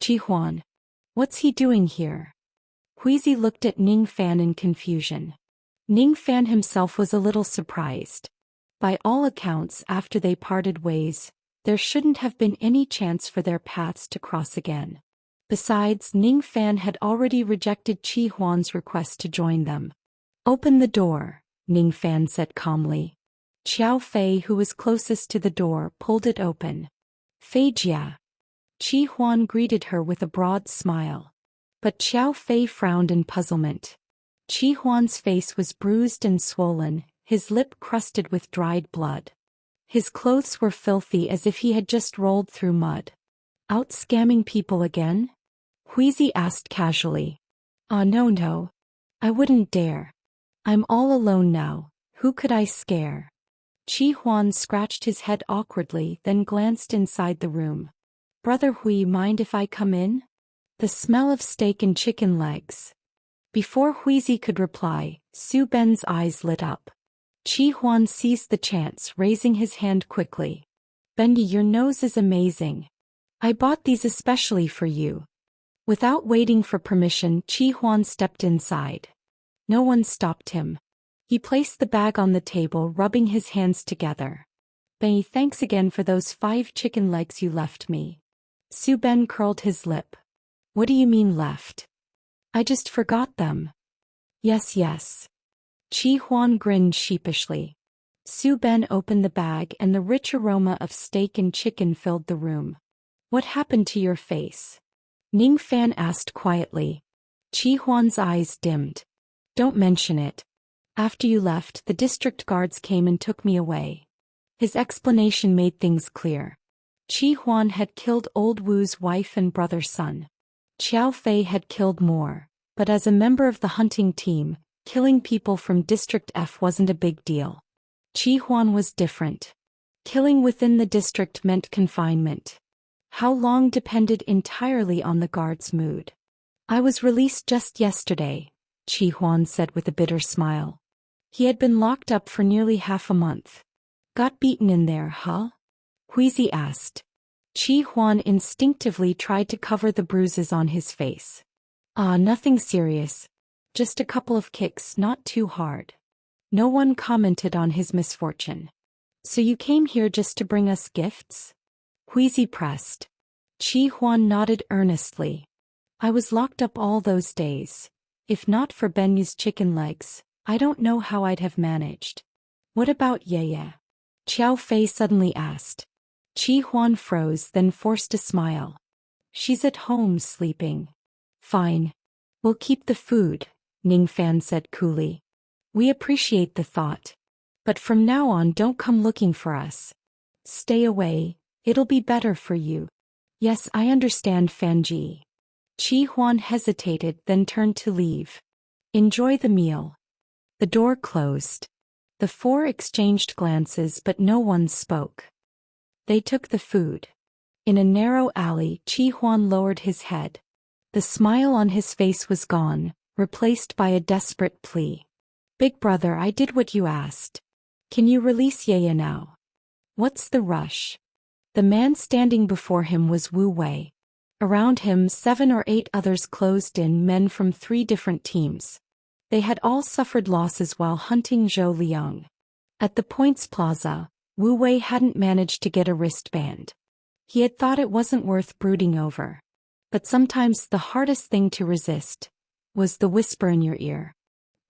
Chi Huan. What's he doing here? Huizi looked at Ning Fan in confusion. Ning Fan himself was a little surprised. By all accounts, after they parted ways, there shouldn't have been any chance for their paths to cross again. Besides, Ning Fan had already rejected Chi Huan's request to join them. Open the door, Ning Fan said calmly. Qiao Fei, who was closest to the door, pulled it open. Fei Jia. Chi Huan greeted her with a broad smile. But Qiao Fei frowned in puzzlement. Chi Huan's face was bruised and swollen, his lip crusted with dried blood. His clothes were filthy as if he had just rolled through mud. Out scamming people again? Huizi asked casually. No. I wouldn't dare. I'm all alone now, who could I scare? Chi Huan scratched his head awkwardly, then glanced inside the room. Brother Hui, mind if I come in? The smell of steak and chicken legs. Before Huizi could reply, Su Ben's eyes lit up. Chi Huan seized the chance, raising his hand quickly. Bendy, your nose is amazing. I bought these especially for you. Without waiting for permission, Chi Huan stepped inside. No one stopped him. He placed the bag on the table, rubbing his hands together. Benny, thanks again for those 5 chicken legs you left me. Su Ben curled his lip. What do you mean left? I just forgot them. Yes. Chi Huan grinned sheepishly. Su Ben opened the bag and the rich aroma of steak and chicken filled the room. What happened to your face? Ning Fan asked quietly. Chi Huan's eyes dimmed. Don't mention it. After you left, the district guards came and took me away. His explanation made things clear. Chi Huan had killed old Wu's wife and brother's son. Qiao Fei had killed more, but as a member of the hunting team, killing people from District F wasn't a big deal. Chi Huan was different. Killing within the district meant confinement. How long depended entirely on the guard's mood. I was released just yesterday, Chi Huan said with a bitter smile. He had been locked up for nearly half a month. Got beaten in there, huh? Huizi asked. Chi Huan instinctively tried to cover the bruises on his face. Nothing serious. Just a couple of kicks, not too hard. No one commented on his misfortune. So you came here just to bring us gifts? Huizi pressed. Chi Huan nodded earnestly. I was locked up all those days. If not for Benyu's chicken legs, I don't know how I'd have managed. What about Yeye? Qiao Fei suddenly asked. Chi Huan froze, then forced a smile. She's at home sleeping. Fine. We'll keep the food, Ning Fan said coolly. We appreciate the thought. But from now on, don't come looking for us. Stay away, it'll be better for you. Yes, I understand, Fanji. Chi Huan hesitated, then turned to leave. Enjoy the meal. The door closed. The 4 exchanged glances, but no one spoke. They took the food. In a narrow alley, Chi Huan lowered his head. The smile on his face was gone, replaced by a desperate plea. Big brother, I did what you asked. Can you release Yeye now? What's the rush? The man standing before him was Wu Wei. Around him, 7 or 8 others closed in, men from 3 different teams. They had all suffered losses while hunting Zhou Liang. At the Points Plaza, Wu Wei hadn't managed to get a wristband. He had thought it wasn't worth brooding over. But sometimes the hardest thing to resist was the whisper in your ear.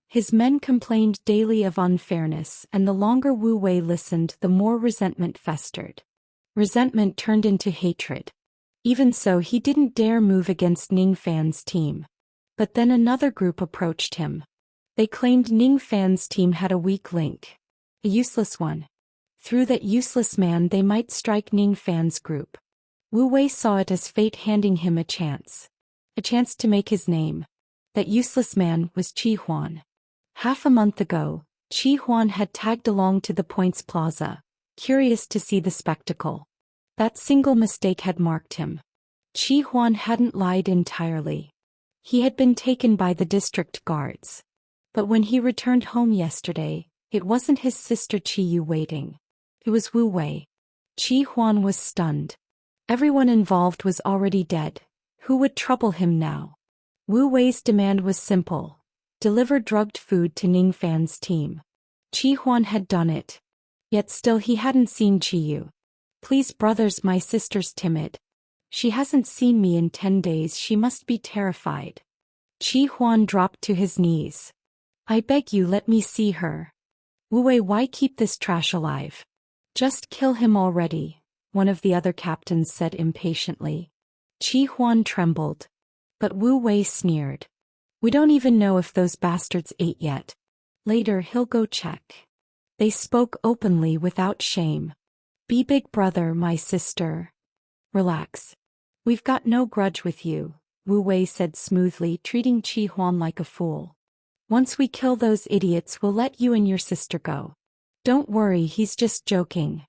His men complained daily of unfairness, and the longer Wu Wei listened, the more resentment festered. Resentment turned into hatred. Even so, he didn't dare move against Ning Fan's team. But then another group approached him. They claimed Ning Fan's team had a weak link. A useless one. Through that useless man they might strike Ning Fan's group. Wu Wei saw it as fate handing him a chance. A chance to make his name. That useless man was Chi Huan. Half a month ago, Chi Huan had tagged along to the Points Plaza, curious to see the spectacle. That single mistake had marked him. Chi Huan hadn't lied entirely. He had been taken by the district guards. But when he returned home yesterday, it wasn't his sister Chi Yu waiting. It was Wu Wei. Chi Huan was stunned. Everyone involved was already dead. Who would trouble him now? Wu Wei's demand was simple. Deliver drugged food to Ning Fan's team. Qi Huan had done it. Yet still he hadn't seen Qiyu. Please brothers, my sister's timid. She hasn't seen me in 10 days, she must be terrified. Qi Huan dropped to his knees. I beg you, let me see her. Wu Wei, why keep this trash alive? Just kill him already, one of the other captains said impatiently. Qi Huan trembled. But Wu Wei sneered. We don't even know if those bastards ate yet. Later he'll go check. They spoke openly without shame. Be big brother, my sister. Relax. We've got no grudge with you, Wu Wei said smoothly, treating Qi Huan like a fool. Once we kill those idiots, we'll let you and your sister go. Don't worry, he's just joking.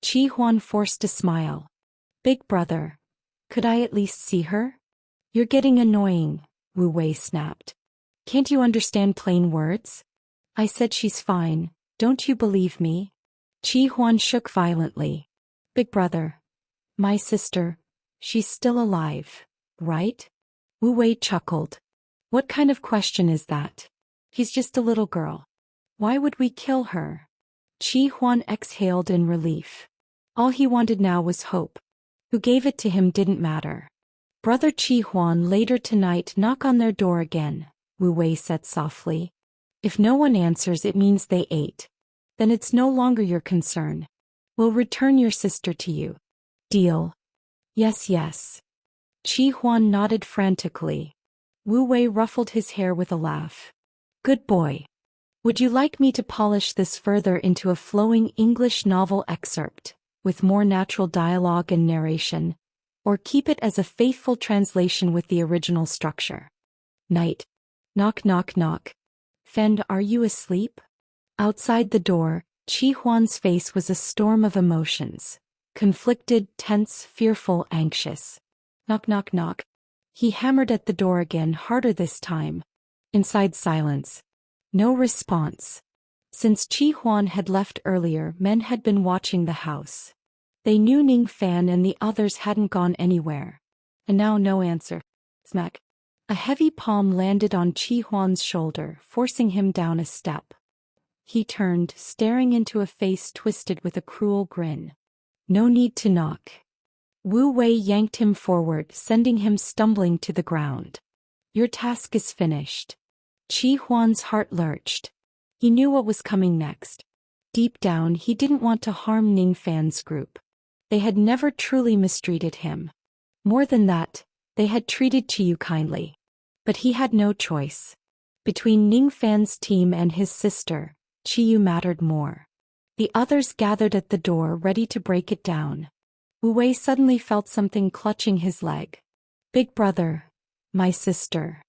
Qi Huan forced a smile. Big brother. Could I at least see her? You're getting annoying, Wu Wei snapped. Can't you understand plain words? I said she's fine, don't you believe me? Qi Huan shook violently. Big brother. My sister. She's still alive, right? Wu Wei chuckled. What kind of question is that? He's just a little girl. Why would we kill her? Qi Huan exhaled in relief. All he wanted now was hope. Who gave it to him didn't matter. Brother Qi Huan, later tonight knock on their door again, Wu Wei said softly. If no one answers, it means they ate. Then it's no longer your concern. We'll return your sister to you. Deal? Yes, yes. Qi Huan nodded frantically. Wu Wei ruffled his hair with a laugh. Good boy. Would you like me to polish this further into a flowing English novel excerpt, with more natural dialogue and narration, or keep it as a faithful translation with the original structure? Night. Knock, knock, knock. Fend, are you asleep? Outside the door, Qi Huan's face was a storm of emotions. Conflicted, tense, fearful, anxious. Knock, knock, knock. He hammered at the door again, harder this time. Inside, silence. No response. Since Qi Huan had left earlier, men had been watching the house. They knew Ning Fan and the others hadn't gone anywhere. And now no answer. Smack. A heavy palm landed on Qi Huan's shoulder, forcing him down a step. He turned, staring into a face twisted with a cruel grin. No need to knock. Wu Wei yanked him forward, sending him stumbling to the ground. Your task is finished. Qi Huan's heart lurched. He knew what was coming next. Deep down, he didn't want to harm Ning Fan's group. They had never truly mistreated him. More than that, they had treated Qiyu kindly. But he had no choice. Between Ning Fan's team and his sister, Qiyu mattered more. The others gathered at the door, ready to break it down. Wu Wei suddenly felt something clutching his leg. Big brother. My sister.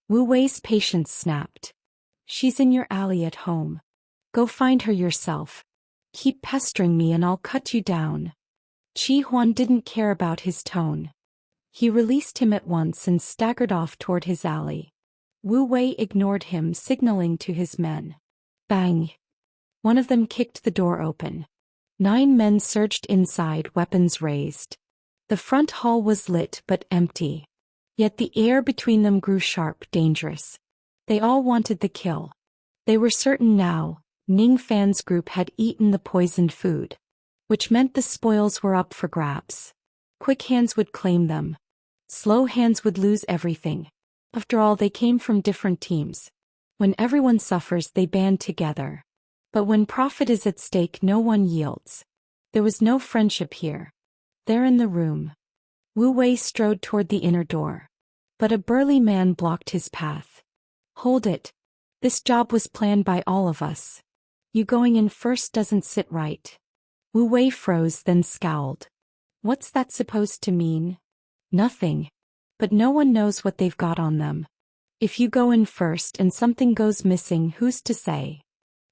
Wu Wei's patience snapped. She's in your alley at home. Go find her yourself. Keep pestering me and I'll cut you down. Qi Huan didn't care about his tone. He released him at once and staggered off toward his alley. Wu Wei ignored him, signaling to his men. Bang! One of them kicked the door open. 9 men surged inside, weapons raised. The front hall was lit but empty. Yet the air between them grew sharp, dangerous. They all wanted the kill. They were certain now, Ning Fan's group had eaten the poisoned food. Which meant the spoils were up for grabs. Quick hands would claim them. Slow hands would lose everything. After all, they came from different teams. When everyone suffers, they band together. But when profit is at stake, no one yields. There was no friendship here. There in the room. Wu Wei strode toward the inner door. But a burly man blocked his path. Hold it. This job was planned by all of us. You going in first doesn't sit right. Wu Wei froze, then scowled. What's that supposed to mean? Nothing. But no one knows what they've got on them. If you go in first and something goes missing, who's to say?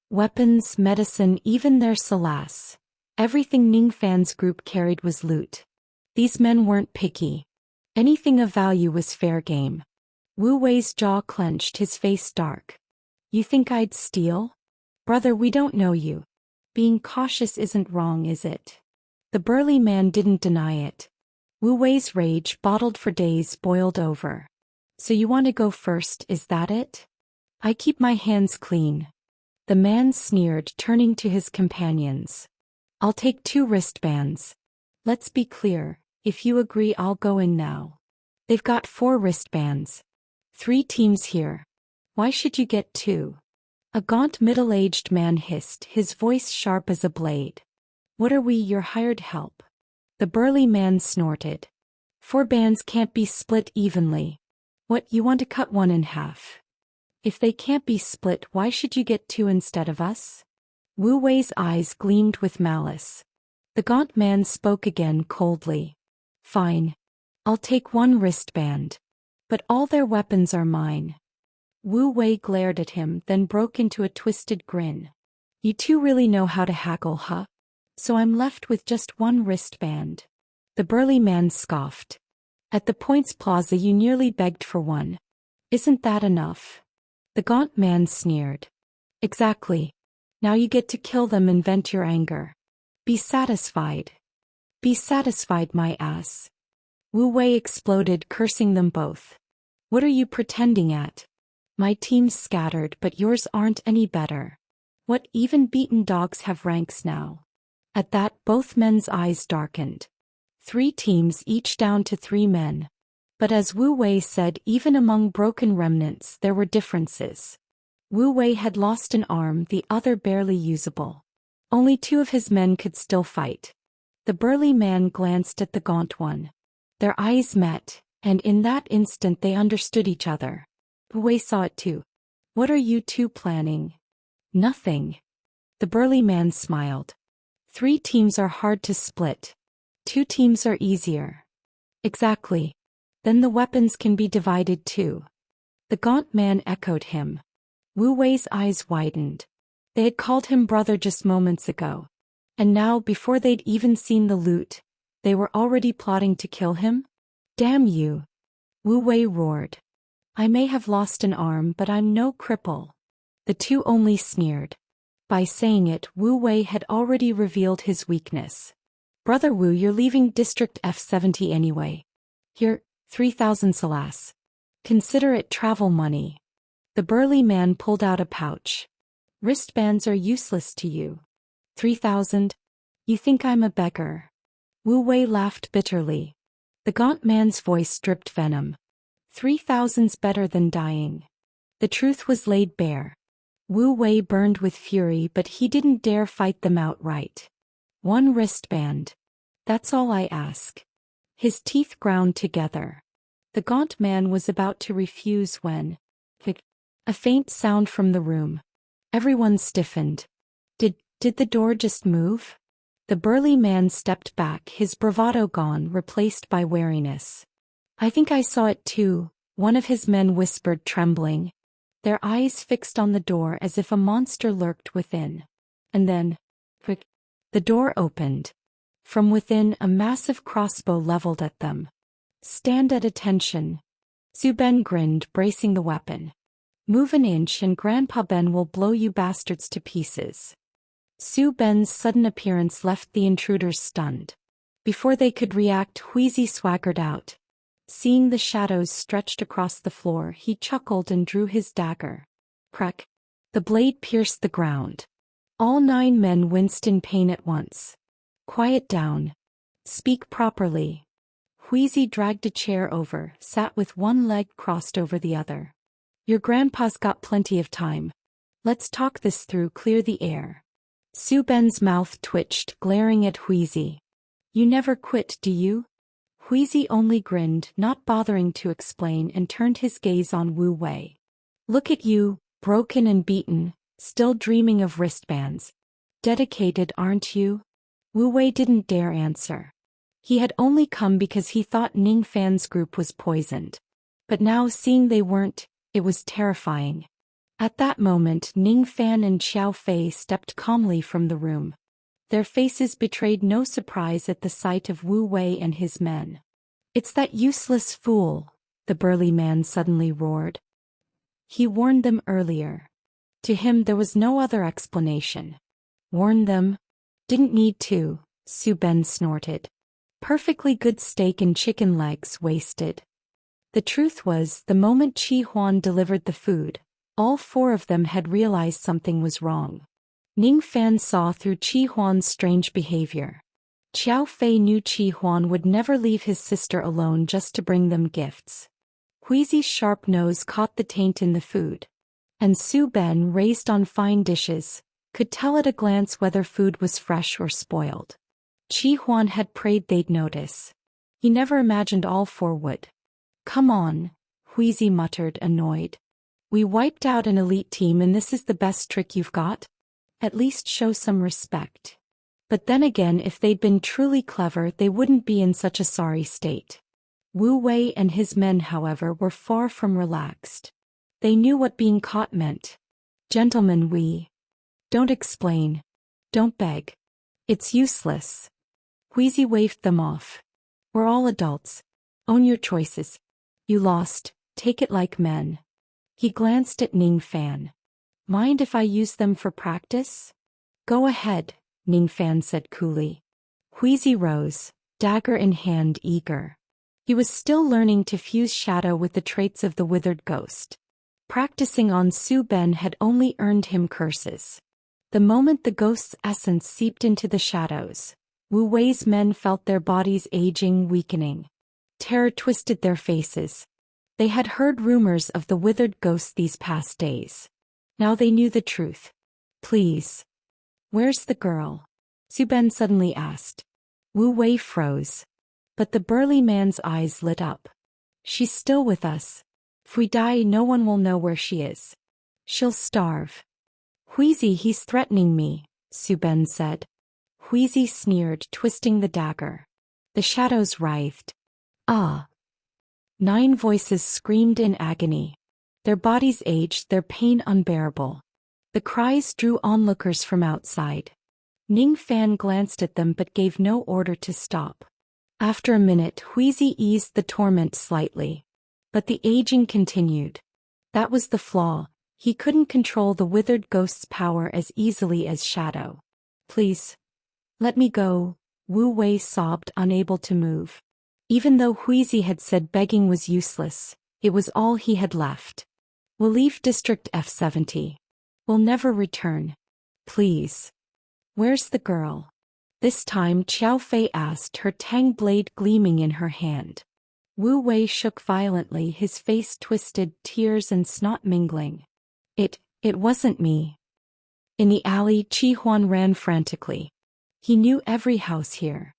Weapons, medicine, even their salas. Everything Ning Fan's group carried was loot. These men weren't picky. Anything of value was fair game. Wu Wei's jaw clenched, his face dark. You think I'd steal? Brother, we don't know you. Being cautious isn't wrong, is it? The burly man didn't deny it. Wu Wei's rage, bottled for days, boiled over. So you want to go first, is that it? I keep my hands clean. The man sneered, turning to his companions. I'll take 2 wristbands. Let's be clear, if you agree I'll go in now. They've got 4 wristbands. 3 teams here. Why should you get 2? A gaunt middle-aged man hissed, his voice sharp as a blade. What are we, your hired help? The burly man snorted. 4 bands can't be split evenly. What, you want to cut one in half? If they can't be split, why should you get 2 instead of us? Wu Wei's eyes gleamed with malice. The gaunt man spoke again coldly. Fine. I'll take 1 wristband. But all their weapons are mine. Wu Wei glared at him, then broke into a twisted grin. You 2 really know how to haggle, huh? So I'm left with just 1 wristband. The burly man scoffed. At the Points Plaza you nearly begged for one. Isn't that enough? The gaunt man sneered. Exactly. Now you get to kill them and vent your anger. Be satisfied. Be satisfied, my ass. Wu Wei exploded, cursing them both. What are you pretending at? My team's scattered, but yours aren't any better. What, even beaten dogs have ranks now? At that, both men's eyes darkened. 3 teams, each down to 3 men. But as Wu Wei said, even among broken remnants there were differences. Wu Wei had lost an arm, the other barely usable. Only 2 of his men could still fight. The burly man glanced at the gaunt one. Their eyes met, and in that instant they understood each other. Wu Wei saw it too. What are you 2 planning? Nothing. The burly man smiled. 3 teams are hard to split. 2 teams are easier. Exactly. Then the weapons can be divided too. The gaunt man echoed him. Wu Wei's eyes widened. They had called him brother just moments ago. And now, before they'd even seen the loot, they were already plotting to kill him? Damn you! Wu Wei roared. I may have lost an arm, but I'm no cripple. The 2 only sneered. By saying it, Wu Wei had already revealed his weakness. Brother Wu, you're leaving District F70 anyway. Here, 3,000 salas. Consider it travel money. The burly man pulled out a pouch. Wristbands are useless to you. 3,000? You think I'm a beggar? Wu Wei laughed bitterly. The gaunt man's voice dripped venom. 3,000's better than dying. The truth was laid bare. Wu Wei burned with fury, but he didn't dare fight them outright. 1 wristband. That's all I ask. His teeth ground together. The gaunt man was about to refuse when a faint sound from the room. Everyone stiffened. Did the door just move? The burly man stepped back, his bravado gone, replaced by wariness. I think I saw it too, one of his men whispered, trembling. Their eyes fixed on the door as if a monster lurked within. And then, the door opened. From within, a massive crossbow leveled at them. Stand at attention. Su Ben grinned, bracing the weapon. Move an inch and Grandpa Ben will blow you bastards to pieces. Su Ben's sudden appearance left the intruders stunned. Before they could react, Huizi swaggered out. Seeing the shadows stretched across the floor, he chuckled and drew his dagger. Crack! The blade pierced the ground. All 9 men winced in pain at once. Quiet down. Speak properly. Huizi dragged a chair over, sat with one leg crossed over the other. Your grandpa's got plenty of time. Let's talk this through, clear the air. Su Ben's mouth twitched, glaring at Huizi. You never quit, do you? Huizi only grinned, not bothering to explain, and turned his gaze on Wu Wei. Look at you, broken and beaten, still dreaming of wristbands. Dedicated, aren't you? Wu Wei didn't dare answer. He had only come because he thought Ning Fan's group was poisoned. But now, seeing they weren't, it was terrifying. At that moment, Ning Fan and Xiao Fei stepped calmly from the room. Their faces betrayed no surprise at the sight of Wu Wei and his men. It's that useless fool, the burly man suddenly roared. He warned them earlier. To him there was no other explanation. Warned them? Didn't need to, Su Ben snorted. Perfectly good steak and chicken legs wasted. The truth was, the moment Chi Huan delivered the food, all four of them had realized something was wrong. Ning Fan saw through Chi Huan's strange behavior. Xiao Fei knew Chi Huan would never leave his sister alone just to bring them gifts. Huizi's sharp nose caught the taint in the food. And Su Ben, raised on fine dishes, could tell at a glance whether food was fresh or spoiled. Chi Huan had prayed they'd notice. He never imagined all four would. Come on, Huizi muttered, annoyed. We wiped out an elite team and this is the best trick you've got? At least show some respect. But then again, if they'd been truly clever, they wouldn't be in such a sorry state. Wu Wei and his men, however, were far from relaxed. They knew what being caught meant. Gentlemen, we don't explain. Don't beg. It's useless. Huizi waved them off. We're all adults. Own your choices. You lost, take it like men. He glanced at Ning Fan. Mind if I use them for practice? Go ahead, Ning Fan said coolly. Huizi rose, dagger in hand, eager. He was still learning to fuse shadow with the traits of the withered ghost. Practicing on Su Ben had only earned him curses. The moment the ghost's essence seeped into the shadows, Wu Wei's men felt their bodies aging, weakening. Terror twisted their faces. They had heard rumors of the withered ghost these past days. Now they knew the truth. Please. Where's the girl? Su Ben suddenly asked. Wu Wei froze. But the burly man's eyes lit up. She's still with us. If we die, no one will know where she is. She'll starve. Huizi, he's threatening me, Su Ben said. Huizi sneered, twisting the dagger. The shadows writhed. Ah! 9 voices screamed in agony. Their bodies aged, their pain unbearable. The cries drew onlookers from outside. Ning Fan glanced at them but gave no order to stop. After a minute, Huizi eased the torment slightly. But the aging continued. That was the flaw. He couldn't control the withered ghost's power as easily as shadow. Please. Let me go, Wu Wei sobbed, unable to move. Even though Huizi had said begging was useless, it was all he had left. We'll leave District F70. We'll never return. Please. Where's the girl? This time Xiao Fei asked, her tang blade gleaming in her hand. Wu Wei shook violently, his face twisted, tears and snot mingling. It wasn't me. In the alley, Chi Huan ran frantically. He knew every house here.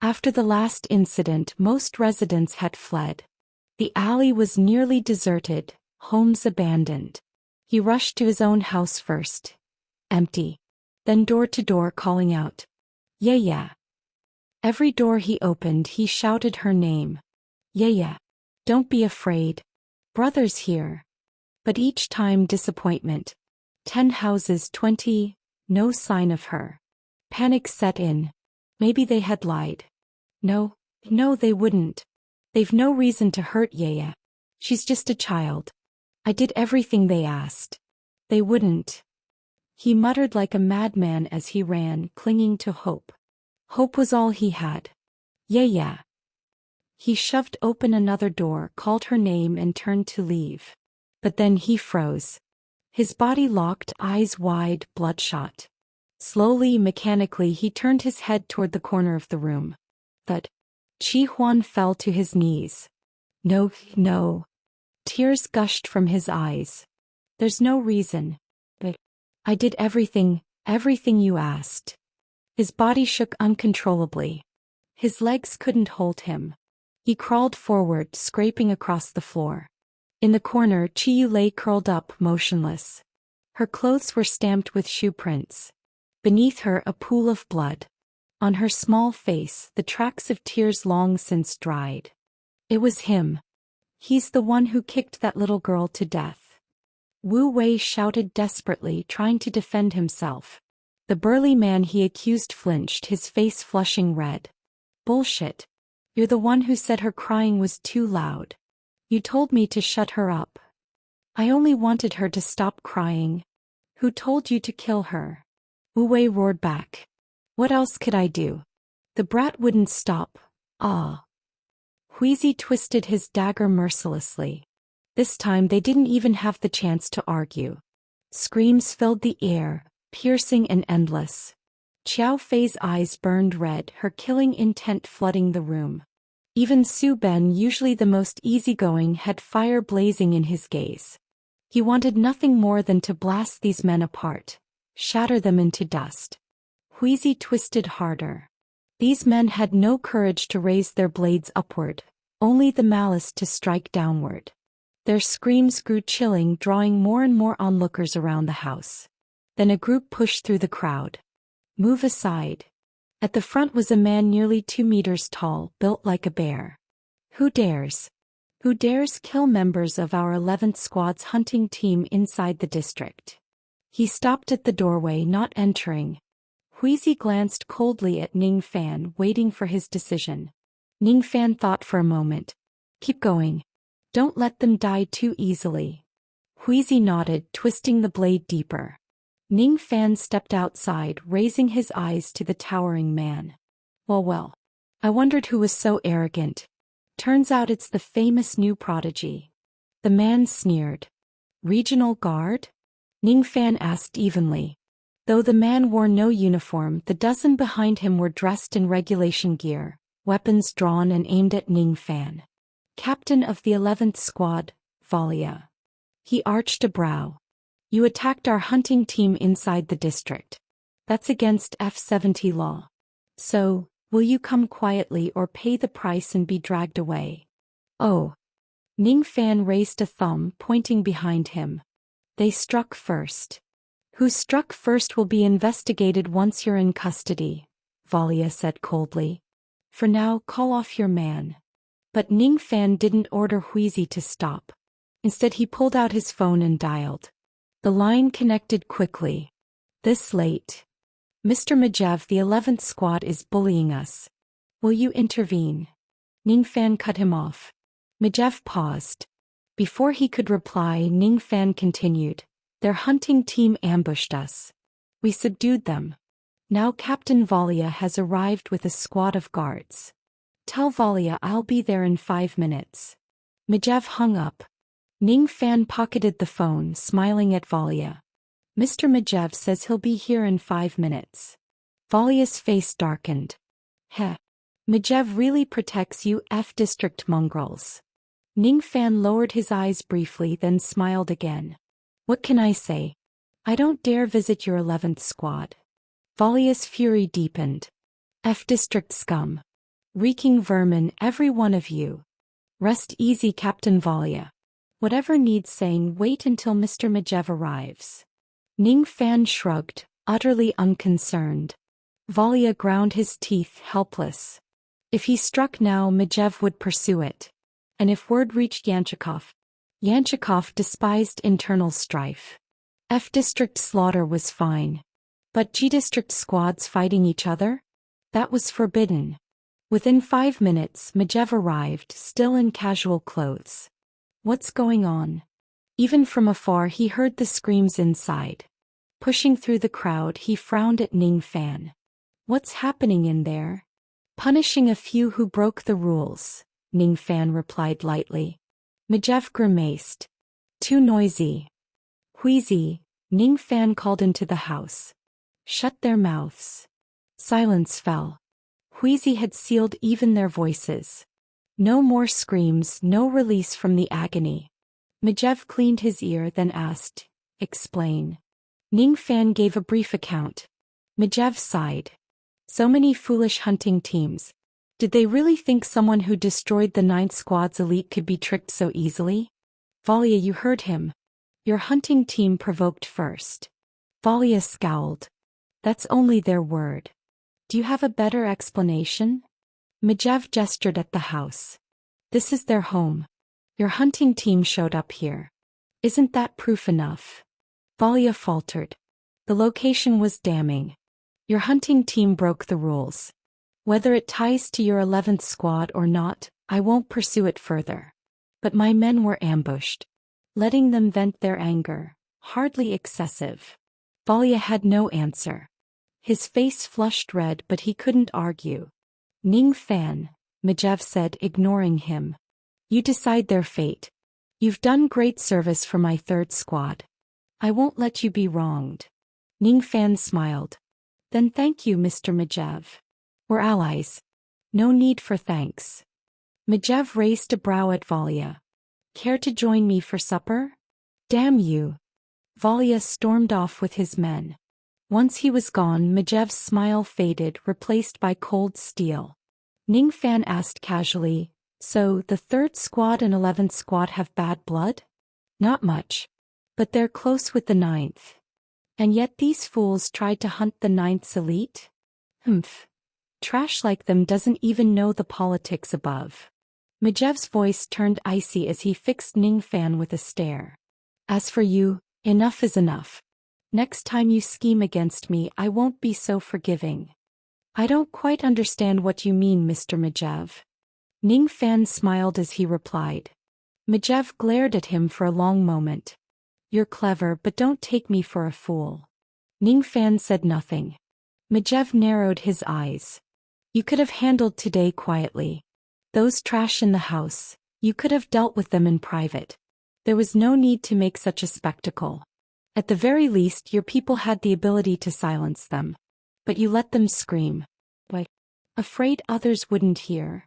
After the last incident, most residents had fled. The alley was nearly deserted, homes abandoned. He rushed to his own house first. Empty. Then door to door calling out. Yeah. Every door he opened, he shouted her name. Yeah. Don't be afraid. Brother's here. But each time disappointment. 10 houses, 20, no sign of her. Panic set in. Maybe they had lied. No, they wouldn't. They've no reason to hurt Yaya. She's just a child. I did everything they asked. They wouldn't. He muttered like a madman as he ran, clinging to hope. Hope was all he had. Yeah. He shoved open another door, called her name and turned to leave. But then he froze. His body locked, eyes wide, bloodshot. Slowly, mechanically, he turned his head toward the corner of the room. But Chi Huan fell to his knees. No. Tears gushed from his eyes. There's no reason. But I did everything you asked. His body shook uncontrollably. His legs couldn't hold him. He crawled forward, scraping across the floor. In the corner, Chi Yu lay curled up, motionless. Her clothes were stamped with shoe prints. Beneath her, a pool of blood. On her small face, the tracks of tears long since dried. It was him. He's the one who kicked that little girl to death. Wu Wei shouted desperately, trying to defend himself. The burly man he accused flinched, his face flushing red. Bullshit. You're the one who said her crying was too loud. You told me to shut her up. I only wanted her to stop crying. Who told you to kill her? Wu Wei roared back. What else could I do? The brat wouldn't stop. Ah. Wheezy twisted his dagger mercilessly. This time they didn't even have the chance to argue. Screams filled the air, piercing and endless. Xiao Fei's eyes burned red, her killing intent flooding the room. Even Su Ben, usually the most easygoing, had fire blazing in his gaze. He wanted nothing more than to blast these men apart, shatter them into dust. Wheezy twisted harder. These men had no courage to raise their blades upward, only the malice to strike downward. Their screams grew chilling, drawing more and more onlookers around the house. Then a group pushed through the crowd. Move aside. At the front was a man nearly 2 meters tall, built like a bear. Who dares? Who dares kill members of our 11th Squad's hunting team inside the district? He stopped at the doorway, not entering. Wheezy glanced coldly at Ning Fan, waiting for his decision. Ning Fan thought for a moment. Keep going. Don't let them die too easily. Wheezy nodded, twisting the blade deeper. Ning Fan stepped outside, raising his eyes to the towering man. Well, I wondered who was so arrogant. Turns out it's the famous new prodigy. The man sneered. Regional Guard? Ning Fan asked evenly. Though the man wore no uniform, the dozen behind him were dressed in regulation gear, weapons drawn and aimed at Ning Fan. Captain of the 11th Squad, Valia. He arched a brow. You attacked our hunting team inside the district. That's against F-70 law. So, will you come quietly or pay the price and be dragged away? Oh. Ning Fan raised a thumb, pointing behind him. They struck first. Who struck first will be investigated once you're in custody, Valia said coldly. For now, call off your man. But Ning Fan didn't order Wheezy to stop. Instead he pulled out his phone and dialed. The line connected quickly. This late. Mr. Majev, the 11th Squad is bullying us. Will you intervene? Ning Fan cut him off. Majev paused. Before he could reply, Ning Fan continued. Their hunting team ambushed us. We subdued them. Now Captain Valia has arrived with a squad of guards. Tell Valia I'll be there in 5 minutes. Majev hung up. Ning Fan pocketed the phone, smiling at Valia. Mr. Majev says he'll be here in 5 minutes. Valia's face darkened. Heh. Majev really protects you F-district mongrels. Ning Fan lowered his eyes briefly, then smiled again. What can I say? I don't dare visit your 11th Squad. Valia's fury deepened. F-district scum. Reeking vermin, every one of you. Rest easy, Captain Valia. Whatever needs saying, wait until Mr. Majev arrives. Ning Fan shrugged, utterly unconcerned. Valia ground his teeth, helpless. If he struck now, Majev would pursue it. And if word reached Yanchikov despised internal strife. F-district slaughter was fine. But G-district squads fighting each other? That was forbidden. Within 5 minutes, Majev arrived, still in casual clothes. What's going on? Even from afar he heard the screams inside. Pushing through the crowd, he frowned at Ning Fan. What's happening in there? Punishing a few who broke the rules, Ning Fan replied lightly. Majev grimaced. Too noisy. Wheezy, Ning Fan called into the house. Shut their mouths. Silence fell. Wheezy had sealed even their voices. No more screams, no release from the agony. Majev cleaned his ear, then asked, Explain. Ning Fan gave a brief account. Majev sighed. So many foolish hunting teams. Did they really think someone who destroyed the 9th Squad's elite could be tricked so easily? Valia, you heard him. Your hunting team provoked first. Valia scowled. That's only their word. Do you have a better explanation? Majev gestured at the house. This is their home. Your hunting team showed up here. Isn't that proof enough? Valia faltered. The location was damning. Your hunting team broke the rules. Whether it ties to your 11th Squad or not, I won't pursue it further. But my men were ambushed. Letting them vent their anger, hardly excessive. Valia had no answer. His face flushed red, but he couldn't argue. Ning Fan, Majev said, ignoring him. You decide their fate. You've done great service for my third squad. I won't let you be wronged. Ningfan smiled. Then thank you, Mr. Majev. We're allies. No need for thanks. Majev raised a brow at Valia. Care to join me for supper? Damn you. Valia stormed off with his men. Once he was gone, Majev's smile faded, replaced by cold steel. Ningfan asked casually, so the 3rd squad and 11th squad have bad blood? Not much. But they're close with the 9th. And yet these fools tried to hunt the 9th's elite? Humph. Trash like them doesn't even know the politics above. Majev's voice turned icy as he fixed Ningfan with a stare. As for you, enough is enough. Next time you scheme against me, I won't be so forgiving. I don't quite understand what you mean, Mr. Majev. Ningfan smiled as he replied. Majev glared at him for a long moment. You're clever, but don't take me for a fool. Ningfan said nothing. Majev narrowed his eyes. You could have handled today quietly. Those trash in the house, you could have dealt with them in private. There was no need to make such a spectacle. At the very least, your people had the ability to silence them. But you let them scream. Why? Afraid others wouldn't hear.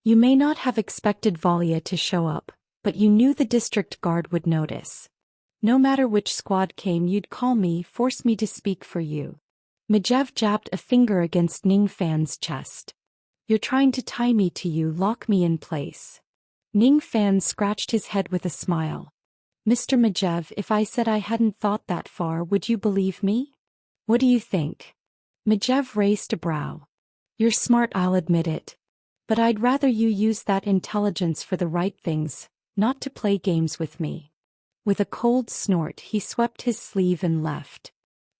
You may not have expected Valia to show up, but you knew the district guard would notice. No matter which squad came, you'd call me, force me to speak for you. Majev jabbed a finger against Ningfan's chest. You're trying to tie me to you, lock me in place. Ningfan scratched his head with a smile. Mr. Majev, if I said I hadn't thought that far, would you believe me? What do you think? Majev raised a brow. You're smart, I'll admit it. But I'd rather you use that intelligence for the right things, not to play games with me. With a cold snort, he swept his sleeve and left.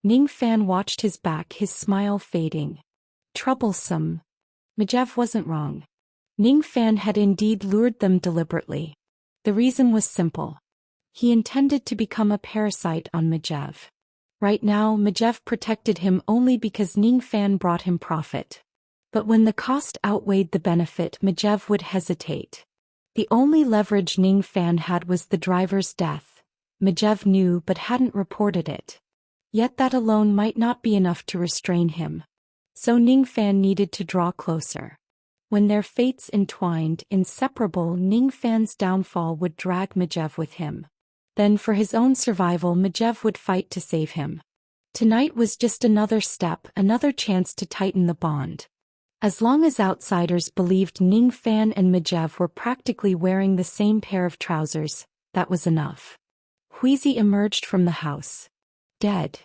Ningfan watched his back, his smile fading. Troublesome. Majev wasn't wrong. Ningfan had indeed lured them deliberately. The reason was simple. He intended to become a parasite on Majev. Right now, Majev protected him only because Ningfan brought him profit. But when the cost outweighed the benefit, Majev would hesitate. The only leverage Ningfan had was the driver's death. Majev knew but hadn't reported it. Yet that alone might not be enough to restrain him. So Ningfan needed to draw closer. When their fates entwined, inseparable, Ningfan's downfall would drag Majev with him. Then for his own survival, Majev would fight to save him. Tonight was just another step, another chance to tighten the bond. As long as outsiders believed Ningfan and Majev were practically wearing the same pair of trousers, that was enough. Huizi emerged from the house. Dead?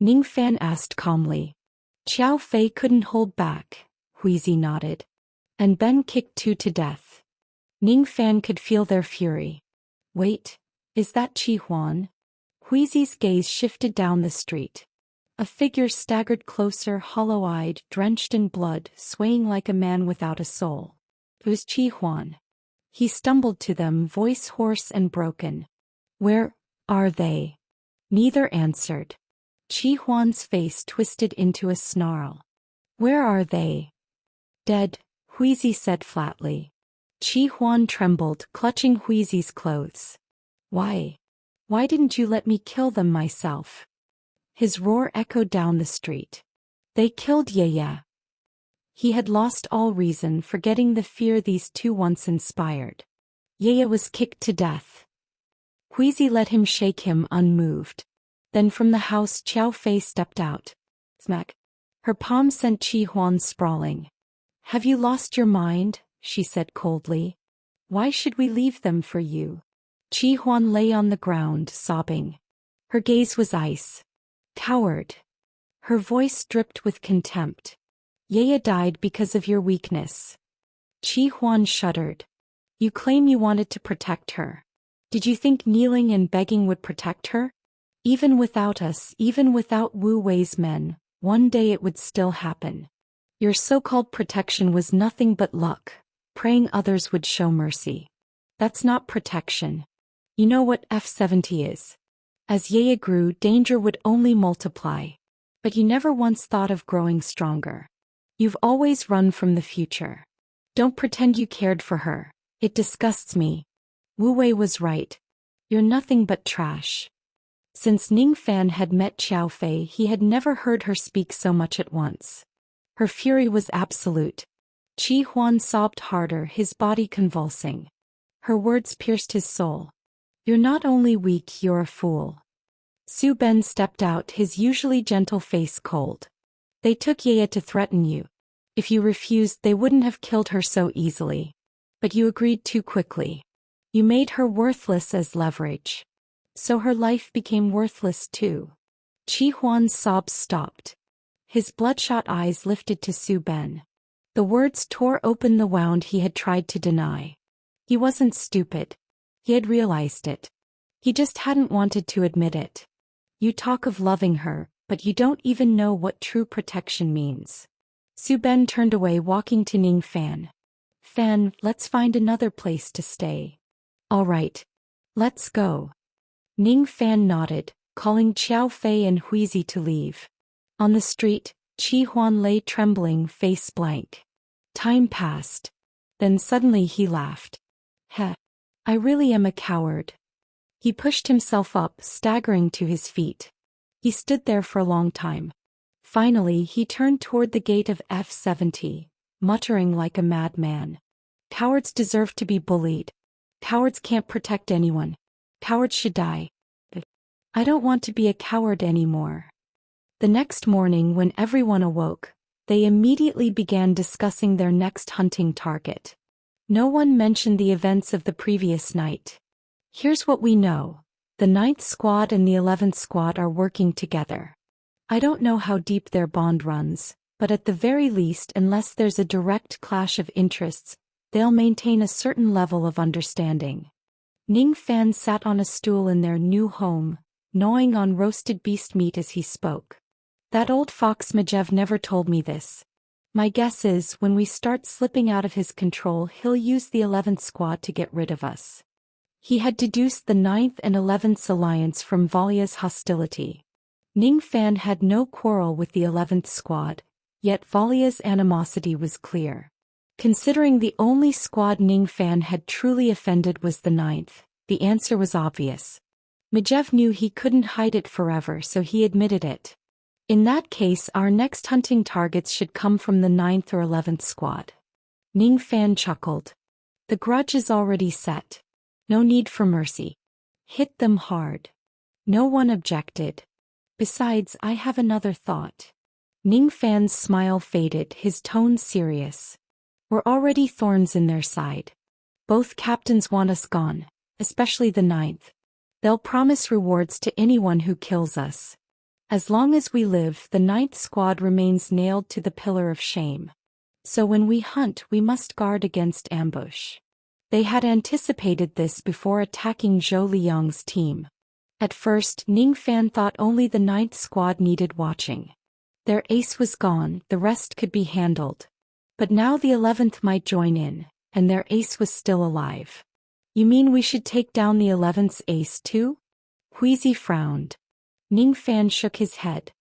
Ningfan asked calmly. Qiao Fei couldn't hold back. Huizi nodded. And Ben kicked 2 to death. Ningfan could feel their fury. Wait, is that Qi Huan? Huizi's gaze shifted down the street. A figure staggered closer, hollow-eyed, drenched in blood, swaying like a man without a soul. It was Qi Huan. He stumbled to them, voice hoarse and broken. Where are they? Neither answered. Qi Huan's face twisted into a snarl. Where are they? Dead, Huizi said flatly. Qi Huan trembled, clutching Huizi's clothes. Why? Why didn't you let me kill them myself? His roar echoed down the street. They killed Yaya. He had lost all reason, forgetting the fear these two once inspired. Yaya was kicked to death. Huizi let him shake him, unmoved. Then from the house Qiao Fei stepped out. Smack. Her palm sent Qi Huan sprawling. Have you lost your mind? She said coldly. Why should we leave them for you? Qi Huan lay on the ground, sobbing. Her gaze was ice. Coward. Her voice dripped with contempt. Yaya died because of your weakness. Qi Huan shuddered. You claim you wanted to protect her. Did you think kneeling and begging would protect her? Even without us, even without Wu Wei's men, one day it would still happen. Your so-called protection was nothing but luck, praying others would show mercy. That's not protection. You know what F-70 is. As Yaya grew, danger would only multiply. But you never once thought of growing stronger. You've always run from the future. Don't pretend you cared for her. It disgusts me. Wu Wei was right. You're nothing but trash. Since Ning Fan had met Xiao Fei, he had never heard her speak so much at once. Her fury was absolute. Qi Huan sobbed harder, his body convulsing. Her words pierced his soul. You're not only weak, you're a fool. Su Ben stepped out, his usually gentle face cold. They took Ye to threaten you. If you refused, they wouldn't have killed her so easily. But you agreed too quickly. You made her worthless as leverage. So her life became worthless too. Qi Huan's sobs stopped. His bloodshot eyes lifted to Su Ben. The words tore open the wound he had tried to deny. He wasn't stupid. He had realized it. He just hadn't wanted to admit it. You talk of loving her, but you don't even know what true protection means. Su Ben turned away, walking to Ning Fan. Fan, let's find another place to stay. All right. Let's go. Ning Fan nodded, calling Xiao Fei and Huizi to leave. On the street, Qi Huan lay trembling, face blank. Time passed. Then suddenly he laughed. Heh. I really am a coward. He pushed himself up, staggering to his feet. He stood there for a long time. Finally, he turned toward the gate of F-70, muttering like a madman. Cowards deserve to be bullied. Cowards can't protect anyone. Cowards should die. I don't want to be a coward anymore. The next morning, when everyone awoke, they immediately began discussing their next hunting target. No one mentioned the events of the previous night. Here's what we know. The 9th Squad and the 11th Squad are working together. I don't know how deep their bond runs, but at the very least, unless there's a direct clash of interests, they'll maintain a certain level of understanding. Ning Fan sat on a stool in their new home, gnawing on roasted beast meat as he spoke. That old fox Majev never told me this. My guess is, when we start slipping out of his control, he'll use the 11th Squad to get rid of us. He had deduced the 9th and 11th alliance from Valia's hostility. Ning Fan had no quarrel with the 11th Squad, yet Valia's animosity was clear. Considering the only squad Ning Fan had truly offended was the 9th, the answer was obvious. Majev knew he couldn't hide it forever, so he admitted it. In that case, our next hunting targets should come from the 9th or 11th Squad. Ning Fan chuckled. The grudge is already set. No need for mercy. Hit them hard. No one objected. Besides, I have another thought. Ning Fan's smile faded, his tone serious. We're already thorns in their side. Both captains want us gone, especially the 9th. They'll promise rewards to anyone who kills us. As long as we live, the 9th Squad remains nailed to the pillar of shame. So when we hunt, we must guard against ambush. They had anticipated this before attacking Zhou Liang's team. At first, Ning Fan thought only the 9th Squad needed watching. Their ace was gone, the rest could be handled. But now the 11th might join in, and their ace was still alive. You mean we should take down the 11th's ace too? Huizi frowned. Ning Fan shook his head.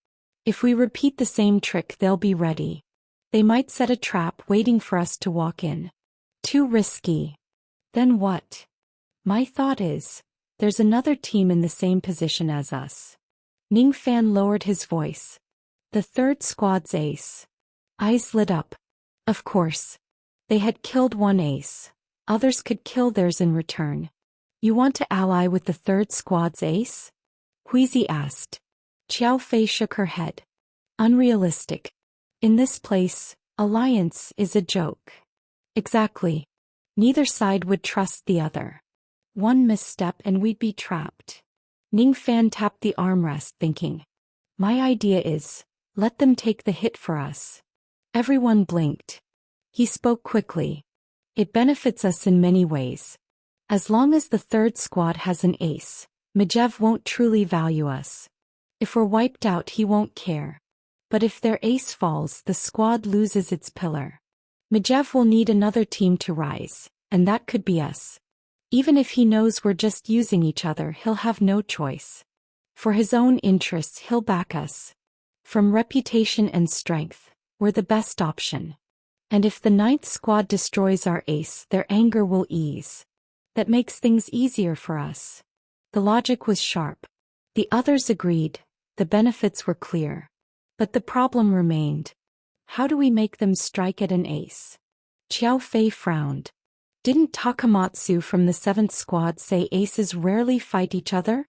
If we repeat the same trick, they'll be ready. They might set a trap waiting for us to walk in. Too risky. Then what? My thought is, there's another team in the same position as us. Ning Fan lowered his voice. The 3rd Squad's ace. Eyes lit up. Of course. They had killed one ace. Others could kill theirs in return. You want to ally with the 3rd Squad's ace? Huizi asked. Xiao Fei shook her head. Unrealistic. In this place, alliance is a joke. Exactly. Neither side would trust the other. One misstep and we'd be trapped. Ning Fan tapped the armrest, thinking. My idea is, let them take the hit for us. Everyone blinked. He spoke quickly. It benefits us in many ways. As long as the 3rd Squad has an ace, Majev won't truly value us. If we're wiped out, he won't care. But if their ace falls, the squad loses its pillar. Majev will need another team to rise, and that could be us. Even if he knows we're just using each other, he'll have no choice. For his own interests, he'll back us. From reputation and strength, we're the best option. And if the ninth squad destroys our ace, their anger will ease. That makes things easier for us. The logic was sharp. The others agreed, the benefits were clear. But the problem remained. How do we make them strike at an ace? Qiao Fei frowned. Didn't Takamatsu from the 7th squad say aces rarely fight each other?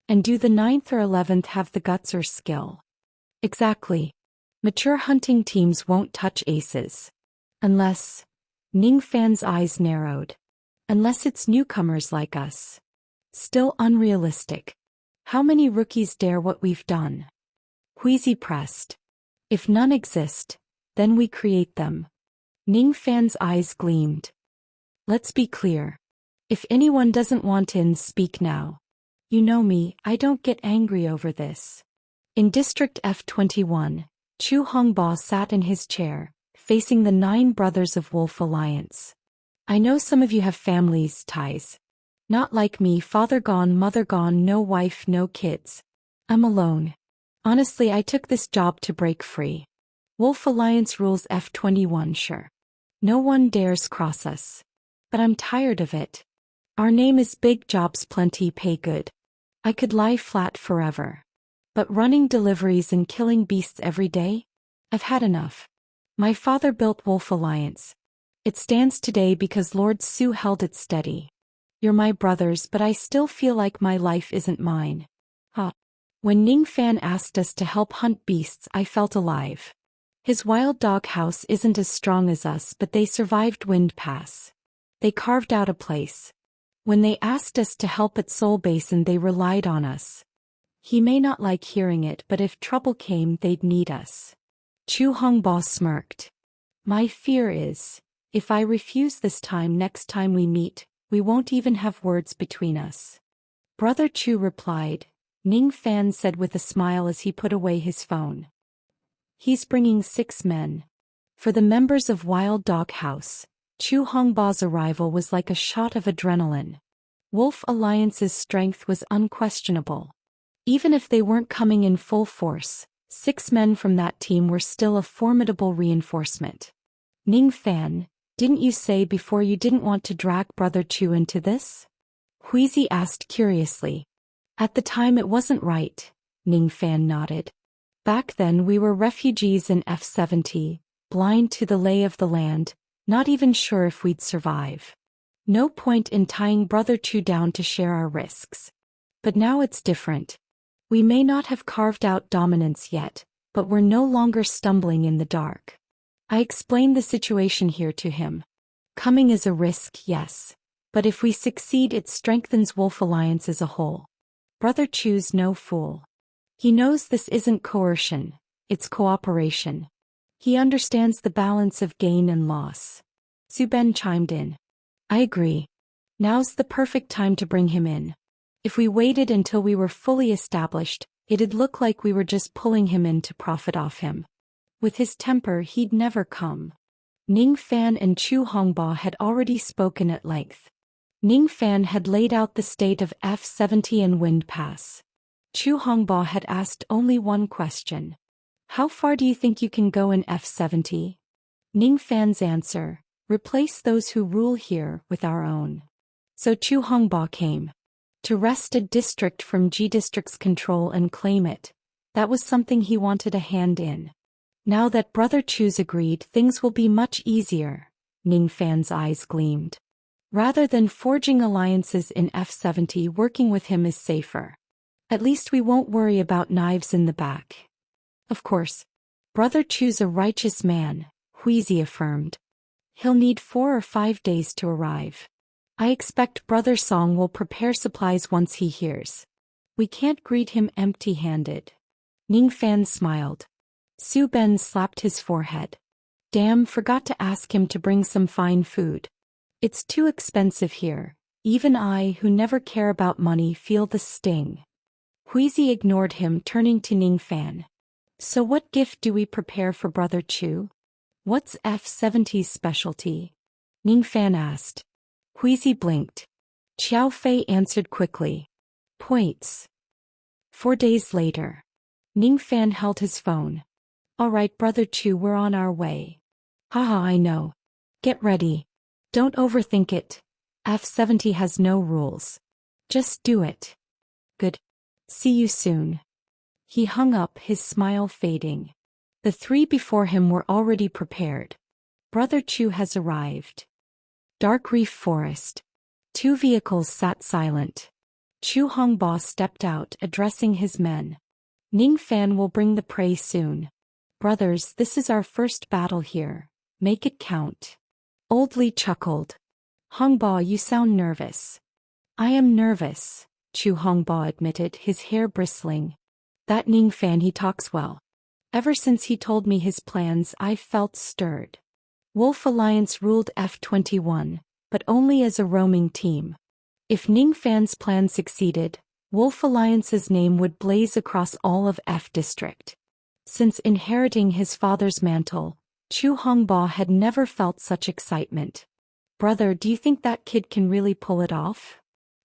And do the 9th or 11th have the guts or skill? Exactly. Mature hunting teams won't touch aces. Unless... Ning Fan's eyes narrowed. Unless it's newcomers like us. Still unrealistic. How many rookies dare what we've done? Huizi pressed. If none exist, then we create them. Ning Fan's eyes gleamed. Let's be clear. If anyone doesn't want in, speak now. You know me, I don't get angry over this. In District F21, Chu Hongbo sat in his chair, facing the 9 brothers of Wolf Alliance. I know some of you have families, ties. Not like me, father gone, mother gone, no wife, no kids. I'm alone. Honestly, I took this job to break free. Wolf Alliance rules F21, sure. No one dares cross us. But I'm tired of it. Our name is big, jobs plenty, pay good. I could lie flat forever. But running deliveries and killing beasts every day? I've had enough. My father built Wolf Alliance. It stands today because Lord Su held it steady. You're my brothers, but I still feel like my life isn't mine. When Ning Fan asked us to help hunt beasts, I felt alive. His wild dog house isn't as strong as us, but they survived Wind Pass. They carved out a place. When they asked us to help at Soul Basin, they relied on us. He may not like hearing it, but if trouble came, they'd need us. Chu Hongbo smirked. My fear is, if I refuse this time, next time we meet, we won't even have words between us. Brother Chu replied, Ning Fan said with a smile as he put away his phone. He's bringing 6 men. For the members of Wild Dog House, Chu Hongbo's arrival was like a shot of adrenaline. Wolf Alliance's strength was unquestionable. Even if they weren't coming in full force, 6 men from that team were still a formidable reinforcement. Ning Fan, didn't you say before you didn't want to drag Brother Chu into this? Huizi asked curiously. At the time it wasn't right, Ning Fan nodded. Back then we were refugees in F70, blind to the lay of the land, not even sure if we'd survive. No point in tying Brother Chu down to share our risks. But now it's different. We may not have carved out dominance yet, but we're no longer stumbling in the dark. I explained the situation here to him. Coming is a risk, yes. But if we succeed, it strengthens Wolf Alliance as a whole. Brother Chu's no fool. He knows this isn't coercion, it's cooperation. He understands the balance of gain and loss. Su Ben chimed in. I agree. Now's the perfect time to bring him in. If we waited until we were fully established, it'd look like we were just pulling him in to profit off him. With his temper, he'd never come. Ning Fan and Chu Hongbo had already spoken at length. Ning Fan had laid out the state of F70 and Wind Pass. Chu Hongbo had asked only one question. How far do you think you can go in F70? Ning Fan's answer, replace those who rule here with our own. So Chu Hongbo came. To wrest a district from G District's control and claim it. That was something he wanted a hand in. Now that Brother Chu's agreed, things will be much easier. Ning Fan's eyes gleamed. Rather than forging alliances in F70, working with him is safer. At least we won't worry about knives in the back. Of course. Brother Chu's a righteous man, Huizi affirmed. He'll need 4 or 5 days to arrive. I expect Brother Song will prepare supplies once he hears. We can't greet him empty-handed. Ning Fan smiled. Su Ben slapped his forehead. Damn, forgot to ask him to bring some fine food. It's too expensive here. Even I, who never care about money, feel the sting. Huizi ignored him, turning to Ning Fan. So what gift do we prepare for Brother Chu? What's F70's specialty? Ning Fan asked. Huizi blinked. Qiao Fei answered quickly. Points. 4 days later. Ning Fan held his phone. All right, Brother Chu, we're on our way. Haha, I know. Get ready. Don't overthink it. F70 has no rules. Just do it. Good. See you soon. He hung up, his smile fading. The three before him were already prepared. Brother Chu has arrived. Dark Reef Forest. Two vehicles sat silent. Chu Hongbo stepped out, addressing his men. Ning Fan will bring the prey soon. Brothers, this is our first battle here. Make it count. Old Li chuckled. Hongbo, you sound nervous. I am nervous, Chu Hongbo admitted, his hair bristling. That Ning Fan, he talks well. Ever since he told me his plans, I felt stirred. Wolf Alliance ruled F21, but only as a roaming team. If Ning Fan's plan succeeded, Wolf Alliance's name would blaze across all of F District. Since inheriting his father's mantle, Chu Hongbo had never felt such excitement. Brother, do you think that kid can really pull it off?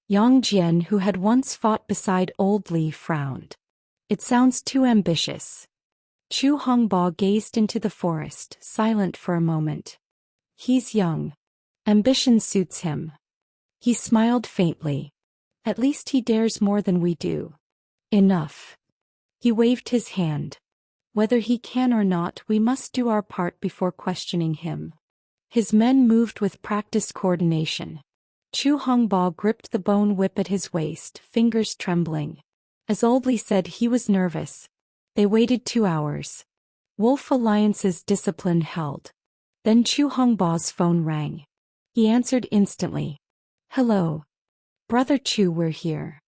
Yang Jian, who had once fought beside Old Li, frowned. It sounds too ambitious. Chu Hongbo gazed into the forest, silent for a moment. He's young. Ambition suits him. He smiled faintly. At least he dares more than we do. Enough. He waved his hand. Whether he can or not, we must do our part before questioning him. His men moved with practiced coordination. Chu Hongbo gripped the bone whip at his waist, fingers trembling. As Old Li said, he was nervous. They waited 2 hours. Wolf Alliance's discipline held. Then Chu Hongbo's phone rang. He answered instantly. Hello. Brother Chu, we're here.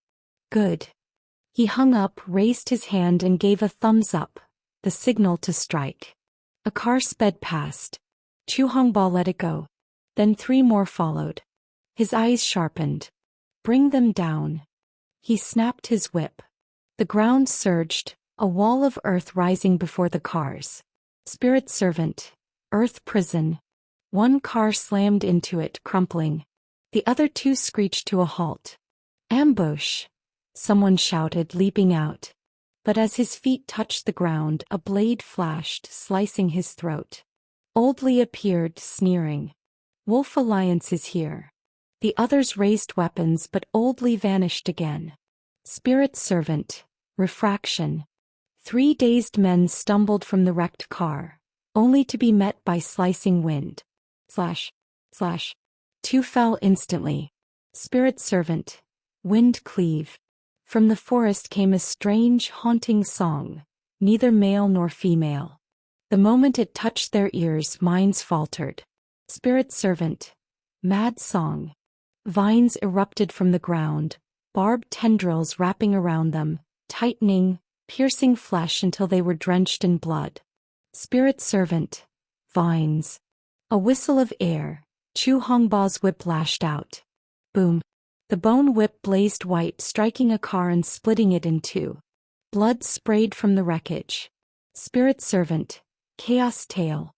Good. He hung up, raised his hand and gave a thumbs up, the signal to strike. A car sped past. Chu Hongbo let it go. Then 3 more followed. His eyes sharpened. Bring them down. He snapped his whip. The ground surged, a wall of earth rising before the cars. Spirit Servant. Earth Prison. 1 car slammed into it, crumpling. The other 2 screeched to a halt. Ambush! Someone shouted, leaping out. But as his feet touched the ground, a blade flashed, slicing his throat. Old Li appeared, sneering. Wolf Alliance is here. The others raised weapons, but Old Li vanished again. Spirit Servant. Refraction. 3 dazed men stumbled from the wrecked car, only to be met by slicing wind. Slash. Slash. 2 fell instantly. Spirit Servant. Wind Cleave. From the forest came a strange, haunting song, neither male nor female. The moment it touched their ears, minds faltered. Spirit Servant. Mad Song. Vines erupted from the ground, barbed tendrils wrapping around them, tightening, piercing flesh until they were drenched in blood. Spirit Servant. Vines. A whistle of air. Chu Hongbo's whip lashed out. Boom. The bone whip blazed white, striking a car and splitting it in 2. Blood sprayed from the wreckage. Spirit Servant. Chaos Tail.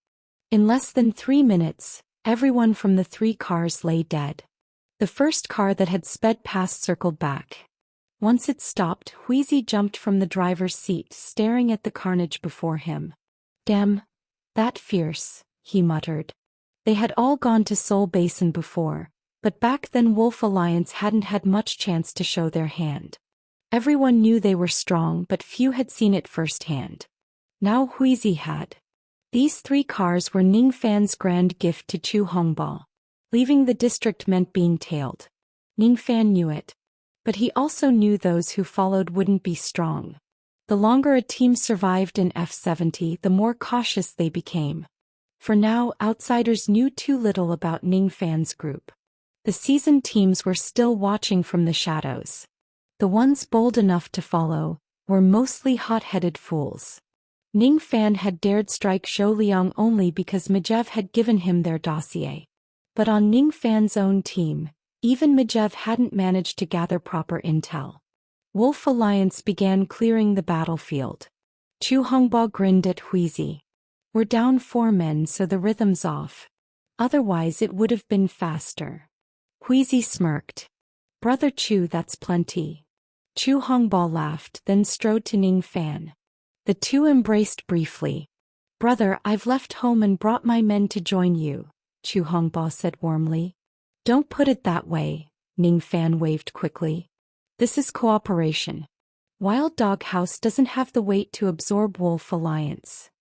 In less than 3 minutes, everyone from the 3 cars lay dead. The first car that had sped past circled back. Once it stopped, Huizi jumped from the driver's seat, staring at the carnage before him. Damn. That fierce, he muttered. They had all gone to Seoul Basin before, but back then Wolf Alliance hadn't had much chance to show their hand. Everyone knew they were strong, but few had seen it firsthand. Now Huizi had. These 3 cars were Ning Fan's grand gift to Chu Hongbo. Leaving the district meant being tailed. Ning Fan knew it. But he also knew those who followed wouldn't be strong. The longer a team survived in F70, the more cautious they became. For now, outsiders knew too little about Ning Fan's group. The seasoned teams were still watching from the shadows. The ones bold enough to follow were mostly hot-headed fools. Ning Fan had dared strike Zhou Liang only because Majev had given him their dossier. But on Ning Fan's own team, even Majev hadn't managed to gather proper intel. Wolf Alliance began clearing the battlefield. Chu Hongbo grinned at Huizi. We're down 4 men, so the rhythm's off. Otherwise it would have been faster. Huizi smirked. Brother Chu, that's plenty. Chu Hongbo laughed, then strode to Ning Fan. The 2 embraced briefly. Brother, I've left home and brought my men to join you, Chu Hongbo said warmly. Don't put it that way, Ning Fan waved quickly. This is cooperation. Wild Dog House doesn't have the weight to absorb Wolf Alliance.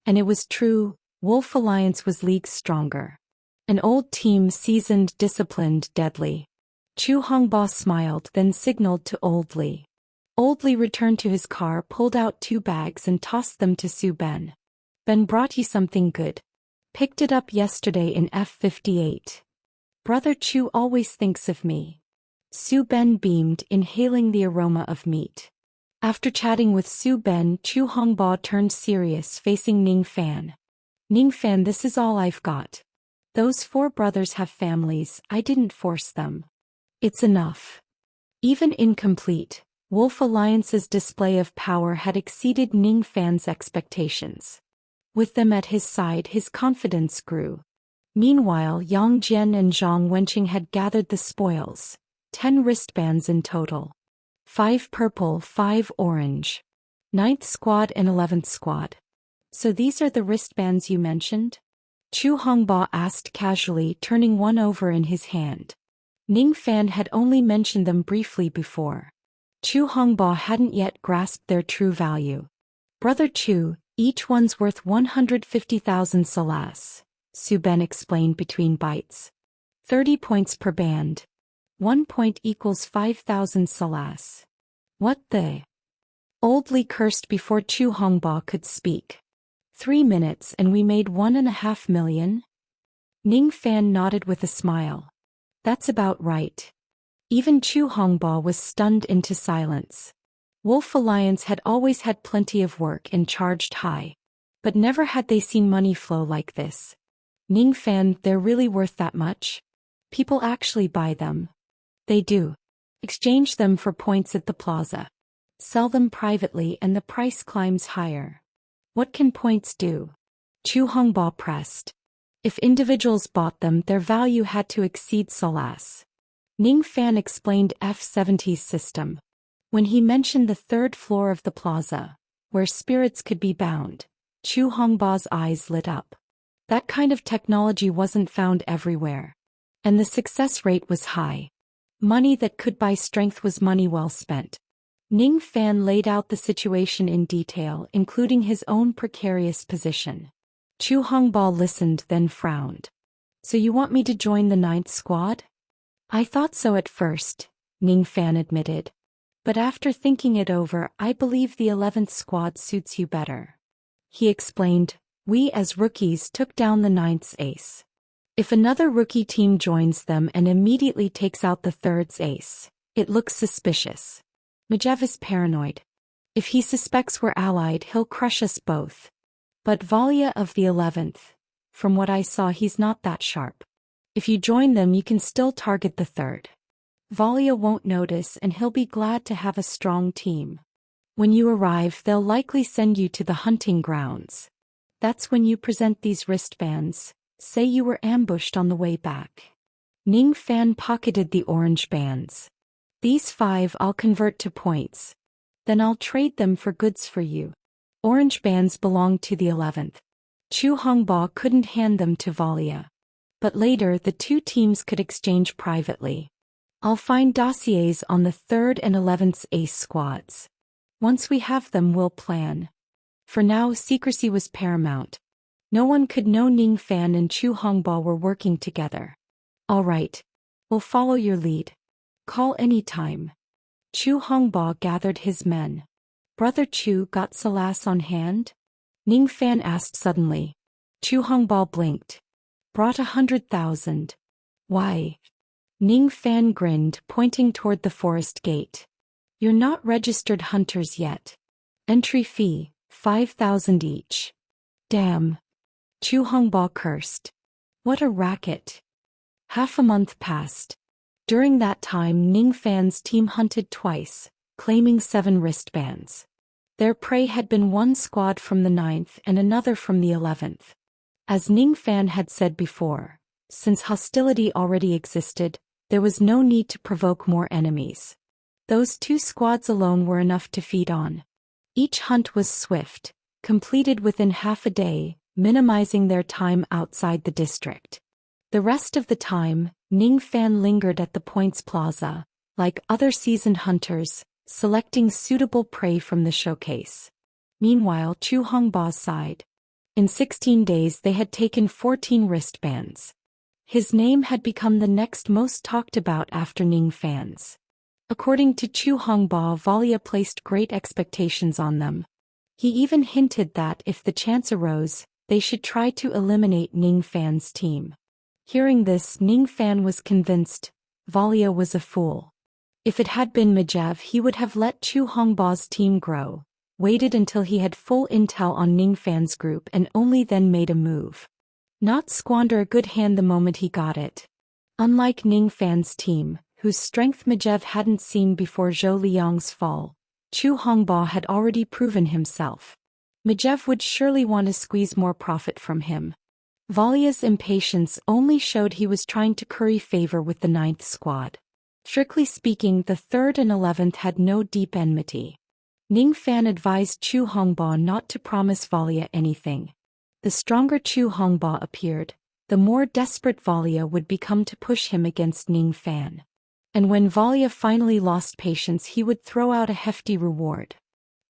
And it was true, Wolf Alliance was leagues stronger. An old team, seasoned, disciplined, deadly. Chu Hongbo smiled, then signaled to Old Li. Old Li returned to his car, pulled out 2 bags and tossed them to Su Ben. Ben brought you something good. Picked it up yesterday in F58. Brother Chu always thinks of me. Su Ben beamed, inhaling the aroma of meat. After chatting with Su Ben, Chu Hongbo turned serious, facing Ning Fan. Ning Fan, this is all I've got. Those 4 brothers have families, I didn't force them. It's enough. Even incomplete, Wolf Alliance's display of power had exceeded Ning Fan's expectations. With them at his side, his confidence grew. Meanwhile, Yang Jian and Zhang Wenqing had gathered the spoils, 10 wristbands in total. 5 purple, 5 orange. 9th squad and 11th squad. So these are the wristbands you mentioned? Chu Hongbo asked casually, turning one over in his hand. Ning Fan had only mentioned them briefly before. Chu Hongbo hadn't yet grasped their true value. Brother Chu, each one's worth 150,000 salas, Su Ben explained between bites. 30 points per band. 1 point equals 5,000 salas. What the? Old Li cursed before Chu Hongbo could speak. 3 minutes and we made 1.5 million? Ning Fan nodded with a smile. That's about right. Even Chu Hongbo was stunned into silence. Wolf Alliance had always had plenty of work and charged high. But never had they seen money flow like this. Ning Fan, they're really worth that much? People actually buy them. They do. Exchange them for points at the plaza. Sell them privately and the price climbs higher. What can points do? Chu Hongbo pressed. If individuals bought them, their value had to exceed salas. Ning Fan explained F70's system. When he mentioned the 3rd floor of the plaza, where spirits could be bound, Chu Hongbo's eyes lit up. That kind of technology wasn't found everywhere. And the success rate was high. Money that could buy strength was money well spent. Ning Fan laid out the situation in detail, including his own precarious position. Chu Hongbo listened, then frowned. So you want me to join the 9th squad? I thought so at first, Ning Fan admitted. But after thinking it over, I believe the 11th squad suits you better. He explained, we as rookies took down the 9th's ace. If another rookie team joins them and immediately takes out the 3rd's ace, it looks suspicious. Majev is paranoid. If he suspects we're allied, he'll crush us both. But Valia of the 11th, from what I saw, he's not that sharp. If you join them, you can still target the 3rd. Valia won't notice and he'll be glad to have a strong team. When you arrive, they'll likely send you to the hunting grounds. That's when you present these wristbands. Say you were ambushed on the way back. Ning Fan pocketed the orange bands. These 5 I'll convert to points. Then I'll trade them for goods for you. Orange bands belonged to the 11th. Chu Hongbo couldn't hand them to Valia. But later the 2 teams could exchange privately. I'll find dossiers on the 3rd and 11th's ace squads. Once we have them, we'll plan. For now, secrecy was paramount. No one could know Ning Fan and Chu Hongbo were working together. All right. We'll follow your lead. Call any time. Chu Hongbo gathered his men. Brother Chu got salas on hand? Ning Fan asked suddenly. Chu Hongbo blinked. Brought 100,000. Why? Ning Fan grinned, pointing toward the forest gate. You're not registered hunters yet. Entry fee, 5,000 each. Damn. Chu Hongbo cursed. What a racket. Half a month passed. During that time, Ning Fan's team hunted twice, claiming 7 wristbands. Their prey had been 1 squad from the 9th and another from the 11th. As Ning Fan had said before, since hostility already existed, there was no need to provoke more enemies. Those 2 squads alone were enough to feed on. Each hunt was swift, completed within half a day, minimizing their time outside the district. The rest of the time, Ning Fan lingered at the Points Plaza, like other seasoned hunters, selecting suitable prey from the showcase. Meanwhile, Chu Hongba's side. In 16 days they had taken 14 wristbands. His name had become the next most talked about after Ning Fan's. According to Chu Hongba, Valia placed great expectations on them. He even hinted that if the chance arose, they should try to eliminate Ning Fan's team. Hearing this, Ning Fan was convinced Valia was a fool. If it had been Majev, he would have let Chu Hongba's team grow, waited until he had full intel on Ning Fan's group and only then made a move. Not squander a good hand the moment he got it. Unlike Ning Fan's team, whose strength Majev hadn't seen before Zhou Liang's fall, Chu Hongba had already proven himself. Majev would surely want to squeeze more profit from him. Valia's impatience only showed he was trying to curry favor with the 9th squad. Strictly speaking, the 3rd and 11th had no deep enmity. Ning Fan advised Chu Hongba not to promise Valia anything. The stronger Chu Hongba appeared, the more desperate Valia would become to push him against Ning Fan. And when Valia finally lost patience, he would throw out a hefty reward.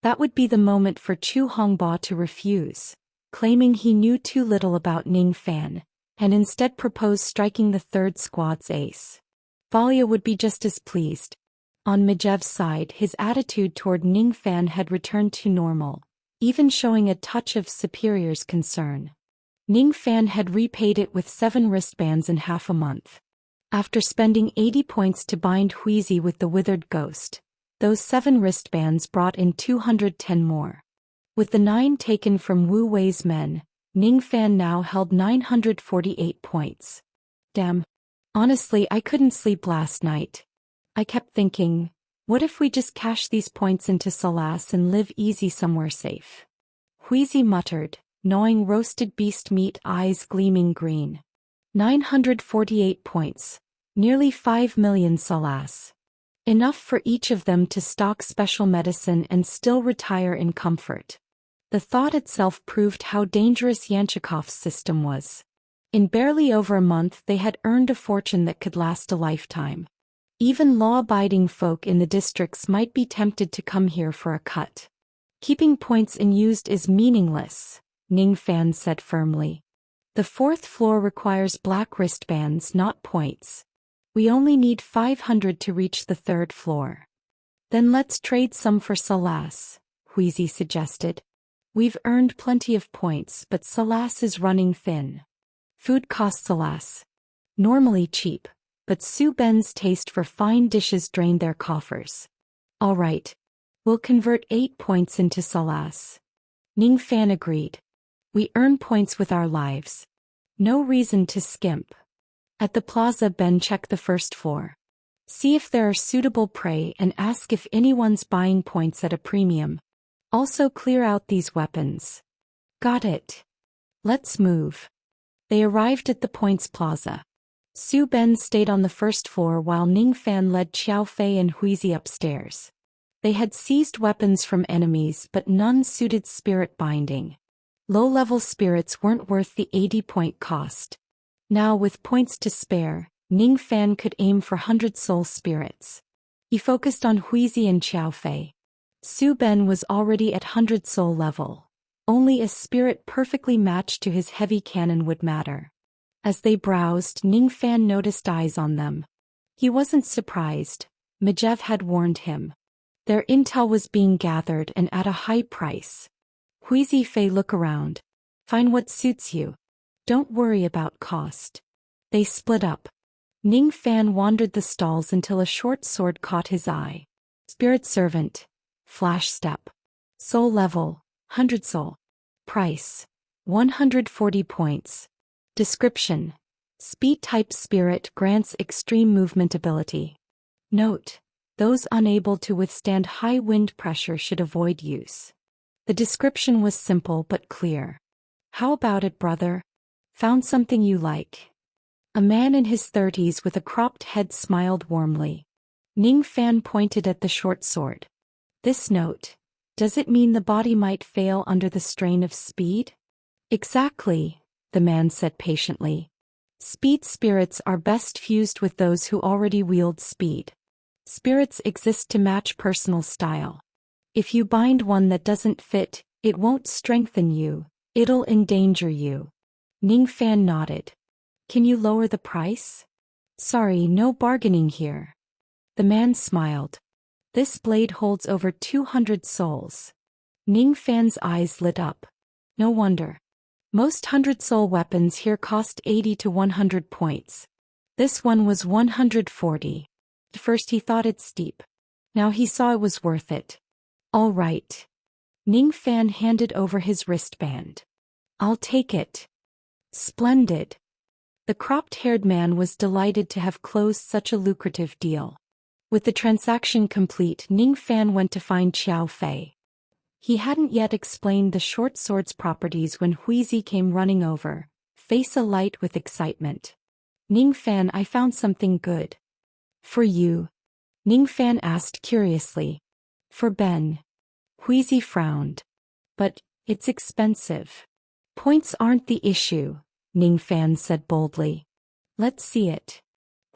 That would be the moment for Chu Hongba to refuse, claiming he knew too little about Ning Fan, and instead propose striking the 3rd squad's ace. Valia would be just as pleased. On Majev's side, his attitude toward Ning Fan had returned to normal, even showing a touch of superior's concern. Ning Fan had repaid it with 7 wristbands in half a month. After spending 80 points to bind Huizi with the Withered Ghost, those 7 wristbands brought in 210 more. With the 9 taken from Wu Wei's men, Ning Fan now held 948 points. Damn. Honestly, I couldn't sleep last night. I kept thinking, what if we just cash these points into Salas and live easy somewhere safe? Huizi muttered, gnawing roasted beast meat, eyes gleaming green. 948 points. Nearly 5 million Salas. Enough for each of them to stock special medicine and still retire in comfort. The thought itself proved how dangerous Yanchikov's system was. In barely over a month they had earned a fortune that could last a lifetime. Even law-abiding folk in the districts might be tempted to come here for a cut. Keeping points unused is meaningless, Ning Fan said firmly. The 4th floor requires black wristbands, not points. We only need 500 to reach the 3rd floor. Then let's trade some for Salas, Huizi suggested. We've earned plenty of points, but Salas is running thin. Food costs Salas. Normally cheap, but Su Ben's taste for fine dishes drained their coffers. All right. We'll convert 8 points into Salas. Ning Fan agreed. We earn points with our lives. No reason to skimp. At the plaza, Ben checked the 1st floor. See if there are suitable prey and ask if anyone's buying points at a premium. Also clear out these weapons. Got it. Let's move. They arrived at the Points Plaza. Su Ben stayed on the 1st floor while Ning Fan led Xiao Fei and Huizi upstairs. They had seized weapons from enemies, but none suited spirit binding. Low-level spirits weren't worth the 80-point cost. Now, with points to spare, Ning Fan could aim for 100 soul spirits. He focused on Huizi and Xiao Fei. Su Ben was already at 100 soul level. Only a spirit perfectly matched to his heavy cannon would matter. As they browsed, Ning Fan noticed eyes on them. He wasn't surprised. Majev had warned him. Their intel was being gathered and at a high price. Huizi Fei, look around. Find what suits you. Don't worry about cost. They split up. Ning Fan wandered the stalls until a short sword caught his eye. Spirit Servant. Flash Step. Soul level, 100 soul. Price, 140 points. Description. Speed type spirit grants extreme movement ability. Note. Those unable to withstand high wind pressure should avoid use. The description was simple but clear. How about it, brother? Found something you like? A man in his 30s with a cropped head smiled warmly. Ning Fan pointed at the short sword. This note. Does it mean the body might fail under the strain of speed? Exactly, the man said patiently. Speed spirits are best fused with those who already wield speed. Spirits exist to match personal style. If you bind one that doesn't fit, it won't strengthen you, it'll endanger you. Ning Fan nodded. Can you lower the price? Sorry, no bargaining here. The man smiled. This blade holds over 200 souls. Ning Fan's eyes lit up. No wonder. Most 100-soul weapons here cost 80 to 100 points. This one was 140. At first he thought it steep. Now he saw it was worth it. All right. Ning Fan handed over his wristband. I'll take it. Splendid. The cropped-haired man was delighted to have closed such a lucrative deal. With the transaction complete, Ning Fan went to find Xiao Fei. He hadn't yet explained the short sword's properties when Huizi came running over, face alight with excitement. Ning Fan, I found something good. For you? Ning Fan asked curiously. For Ben. Huizi frowned. But, it's expensive. Points aren't the issue, Ning Fan said boldly. Let's see it.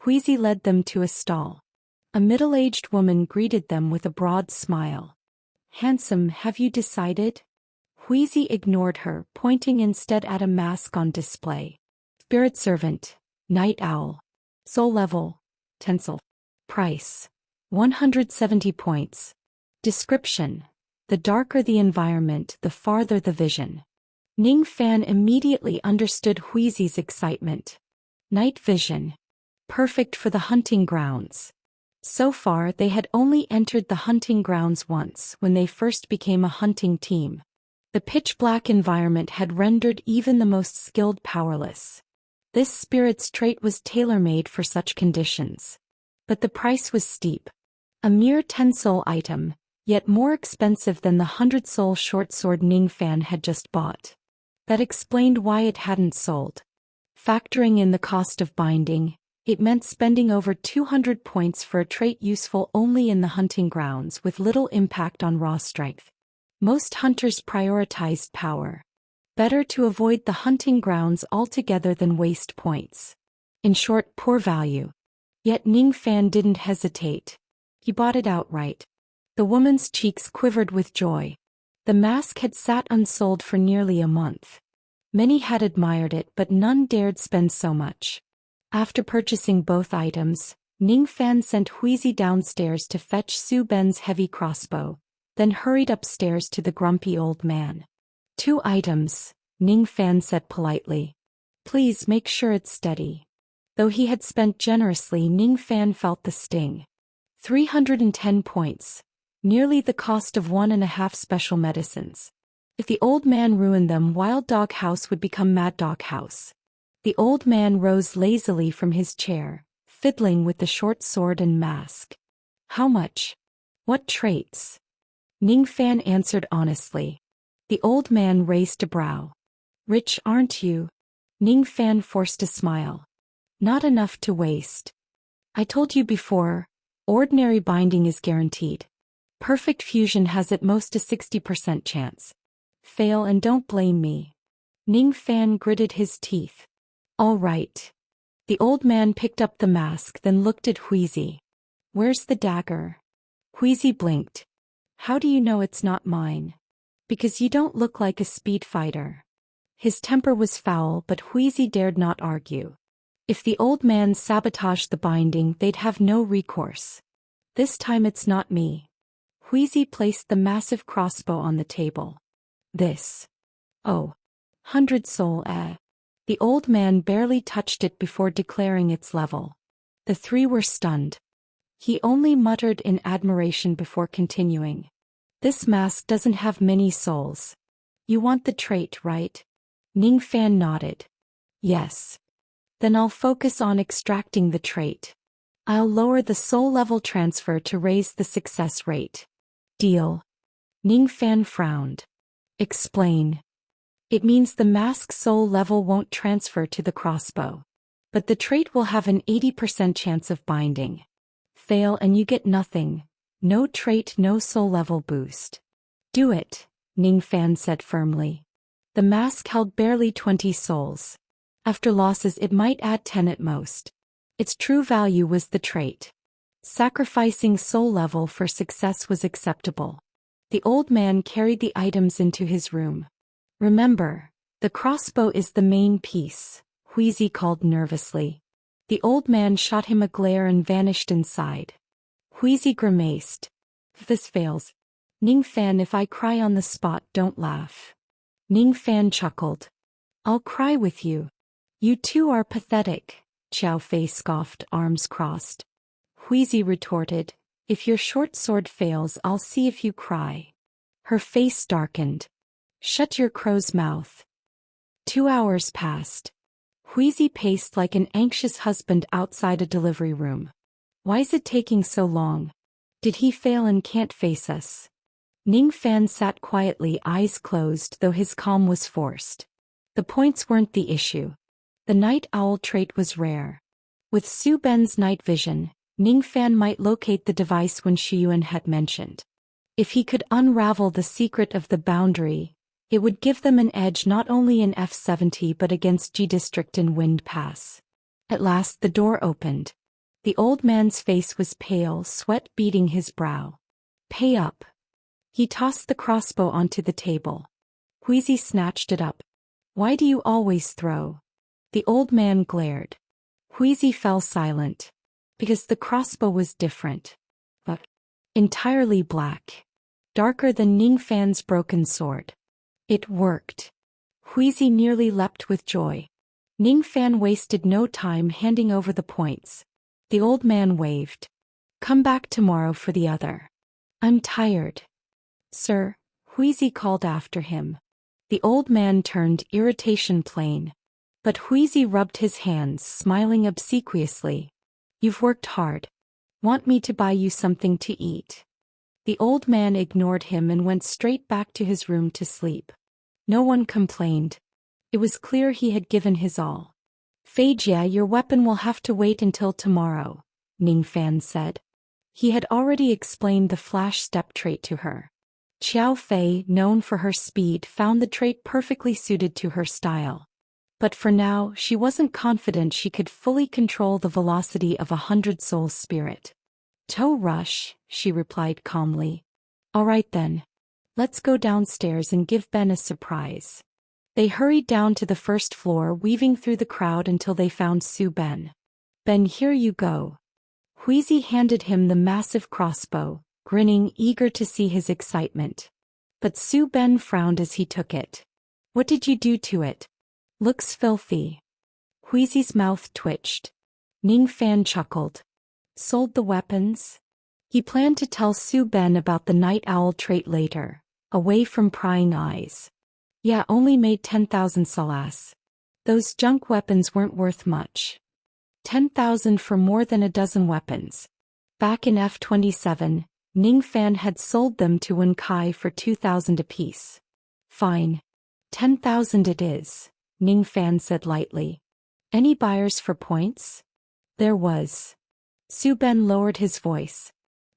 Huizi led them to a stall. A middle-aged woman greeted them with a broad smile. Handsome, have you decided? Huizi ignored her, pointing instead at a mask on display. Spirit Servant, Night Owl. Soul level, Tensile. Price, 170 points. Description: the darker the environment, the farther the vision. Ning Fan immediately understood Huizi's excitement. Night vision. Perfect for the hunting grounds. So far they had only entered the hunting grounds once when they first became a hunting team. The pitch-black environment had rendered even the most skilled powerless. This spirit's trait was tailor-made for such conditions. But the price was steep. A mere 10-soul item, yet more expensive than the 100-soul short sword Ning Fan had just bought. That explained why it hadn't sold. Factoring in the cost of binding, it meant spending over 200 points for a trait useful only in the hunting grounds with little impact on raw strength. Most hunters prioritized power. Better to avoid the hunting grounds altogether than waste points. In short, poor value. Yet Ning Fan didn't hesitate. He bought it outright. The woman's cheeks quivered with joy. The mask had sat unsold for nearly a month. Many had admired it, but none dared spend so much. After purchasing both items, Ning Fan sent Huizi downstairs to fetch Su Ben's heavy crossbow, then hurried upstairs to the grumpy old man. 2 items, Ning Fan said politely. Please make sure it's steady. Though he had spent generously, Ning Fan felt the sting. 310 points, nearly the cost of 1.5 special medicines. If the old man ruined them, Wild Dog House would become Mad Dog House. The old man rose lazily from his chair, fiddling with the short sword and mask. How much? What traits? Ning Fan answered honestly. The old man raised a brow. Rich, aren't you? Ning Fan forced a smile. Not enough to waste. I told you before, ordinary binding is guaranteed. Perfect fusion has at most a 60% chance. Fail and don't blame me. Ning Fan gritted his teeth. All right. The old man picked up the mask, then looked at Huizi. Where's the dagger? Huizi blinked. How do you know it's not mine? Because you don't look like a speed fighter. His temper was foul, but Huizi dared not argue. If the old man sabotaged the binding, they'd have no recourse. This time it's not me. Huizi placed the massive crossbow on the table. This. Oh. 100 soul, eh? The old man barely touched it before declaring its level. The 3 were stunned. He only muttered in admiration before continuing. This mask doesn't have many souls. You want the trait, right? Ning Fan nodded. Yes. Then I'll focus on extracting the trait. I'll lower the soul level transfer to raise the success rate. Deal. Ning Fan frowned. Explain. It means the mask soul level won't transfer to the crossbow. But the trait will have an 80% chance of binding. Fail and you get nothing. No trait, no soul level boost. Do it, Ning Fan said firmly. The mask held barely 20 souls. After losses it might add 10 at most. Its true value was the trait. Sacrificing soul level for success was acceptable. The old man carried the items into his room. Remember, the crossbow is the main piece, Huizi called nervously. The old man shot him a glare and vanished inside. Huizi grimaced. If this fails, Ning Fan, if I cry on the spot, don't laugh. Ning Fan chuckled. I'll cry with you. You two are pathetic, Qiao Fei scoffed, arms crossed. Huizi retorted, if your short sword fails, I'll see if you cry. Her face darkened. Shut your crow's mouth. 2 hours passed. Huizi paced like an anxious husband outside a delivery room. Why is it taking so long? Did he fail and can't face us? Ning Fan sat quietly, eyes closed, though his calm was forced. The points weren't the issue. The night owl trait was rare. With Su Ben's night vision, Ning Fan might locate the device when Shiyuan had mentioned. If he could unravel the secret of the boundary, it would give them an edge not only in F70 but against G District in Wind Pass. At last the door opened. The old man's face was pale, sweat beading his brow. Pay up. He tossed the crossbow onto the table. Huizi snatched it up. Why do you always throw? The old man glared. Huizi fell silent. Because the crossbow was different. But entirely black. Darker than Ning Fan's broken sword. It worked. Huizi nearly leapt with joy. Ning Fan wasted no time handing over the points. The old man waved. Come back tomorrow for the other. I'm tired. Sir, Huizi called after him. The old man turned, irritation plain. But Huizi rubbed his hands, smiling obsequiously. You've worked hard. Want me to buy you something to eat? The old man ignored him and went straight back to his room to sleep. No one complained. It was clear he had given his all. Fei Jie, your weapon will have to wait until tomorrow, Ning Fan said. He had already explained the flash step trait to her. Qiao Fei, known for her speed, found the trait perfectly suited to her style. But for now, she wasn't confident she could fully control the velocity of 100 soul spirit. Toe rush, she replied calmly. All right then. Let's go downstairs and give Ben a surprise. They hurried down to the first floor, weaving through the crowd until they found Su Ben. Ben, here you go. Huizi handed him the massive crossbow, grinning, eager to see his excitement. But Su Ben frowned as he took it. What did you do to it? Looks filthy. Huizi's mouth twitched. Ning Fan chuckled. Sold the weapons? He planned to tell Su Ben about the night owl trait later, away from prying eyes. Yeah, only made 10,000 salas. Those junk weapons weren't worth much. 10,000 for more than a dozen weapons. Back in F27, Ning Fan had sold them to Wen Kai for 2,000 apiece. Fine. 10,000 it is, Ning Fan said lightly. Any buyers for points? There was. Su Ben lowered his voice.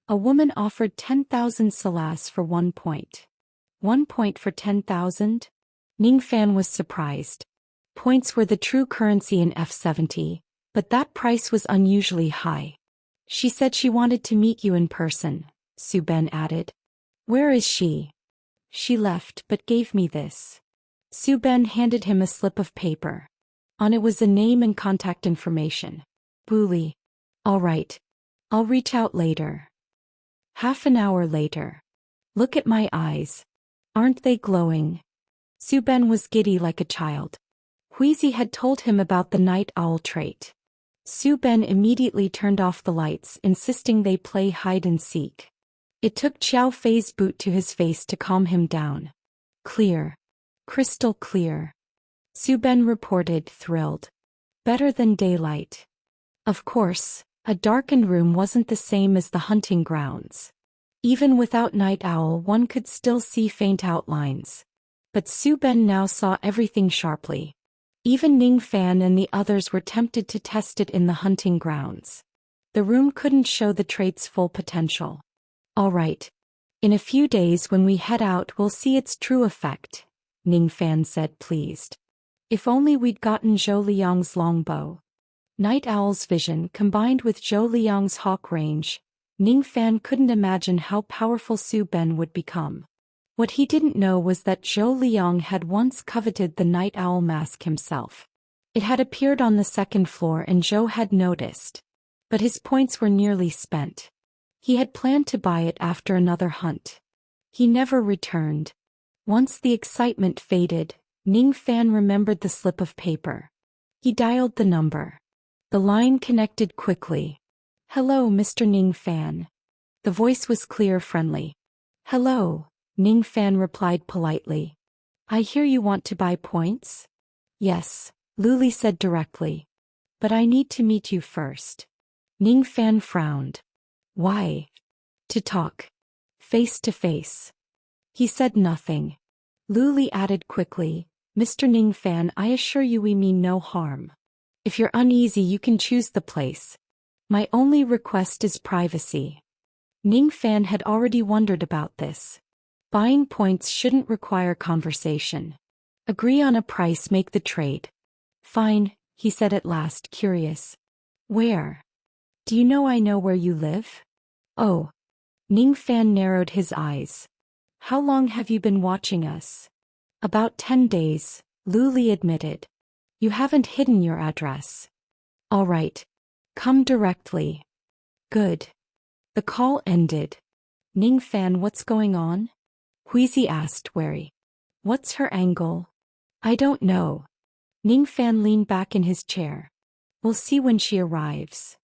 A woman offered 10,000 salas for 1 point. 1 point for 10,000? Ning Fan was surprised. Points were the true currency in F70, but that price was unusually high. She said she wanted to meet you in person, Su Ben added. Where is she? She left but gave me this. Su Ben handed him a slip of paper. On it was a name and contact information. Buli. All right. I'll reach out later. Half an hour later. Look at my eyes. Aren't they glowing? Su Ben was giddy like a child. Huizi had told him about the night owl trait. Su Ben immediately turned off the lights, insisting they play hide and seek. It took Qiao Fei's boot to his face to calm him down. Clear. Crystal clear. Su Ben reported, thrilled. Better than daylight. Of course, a darkened room wasn't the same as the hunting grounds. Even without night owl, one could still see faint outlines. But Su Ben now saw everything sharply. Even Ning Fan and the others were tempted to test it in the hunting grounds. The room couldn't show the trait's full potential. All right. In a few days when we head out we'll see its true effect, Ning Fan said, pleased. If only we'd gotten Zhou Liang's longbow. Night Owl's vision combined with Zhou Liang's hawk range, Ning Fan couldn't imagine how powerful Su Ben would become. What he didn't know was that Zhou Liang had once coveted the Night Owl mask himself. It had appeared on the second floor and Zhou had noticed. But his points were nearly spent. He had planned to buy it after another hunt. He never returned. Once the excitement faded, Ning Fan remembered the slip of paper. He dialed the number. The line connected quickly. "Hello, Mr. Ning Fan." The voice was clear, friendly. "Hello," Ning Fan replied politely. "I hear you want to buy points?" "Yes," Luli said directly. "But I need to meet you first." Ning Fan frowned. "Why?" "To talk. Face to face." He said nothing. Luli added quickly, "Mr. Ning Fan, I assure you we mean no harm. If you're uneasy you can choose the place. My only request is privacy." Ning Fan had already wondered about this. Buying points shouldn't require conversation. Agree on a price, make the trade. "Fine," he said at last, curious. "Where? Do you know I know where you live?" "Oh." Ning Fan narrowed his eyes. "How long have you been watching us?" "About 10 days, Luli admitted. "You haven't hidden your address." "All right. Come directly." "Good." The call ended. "Ning Fan, what's going on?" Huizi asked, wary. "What's her angle?" "I don't know." Ning Fan leaned back in his chair. "We'll see when she arrives."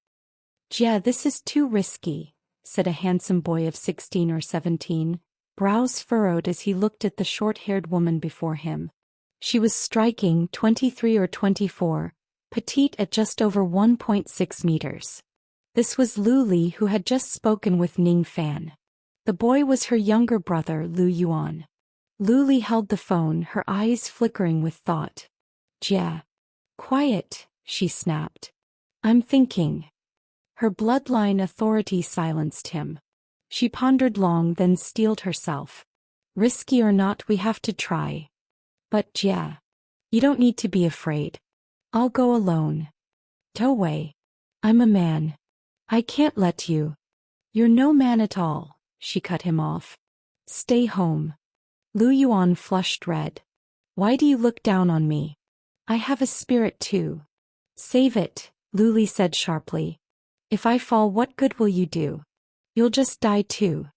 "Jia, this is too risky," said a handsome boy of 16 or 17, brows furrowed as he looked at the short-haired woman before him. She was striking, 23 or 24, petite at just over 1.6 meters. This was Luli, who had just spoken with Ning Fan. The boy was her younger brother, Lu Yuan. Luli held the phone, her eyes flickering with thought. "Jia." "Quiet," she snapped. "I'm thinking." Her bloodline authority silenced him. She pondered long, then steeled herself. "Risky or not, we have to try." "But Jia, you don't need to be afraid. I'll go alone." "Towei. I'm a man. I can't let you." "You're no man at all," she cut him off. "Stay home." Lu Yuan flushed red. "Why do you look down on me? I have a spirit too." "Save it," Luli said sharply. "If I fall, what good will you do? You'll just die too."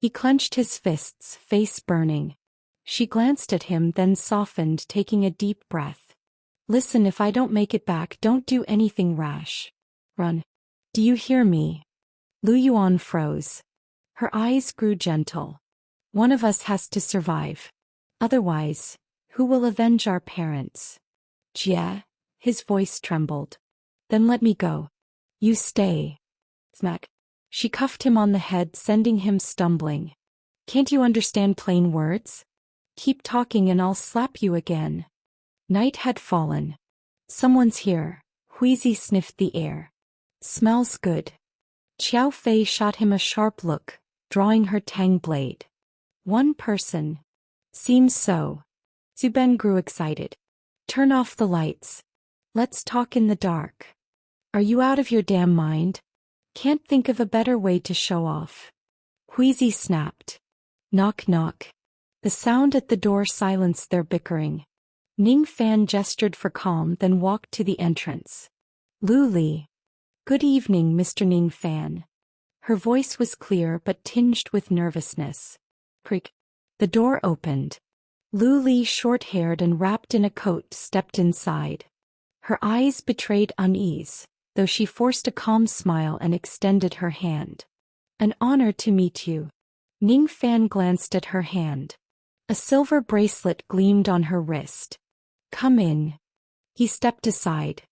He clenched his fists, face burning. She glanced at him, then softened, taking a deep breath. "Listen, if I don't make it back, don't do anything rash. Run. Do you hear me?" Lu Yuan froze. Her eyes grew gentle. "One of us has to survive. Otherwise, who will avenge our parents?" "Jia?" His voice trembled. "Then let me go." "You stay." Smack. She cuffed him on the head, sending him stumbling. "Can't you understand plain words? Keep talking and I'll slap you again." Night had fallen. "Someone's here." Huizi sniffed the air. "Smells good." Qiao Fei shot him a sharp look, drawing her tang blade. "One person." "Seems so." Su Ben grew excited. "Turn off the lights. Let's talk in the dark." "Are you out of your damn mind? Can't think of a better way to show off." Huizi snapped. Knock knock. The sound at the door silenced their bickering. Ning Fan gestured for calm, then walked to the entrance. "Luli." "Good evening, Mr. Ning Fan." Her voice was clear but tinged with nervousness. Creak. The door opened. Luli, short-haired and wrapped in a coat, stepped inside. Her eyes betrayed unease, though she forced a calm smile and extended her hand. "An honor to meet you." Ning Fan glanced at her hand. A silver bracelet gleamed on her wrist. "Come in." He stepped aside.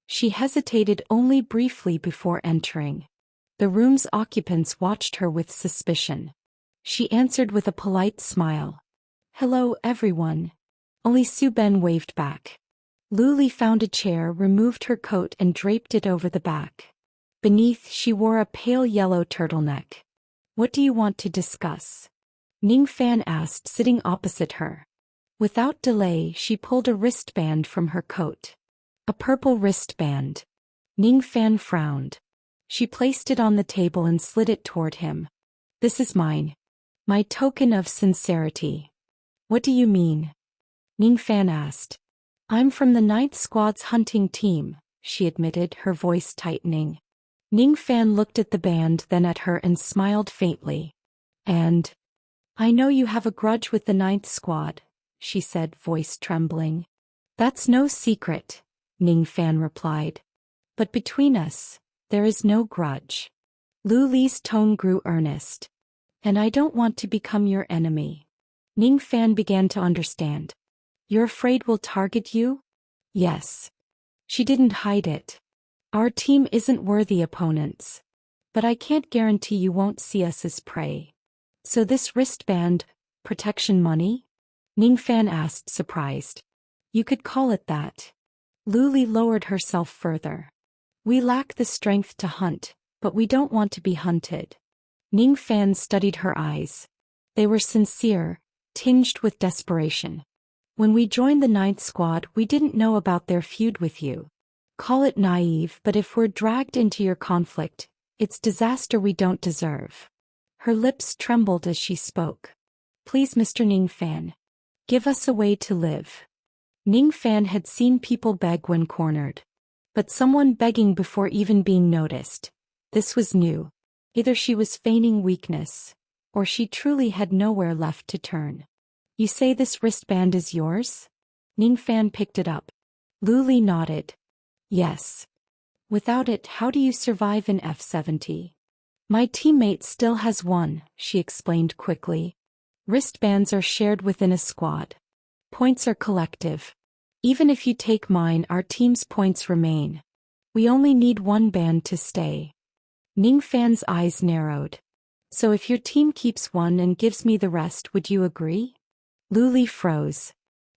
She hesitated only briefly before entering. The room's occupants watched her with suspicion. She answered with a polite smile. "Hello, everyone." Only Su Ben waved back. Luli found a chair, removed her coat and draped it over the back. Beneath, she wore a pale yellow turtleneck. "What do you want to discuss?" Ning Fan asked, sitting opposite her. Without delay, she pulled a wristband from her coat. A purple wristband. Ning Fan frowned. She placed it on the table and slid it toward him. This is mine. My token of sincerity. What do you mean? Ning Fan asked. I'm from the Ninth Squad's hunting team, she admitted, her voice tightening. Ning Fan looked at the band, then at her, and smiled faintly. And? I know you have a grudge with the Ninth Squad, she said, voice trembling. That's no secret, Ning Fan replied. But between us, there is no grudge. Lu Li's tone grew earnest. And I don't want to become your enemy. Ning Fan began to understand. You're afraid we'll target you? Yes. She didn't hide it. Our team isn't worthy opponents. But I can't guarantee you won't see us as prey. So this wristband, protection money? Ning Fan asked, surprised. You could call it that. Lu Li lowered herself further. We lack the strength to hunt, but we don't want to be hunted. Ning Fan studied her eyes. They were sincere, tinged with desperation. When we joined the Ninth Squad, we didn't know about their feud with you. Call it naive, but if we're dragged into your conflict, it's disaster we don't deserve. Her lips trembled as she spoke. Please, Mr. Ning Fan. Give us a way to live. Ning Fan had seen people beg when cornered. But someone begging before even being noticed. This was new. Either she was feigning weakness, or she truly had nowhere left to turn. You say this wristband is yours? Ning Fan picked it up. Lu Li nodded. Yes. Without it, how do you survive in F-70? My teammate still has one, she explained quickly. Wristbands are shared within a squad. Points are collective. Even if you take mine, our team's points remain. We only need one band to stay. Ning Fan's eyes narrowed. So if your team keeps one and gives me the rest, would you agree? Lu Li froze.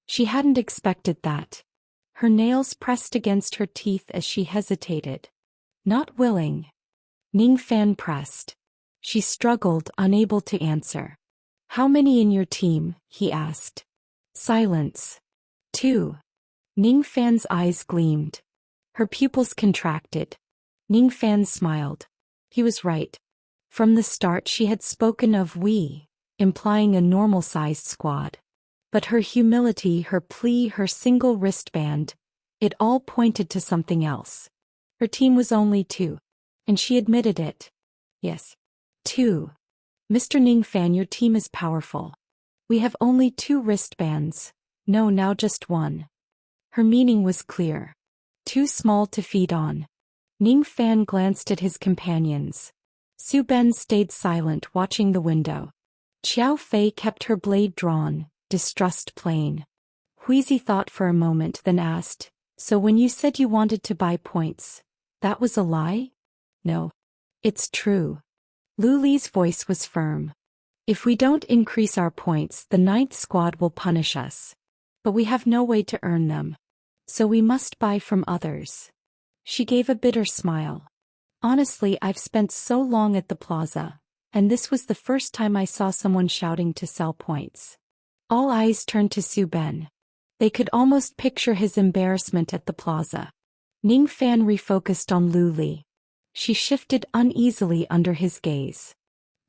She hadn't expected that. Her nails pressed against her teeth as she hesitated. Not willing. Ning Fan pressed. She struggled, unable to answer. How many in your team? He asked. Silence. 2. Ning Fan's eyes gleamed. Her pupils contracted. Ning Fan smiled. He was right. From the start she had spoken of we, implying a normal-sized squad. But her humility, her plea, her single wristband, it all pointed to something else. Her team was only 2. And she admitted it. Yes. 2. Mr. Ning Fan, your team is powerful. We have only 2 wristbands. No, now just 1. Her meaning was clear. Too small to feed on. Ning Fan glanced at his companions. Su Ben stayed silent, watching the window. Xiao Fei kept her blade drawn, distrust plain. Huizi thought for a moment, then asked, So when you said you wanted to buy points, that was a lie? No. It's true. Lu Li's voice was firm. If we don't increase our points, the Ninth Squad will punish us. But we have no way to earn them. So we must buy from others. She gave a bitter smile. Honestly, I've spent so long at the plaza, and this was the first time I saw someone shouting to sell points. All eyes turned to Su Ben. They could almost picture his embarrassment at the plaza. Ning Fan refocused on Lu Li. She shifted uneasily under his gaze.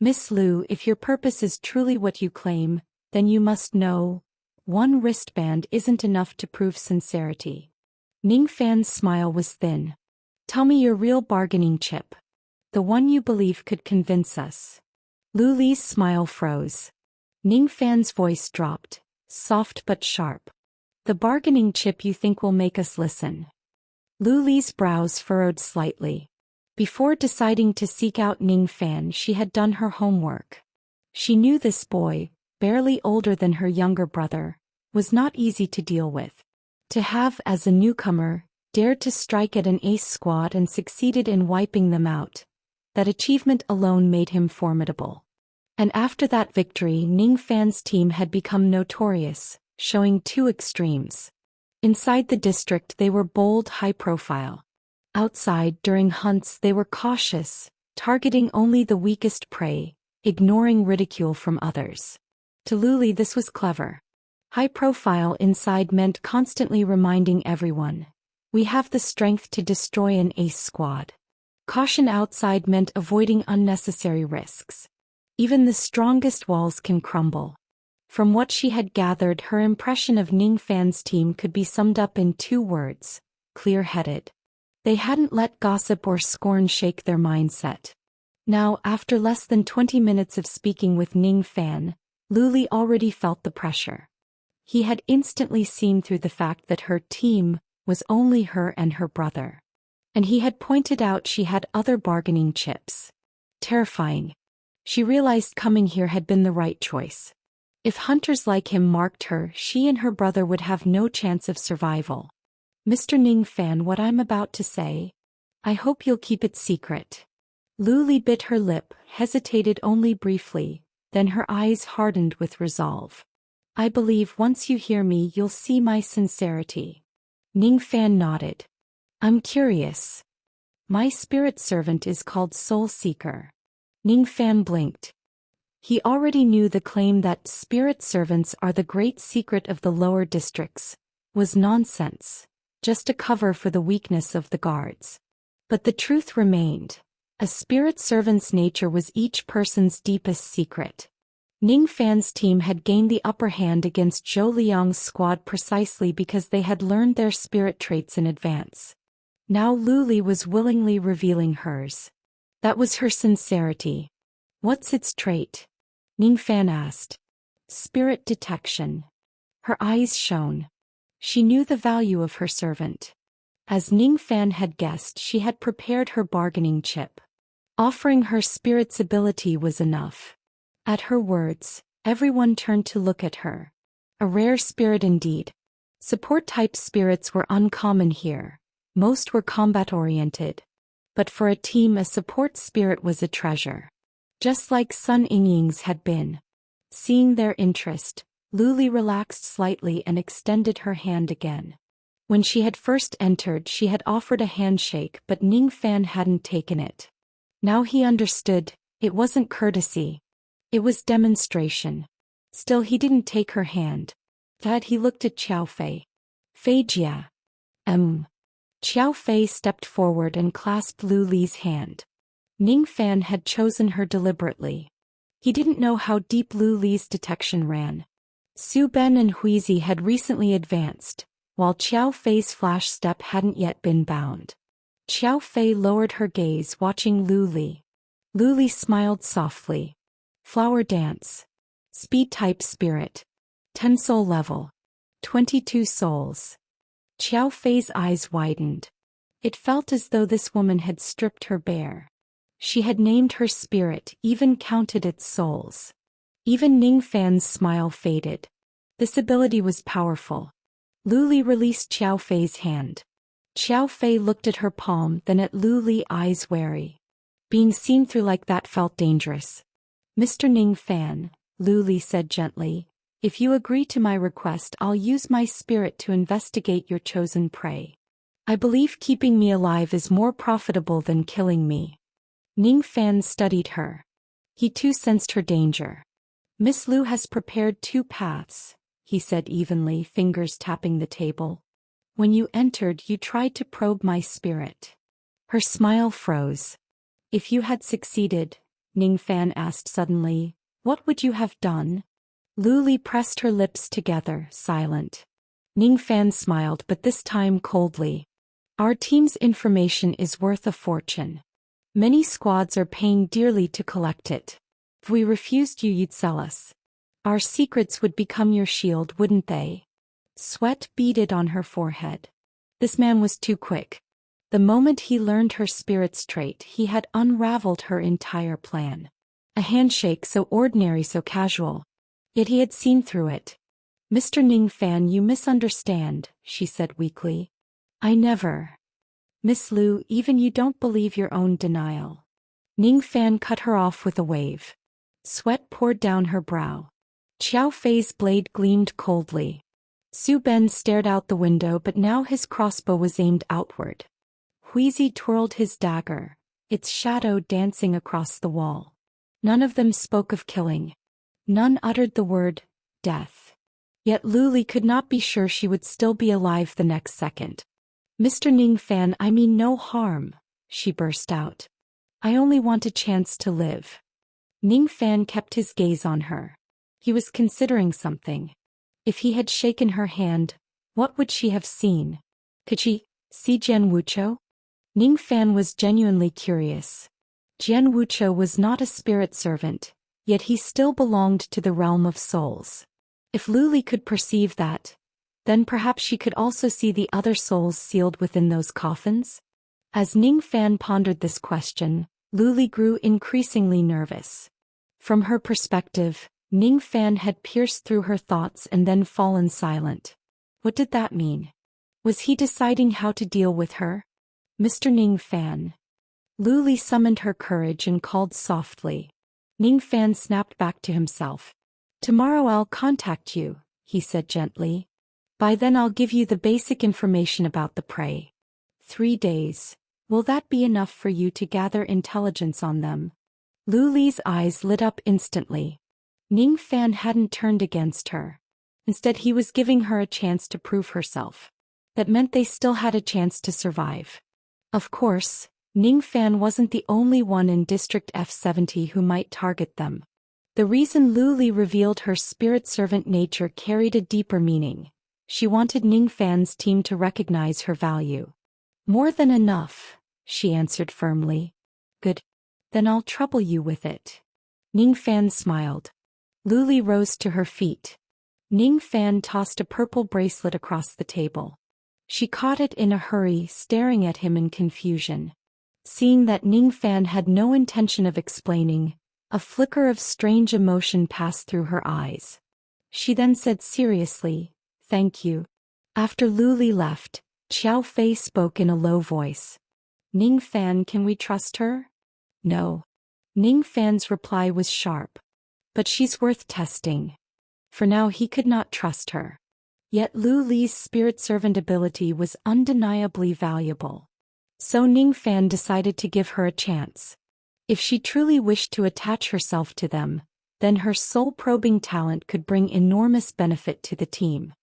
Miss Lu, if your purpose is truly what you claim, then you must know, 1 wristband isn't enough to prove sincerity. Ning Fan's smile was thin. Tell me your real bargaining chip. The one you believe could convince us. Lu Li's smile froze. Ning Fan's voice dropped, soft but sharp. The bargaining chip you think will make us listen. Lu Li's brows furrowed slightly. Before deciding to seek out Ning Fan, she had done her homework. She knew this boy, barely older than her younger brother, was not easy to deal with. To have, as a newcomer, dared to strike at an ace squad and succeeded in wiping them out, that achievement alone made him formidable. And after that victory, Ning Fan's team had become notorious, showing 2 extremes. Inside the district they were bold, high-profile. Outside, during hunts, they were cautious, targeting only the weakest prey, ignoring ridicule from others. To Luli this was clever. High profile inside meant constantly reminding everyone, we have the strength to destroy an ace squad. Caution outside meant avoiding unnecessary risks. Even the strongest walls can crumble. From what she had gathered, her impression of Ning Fan's team could be summed up in 2 words: clear-headed. They hadn't let gossip or scorn shake their mindset. Now, after less than 20 minutes of speaking with Ning Fan, Luli already felt the pressure. He had instantly seen through the fact that her team was only her and her brother. And he had pointed out she had other bargaining chips. Terrifying. She realized coming here had been the right choice. If hunters like him marked her, she and her brother would have no chance of survival. Mr. Ning Fan, what I'm about to say, I hope you'll keep it secret. Luli bit her lip, hesitated only briefly, then her eyes hardened with resolve. I believe once you hear me you'll see my sincerity. Ning Fan nodded. I'm curious. My spirit servant is called Soul Seeker. Ning Fan blinked. He already knew the claim that spirit servants are the great secret of the lower districts was nonsense, just a cover for the weakness of the guards. But the truth remained. A spirit servant's nature was each person's deepest secret. Ning Fan's team had gained the upper hand against Zhou Liang's squad precisely because they had learned their spirit traits in advance. Now Luli was willingly revealing hers. That was her sincerity. What's its trait? Ning Fan asked. Spirit detection. Her eyes shone. She knew the value of her servant. As Ning Fan had guessed, she had prepared her bargaining chip. Offering her spirit's ability was enough. At her words, everyone turned to look at her. A rare spirit indeed. Support-type spirits were uncommon here. Most were combat-oriented. But for a team, a support spirit was a treasure. Just like Sun Yingying's had been. Seeing their interest, Luli relaxed slightly and extended her hand again. When she had first entered, she had offered a handshake, but Ning Fan hadn't taken it. Now he understood, it wasn't courtesy. It was demonstration. Still, he didn't take her hand. Instead, he looked at Qiao Fei. Fei Jia. Qiao Fei stepped forward and clasped Luli's hand. Ning Fan had chosen her deliberately. He didn't know how deep Luli's detection ran. Su Ben and Huizi had recently advanced, while Qiao Fei's flash step hadn't yet been bound. Qiao Fei lowered her gaze, watching Luli. Luli smiled softly. Flower dance. Speed-type spirit. 10 soul level. 22 souls. Qiao Fei's eyes widened. It felt as though this woman had stripped her bare. She had named her spirit, even counted its souls. Even Ning Fan's smile faded. This ability was powerful. Luli released Qiao Fei's hand. Qiao Fei looked at her palm, then at Luli, eyes wary. Being seen through like that felt dangerous. Mr. Ning Fan, Luli said gently, if you agree to my request, I'll use my spirit to investigate your chosen prey. I believe keeping me alive is more profitable than killing me. Ning Fan studied her. He too sensed her danger. Miss Lu has prepared 2 paths, he said evenly, fingers tapping the table. When you entered, you tried to probe my spirit. Her smile froze. If you had succeeded, Ning Fan asked suddenly, what would you have done? Luli pressed her lips together, silent. Ning Fan smiled, but this time coldly. Our team's information is worth a fortune. Many squads are paying dearly to collect it. If we refused you, you'd sell us. Our secrets would become your shield, wouldn't they? Sweat beaded on her forehead. This man was too quick. The moment he learned her spirit's trait, he had unraveled her entire plan. A handshake so ordinary, so casual. Yet he had seen through it. Mr. Ning Fan, you misunderstand, she said weakly. I never. Miss Lu, even you don't believe your own denial. Ning Fan cut her off with a wave. Sweat poured down her brow. Qiao Fei's blade gleamed coldly. Su Ben stared out the window, but now his crossbow was aimed outward. Huizi twirled his dagger, its shadow dancing across the wall. None of them spoke of killing. None uttered the word, death. Yet Luli could not be sure she would still be alive the next second. Mr. Ning Fan, I mean no harm, she burst out. I only want a chance to live. Ning Fan kept his gaze on her. He was considering something. If he had shaken her hand, what would she have seen? Could she see Jian Wucho? Ning Fan was genuinely curious. Jian Wucho was not a spirit servant, yet he still belonged to the realm of souls. If Luli could perceive that, then perhaps she could also see the other souls sealed within those coffins? As Ning Fan pondered this question, Luli grew increasingly nervous. From her perspective, Ning Fan had pierced through her thoughts and then fallen silent. What did that mean? Was he deciding how to deal with her? Mr. Ning Fan. Luli summoned her courage and called softly. Ning Fan snapped back to himself. Tomorrow I'll contact you, he said gently. By then I'll give you the basic information about the prey. 3 days. Will that be enough for you to gather intelligence on them? Luli's eyes lit up instantly. Ning Fan hadn't turned against her. Instead he was giving her a chance to prove herself. That meant they still had a chance to survive. Of course, Ning Fan wasn't the only one in District F70 who might target them. The reason Luli revealed her spirit servant nature carried a deeper meaning. She wanted Ning Fan's team to recognize her value. More than enough, she answered firmly. Good. Then I'll trouble you with it. Ning Fan smiled. Luli rose to her feet. Ning Fan tossed a purple bracelet across the table. She caught it in a hurry, staring at him in confusion. Seeing that Ning Fan had no intention of explaining, a flicker of strange emotion passed through her eyes. She then said seriously, "Thank you." After Luli left, Qiao Fei spoke in a low voice. Ning Fan, can we trust her? No. Ning Fan's reply was sharp. But she's worth testing. For now he could not trust her. Yet Luli's spirit servant ability was undeniably valuable. So Ning Fan decided to give her a chance. If she truly wished to attach herself to them, then her soul-probing talent could bring enormous benefit to the team.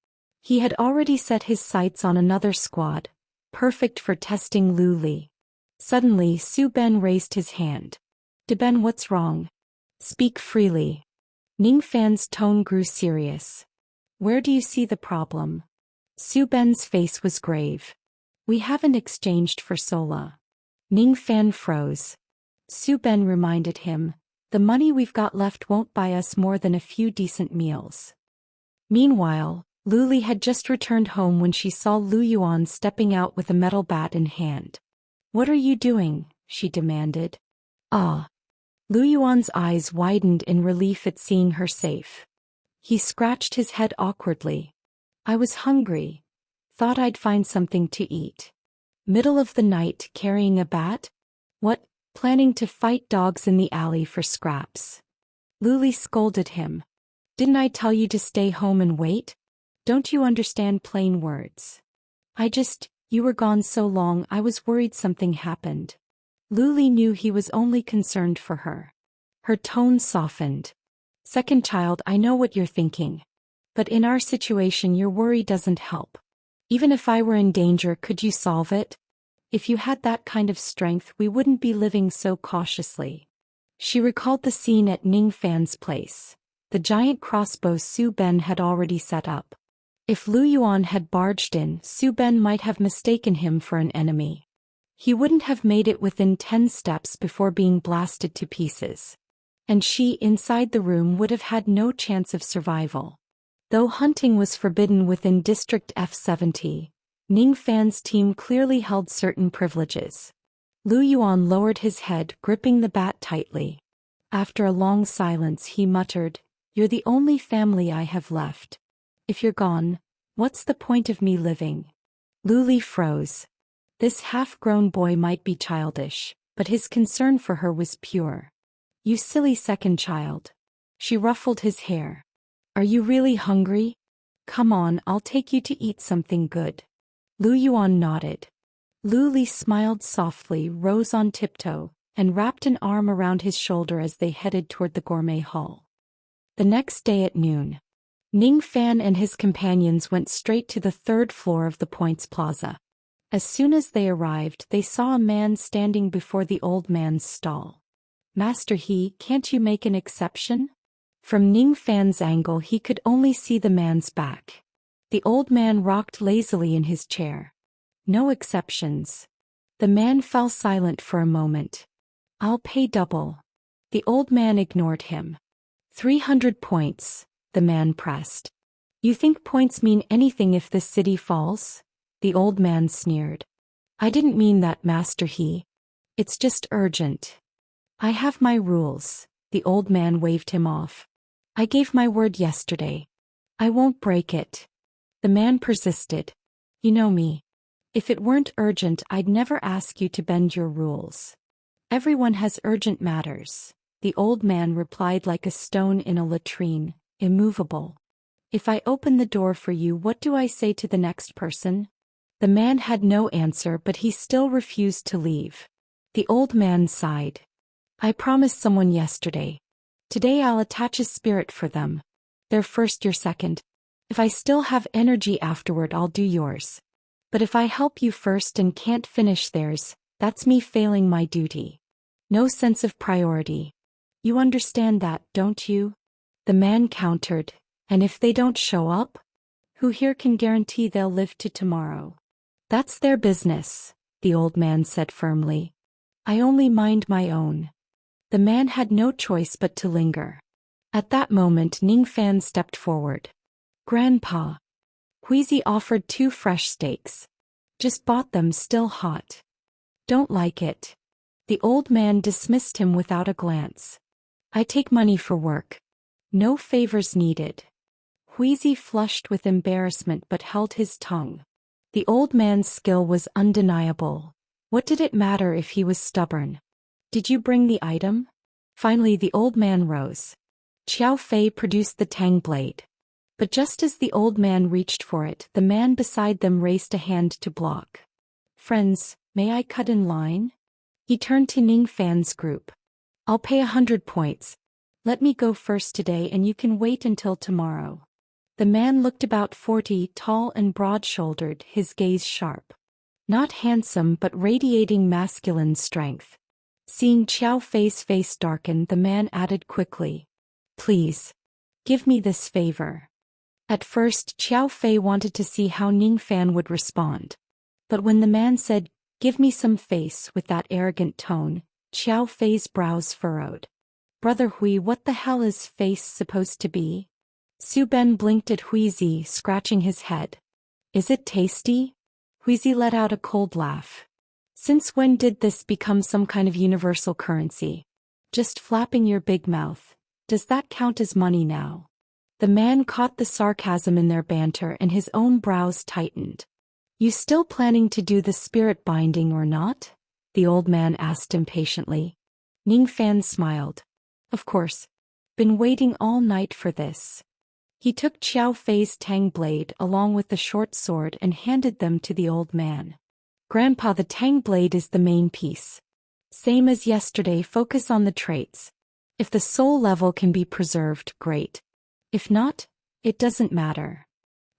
He had already set his sights on another squad, perfect for testing Luli. Suddenly Su Ben raised his hand. "Ben, what's wrong? Speak freely." Ning Fan's tone grew serious. "Where do you see the problem?" Su Ben's face was grave. "We haven't exchanged for Sola." Ning Fan froze. Su Ben reminded him, "The money we've got left won't buy us more than a few decent meals." Meanwhile, Luli had just returned home when she saw Lu Yuan stepping out with a metal bat in hand. "What are you doing?" she demanded. "Ah." Lu Yuan's eyes widened in relief at seeing her safe. He scratched his head awkwardly. "I was hungry. Thought I'd find something to eat." Middle of the night carrying a bat? What, planning to fight dogs in the alley for scraps? Luli scolded him. "Didn't I tell you to stay home and wait? Don't you understand plain words? You were gone so long I was worried something happened." Luli knew he was only concerned for her. Her tone softened. "Second child, I know what you're thinking. But in our situation your worry doesn't help. Even if I were in danger, could you solve it? If you had that kind of strength, we wouldn't be living so cautiously." She recalled the scene at Ning Fan's place. The giant crossbow Su Ben had already set up. If Lu Yuan had barged in, Su Ben might have mistaken him for an enemy. He wouldn't have made it within 10 steps before being blasted to pieces. And she, inside the room, would have had no chance of survival. Though hunting was forbidden within District F70, Ning Fan's team clearly held certain privileges. Lu Yuan lowered his head, gripping the bat tightly. After a long silence he muttered, "You're the only family I have left. If you're gone, what's the point of me living?" Luli froze. This half-grown boy might be childish, but his concern for her was pure. "You silly second child." She ruffled his hair. "Are you really hungry? Come on, I'll take you to eat something good." Lu Yuan nodded. Luli smiled softly, rose on tiptoe, and wrapped an arm around his shoulder as they headed toward the gourmet hall. The next day at noon, Ning Fan and his companions went straight to the third floor of the Points Plaza. As soon as they arrived, they saw a man standing before the old man's stall. Master He, can't you make an exception? From Ning Fan's angle he could only see the man's back. The old man rocked lazily in his chair. No exceptions. The man fell silent for a moment. I'll pay double. The old man ignored him. 300 points, the man pressed. You think points mean anything if this city falls? The old man sneered. I didn't mean that, Master He. It's just urgent. I have my rules. The old man waved him off. I gave my word yesterday. I won't break it. The man persisted. You know me. If it weren't urgent, I'd never ask you to bend your rules. Everyone has urgent matters. The old man replied like a stone in a latrine, immovable. If I open the door for you, what do I say to the next person? The man had no answer, but he still refused to leave. The old man sighed. I promised someone yesterday. Today I'll attach a spirit for them. They're first, you're second. If I still have energy afterward, I'll do yours. But if I help you first and can't finish theirs, that's me failing my duty. No sense of priority. You understand that, don't you? The man countered. And if they don't show up? Who here can guarantee they'll live to tomorrow? That's their business, the old man said firmly. I only mind my own. The man had no choice but to linger. At that moment Ning Fan stepped forward. Grandpa. Huizi offered 2 fresh steaks. Just bought them, still hot. Don't like it. The old man dismissed him without a glance. I take money for work. No favors needed. Huizi flushed with embarrassment but held his tongue. The old man's skill was undeniable. What did it matter if he was stubborn? Did you bring the item? Finally the old man rose. Qiao Fei produced the tang blade. But just as the old man reached for it, the man beside them raised a hand to block. Friends, may I cut in line? He turned to Ning Fan's group. I'll pay 100 points. Let me go first today and you can wait until tomorrow. The man looked about 40, tall and broad-shouldered, his gaze sharp. Not handsome but radiating masculine strength. Seeing Qiao Fei's face darken, the man added quickly. Please. Give me this favor. At first Qiao Fei wanted to see how Ning Fan would respond. But when the man said, give me some face with that arrogant tone, Qiao Fei's brows furrowed. Brother Hui, what the hell is face supposed to be? Su Ben blinked at Huizi, scratching his head. Is it tasty? Huizi let out a cold laugh. Since when did this become some kind of universal currency? Just flapping your big mouth. Does that count as money now? The man caught the sarcasm in their banter and his own brows tightened. You still planning to do the spirit binding or not? The old man asked impatiently. Ning Fan smiled. Of course. Been waiting all night for this. He took Qiao Fei's tang blade along with the short sword and handed them to the old man. Grandpa, the tang blade is the main piece. Same as yesterday, focus on the traits. If the soul level can be preserved, great. If not, it doesn't matter.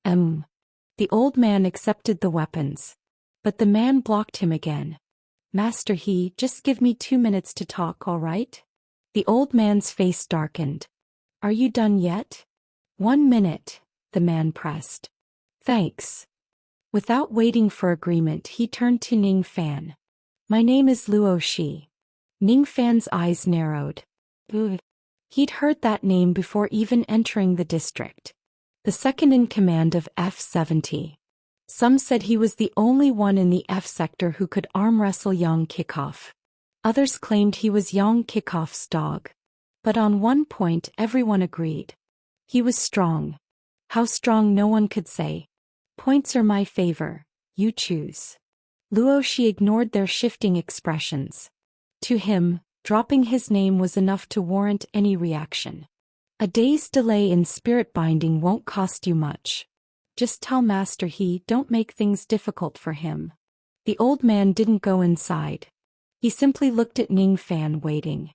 The old man accepted the weapons. But the man blocked him again. Master He, just give me 2 minutes to talk, all right? The old man's face darkened. Are you done yet? 1 minute, the man pressed. Thanks. Without waiting for agreement, he turned to Ning Fan. My name is Luo Shi. Ning Fan's eyes narrowed. He'd heard that name before even entering the district. The second in command of F-70. Some said he was the only one in the F sector who could arm wrestle Yang Kickoff. Others claimed he was Yang Kickoff's dog. But on one point everyone agreed. He was strong. How strong no one could say. Points are my favor, you choose. Luo Shi ignored their shifting expressions. To him, dropping his name was enough to warrant any reaction. A day's delay in spirit binding won't cost you much. Just tell Master He, don't make things difficult for him. The old man didn't go inside. He simply looked at Ning Fan, waiting.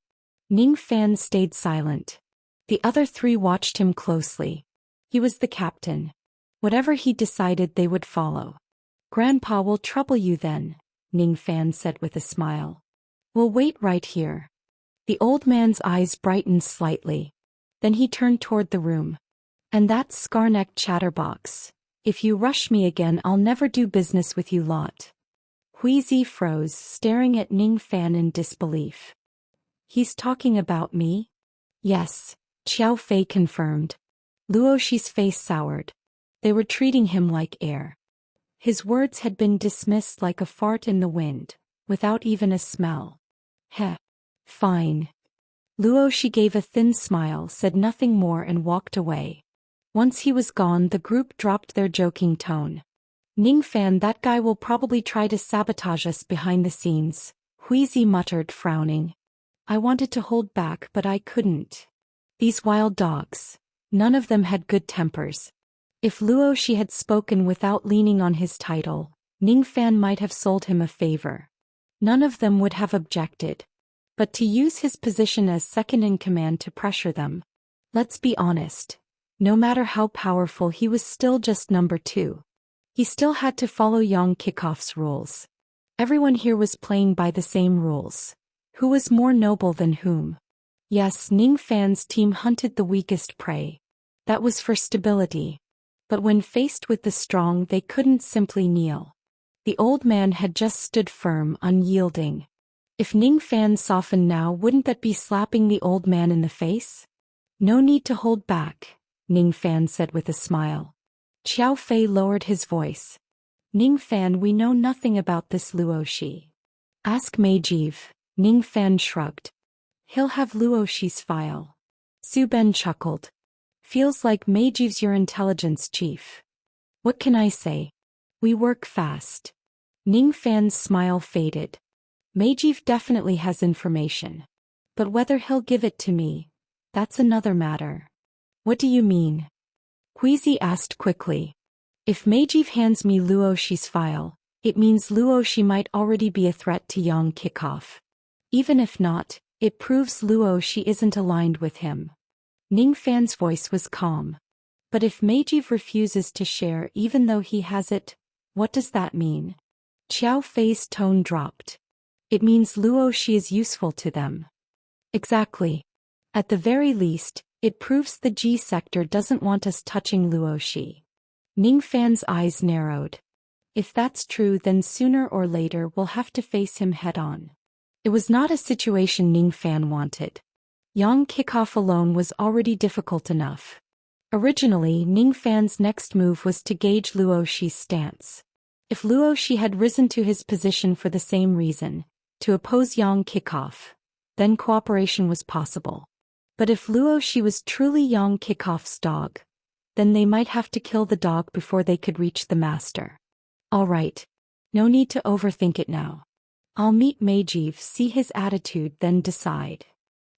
Ning Fan stayed silent. The other three watched him closely. He was the captain. Whatever he decided, they would follow. Grandpa will trouble you then, Ning Fan said with a smile. We'll wait right here. The old man's eyes brightened slightly. Then he turned toward the room. And that scar-necked chatterbox. If you rush me again, I'll never do business with you lot. Huizi froze, staring at Ning Fan in disbelief. He's talking about me? Yes, Xiao Fei confirmed. Luoxi's face soured. They were treating him like air. His words had been dismissed like a fart in the wind, without even a smell. Heh. Fine. Luoxi gave a thin smile, said nothing more and walked away. Once he was gone, the group dropped their joking tone. Ning Fan, that guy will probably try to sabotage us behind the scenes, Huizi muttered, frowning. I wanted to hold back, but I couldn't. These wild dogs. None of them had good tempers. If Luoxi had spoken without leaning on his title, Ning Fan might have sold him a favor. None of them would have objected. But to use his position as second in command to pressure them. Let's be honest. No matter how powerful, he was still just number 2. He still had to follow Yang Kickoff's rules. Everyone here was playing by the same rules. Who was more noble than whom? Yes, Ning Fan's team hunted the weakest prey. That was for stability. But when faced with the strong, they couldn't simply kneel. The old man had just stood firm, unyielding. If Ning Fan softened now, wouldn't that be slapping the old man in the face? No need to hold back, Ning Fan said with a smile. Xiao Fei lowered his voice. Ning Fan, we know nothing about this Luoxi. Ask Meijiv, Ning Fan shrugged. He'll have Luoxi's file. Su Ben chuckled. Feels like Meijiv's your intelligence chief. What can I say? We work fast. Ning Fan's smile faded. Meijiv definitely has information. But whether he'll give it to me, that's another matter. What do you mean? Huizi asked quickly. If Meijiv hands me Luoxi's file, it means Luoxi might already be a threat to Yang Kickoff. Even if not, it proves Luoxi isn't aligned with him. Ning Fan's voice was calm. But if Meijiv refuses to share even though he has it, what does that mean? Xiao Fei's tone dropped. It means Luoxi is useful to them. Exactly. At the very least, it proves the G sector doesn't want us touching Luoxi. Ning Fan's eyes narrowed. If that's true, then sooner or later we'll have to face him head-on. It was not a situation Ning Fan wanted. Yang Kickoff alone was already difficult enough. Originally, Ning Fan's next move was to gauge Luoxi's stance. If Luoxi had risen to his position for the same reason, to oppose Yang Kickoff, then cooperation was possible. But if Luoxi was truly Yang Kickoff's dog, then they might have to kill the dog before they could reach the master. All right. No need to overthink it now. I'll meet Meijiv, see his attitude, then decide.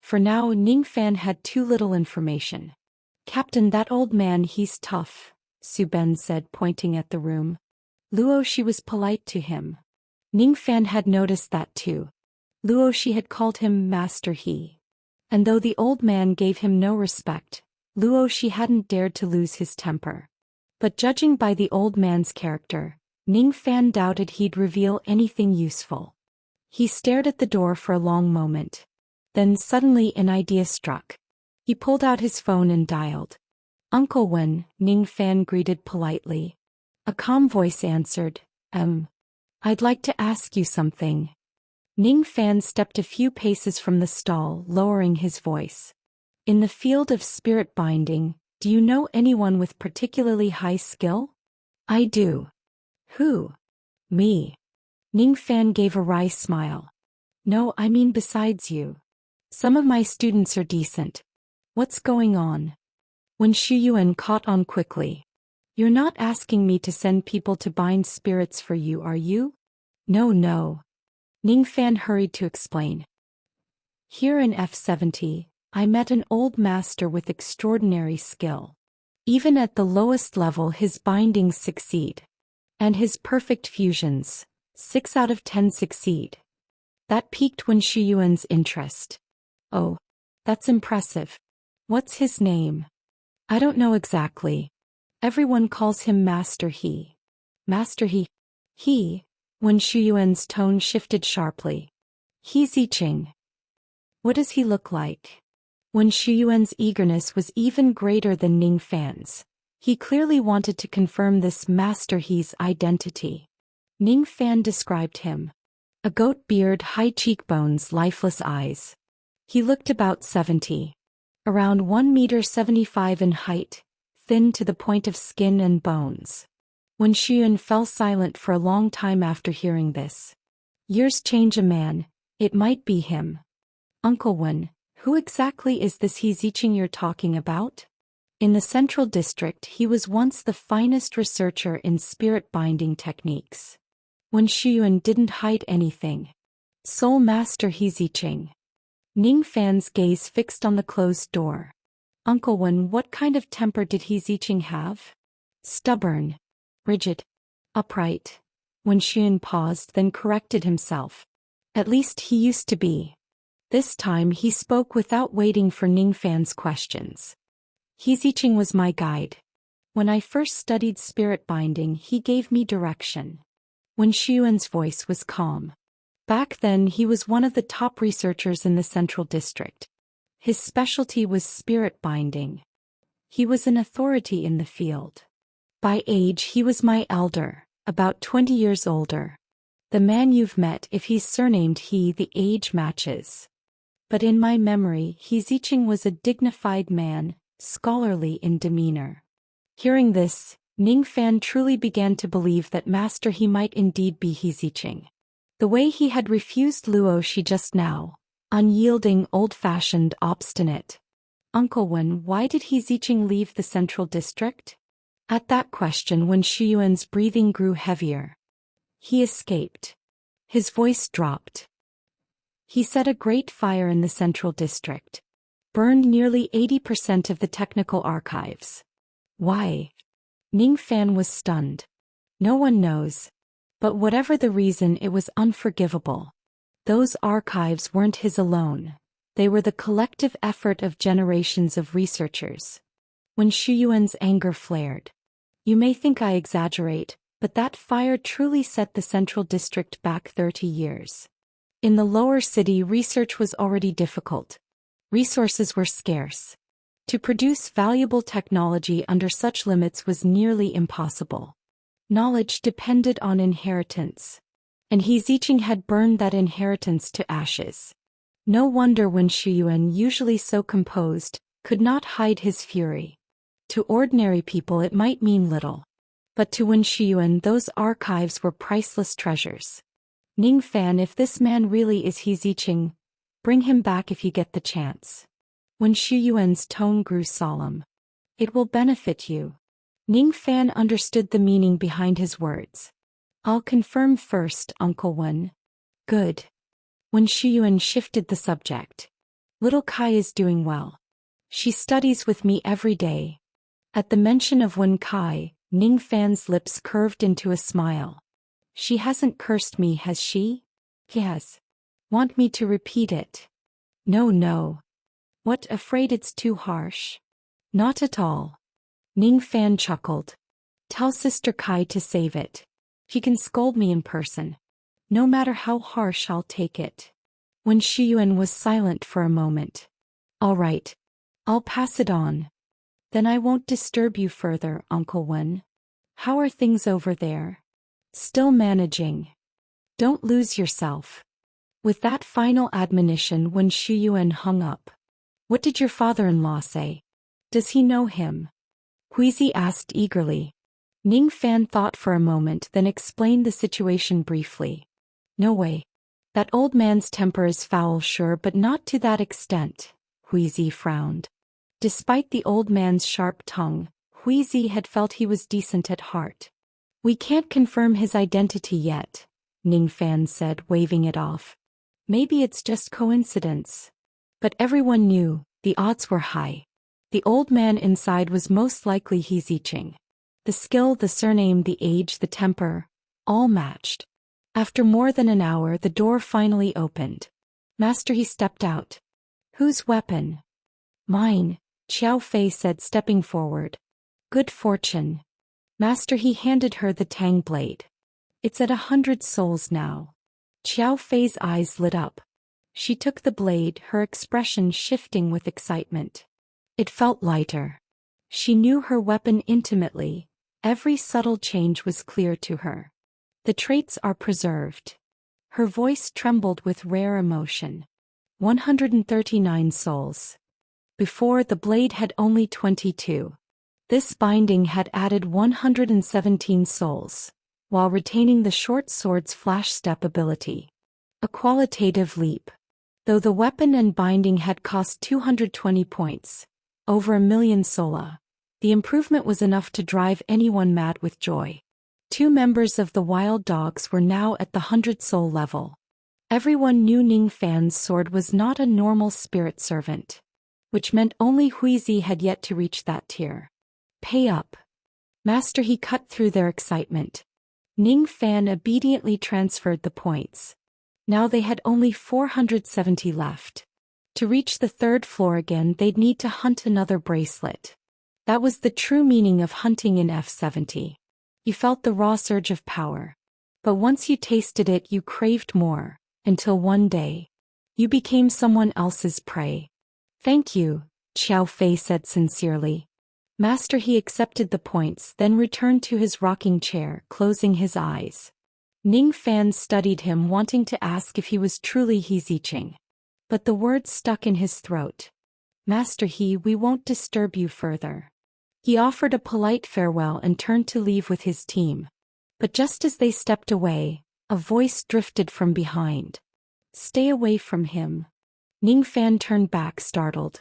For now, Ning Fan had too little information. Captain, that old man, he's tough, Su Ben said, pointing at the room. Luoxi was polite to him. Ning Fan had noticed that too. Luoxi had called him Master He. And though the old man gave him no respect, Luoxi hadn't dared to lose his temper. But judging by the old man's character, Ning Fan doubted he'd reveal anything useful. He stared at the door for a long moment. Then suddenly an idea struck. He pulled out his phone and dialed. Uncle Wen, Ning Fan greeted politely. A calm voice answered, I'd like to ask you something. Ning Fan stepped a few paces from the stall, lowering his voice. In the field of spirit binding, do you know anyone with particularly high skill? I do. Who? Me. Ning Fan gave a wry smile. No, I mean besides you. Some of my students are decent. What's going on? Wen Shuyuan caught on quickly. You're not asking me to send people to bind spirits for you, are you? No. Ning Fan hurried to explain. Here in F70, I met an old master with extraordinary skill. Even at the lowest level, his bindings succeed. And his perfect fusions, 6 out of 10 succeed. That piqued Wen Shuyuan's interest. Oh, that's impressive. What's his name? I don't know exactly. Everyone calls him Master He. Master He? He? When Shuyuan's tone shifted sharply. He's Yiqing. What does he look like? When Shuyuan's eagerness was even greater than Ning Fan's. He clearly wanted to confirm this Master He's identity. Ning Fan described him. A goat beard, high cheekbones, lifeless eyes. He looked about 70. Around 1.75 meters in height, thin to the point of skin and bones. When Shuyuan fell silent for a long time after hearing this. Years change a man, it might be him. Uncle Wen, who exactly is this He Ziqing you're talking about? In the Central District he was once the finest researcher in spirit binding techniques. When Shuyuan didn't hide anything. Soul Master He Ziqing. Ning Fan's gaze fixed on the closed door. Uncle Wen, what kind of temper did He Ziqing have? Stubborn. Rigid. Upright. When Shuyuan paused, then corrected himself. At least he used to be. This time he spoke without waiting for Ning Fan's questions. He Ziqing was my guide. When I first studied spirit binding, he gave me direction. When Shuyuan's voice was calm. Back then he was one of the top researchers in the Central District. His specialty was spirit binding. He was an authority in the field. By age he was my elder, about 20 years older. The man you've met, if he's surnamed He, the age matches. But in my memory He Ziqing was a dignified man, scholarly in demeanor. Hearing this, Ning Fan truly began to believe that Master He might indeed be He Ziqing. The way he had refused Luo Shi just now, unyielding, old-fashioned, obstinate. Uncle Wen, why did He Ziqing leave the Central District? At that question, when Shuyuan's breathing grew heavier. He escaped. His voice dropped. He set a great fire in the Central District. Burned nearly 80% of the technical archives. Why? Ning Fan was stunned. No one knows. But whatever the reason, it was unforgivable. Those archives weren't his alone. They were the collective effort of generations of researchers. When Shuyuan's anger flared. You may think I exaggerate, but that fire truly set the Central District back 30 years. In the lower city, research was already difficult. Resources were scarce. To produce valuable technology under such limits was nearly impossible. Knowledge depended on inheritance. And He Ziqing had burned that inheritance to ashes. No wonder when Shuyuan, usually so composed, could not hide his fury. To ordinary people it might mean little. But to Wen Shuyuan those archives were priceless treasures. Ning Fan, if this man really is He Ziqing, bring him back if you get the chance. When Shuyuan's tone grew solemn. It will benefit you. Ning Fan understood the meaning behind his words. I'll confirm first, Uncle Wen. Good. When Shuyuan shifted the subject. Little Kai is doing well. She studies with me every day. At the mention of Wen Kai, Ning Fan's lips curved into a smile. She hasn't cursed me, has she? Yes. Want me to repeat it? No. What, afraid it's too harsh? Not at all. Ning Fan chuckled. Tell Sister Kai to save it. She can scold me in person. No matter how harsh, I'll take it. When Shuyuan was silent for a moment. All right. I'll pass it on. Then I won't disturb you further, Uncle Wen. How are things over there? Still managing. Don't lose yourself. With that final admonition, when Shuyuan hung up. What did your father-in-law say? Does he know him? Huizi asked eagerly. Ning Fan thought for a moment, then explained the situation briefly. No way. That old man's temper is foul, sure, but not to that extent. Huizi frowned. Despite the old man's sharp tongue, Huizi had felt he was decent at heart. We can't confirm his identity yet, Ning Fan said, waving it off. Maybe it's just coincidence. But everyone knew, the odds were high. The old man inside was most likely He Ziqing. The skill, the surname, the age, the temper, all matched. After more than an hour, the door finally opened. Master He stepped out. Whose weapon? Mine, Qiao Fei said, stepping forward. Good fortune. Master, he handed her the Tang blade. It's at 100 souls now. Qiao Fei's eyes lit up. She took the blade, her expression shifting with excitement. It felt lighter. She knew her weapon intimately. Every subtle change was clear to her. The traits are preserved. Her voice trembled with rare emotion. 139 souls. Before, the blade had only 22. This binding had added 117 souls, while retaining the short sword's flash step ability. A qualitative leap. Though the weapon and binding had cost 220 points, over 1,000,000 sola, the improvement was enough to drive anyone mad with joy. 2 members of the Wild Dogs were now at the 100-soul level. Everyone knew Ning Fan's sword was not a normal spirit servant, which meant only Huizi had yet to reach that tier. Pay up. Master, he cut through their excitement. Ning Fan obediently transferred the points. Now they had only 470 left. To reach the 3rd floor again, they'd need to hunt another bracelet. That was the true meaning of hunting in F70. You felt the raw surge of power. But once you tasted it, you craved more, until one day, you became someone else's prey. Thank you, Qiao Fei said sincerely. Master, he accepted the points, then returned to his rocking chair, closing his eyes. Ning Fan studied him, wanting to ask if he was truly He Ziqing. But the words stuck in his throat. Master He, we won't disturb you further. He offered a polite farewell and turned to leave with his team. But just as they stepped away, a voice drifted from behind. Stay away from him. Ning Fan turned back, startled.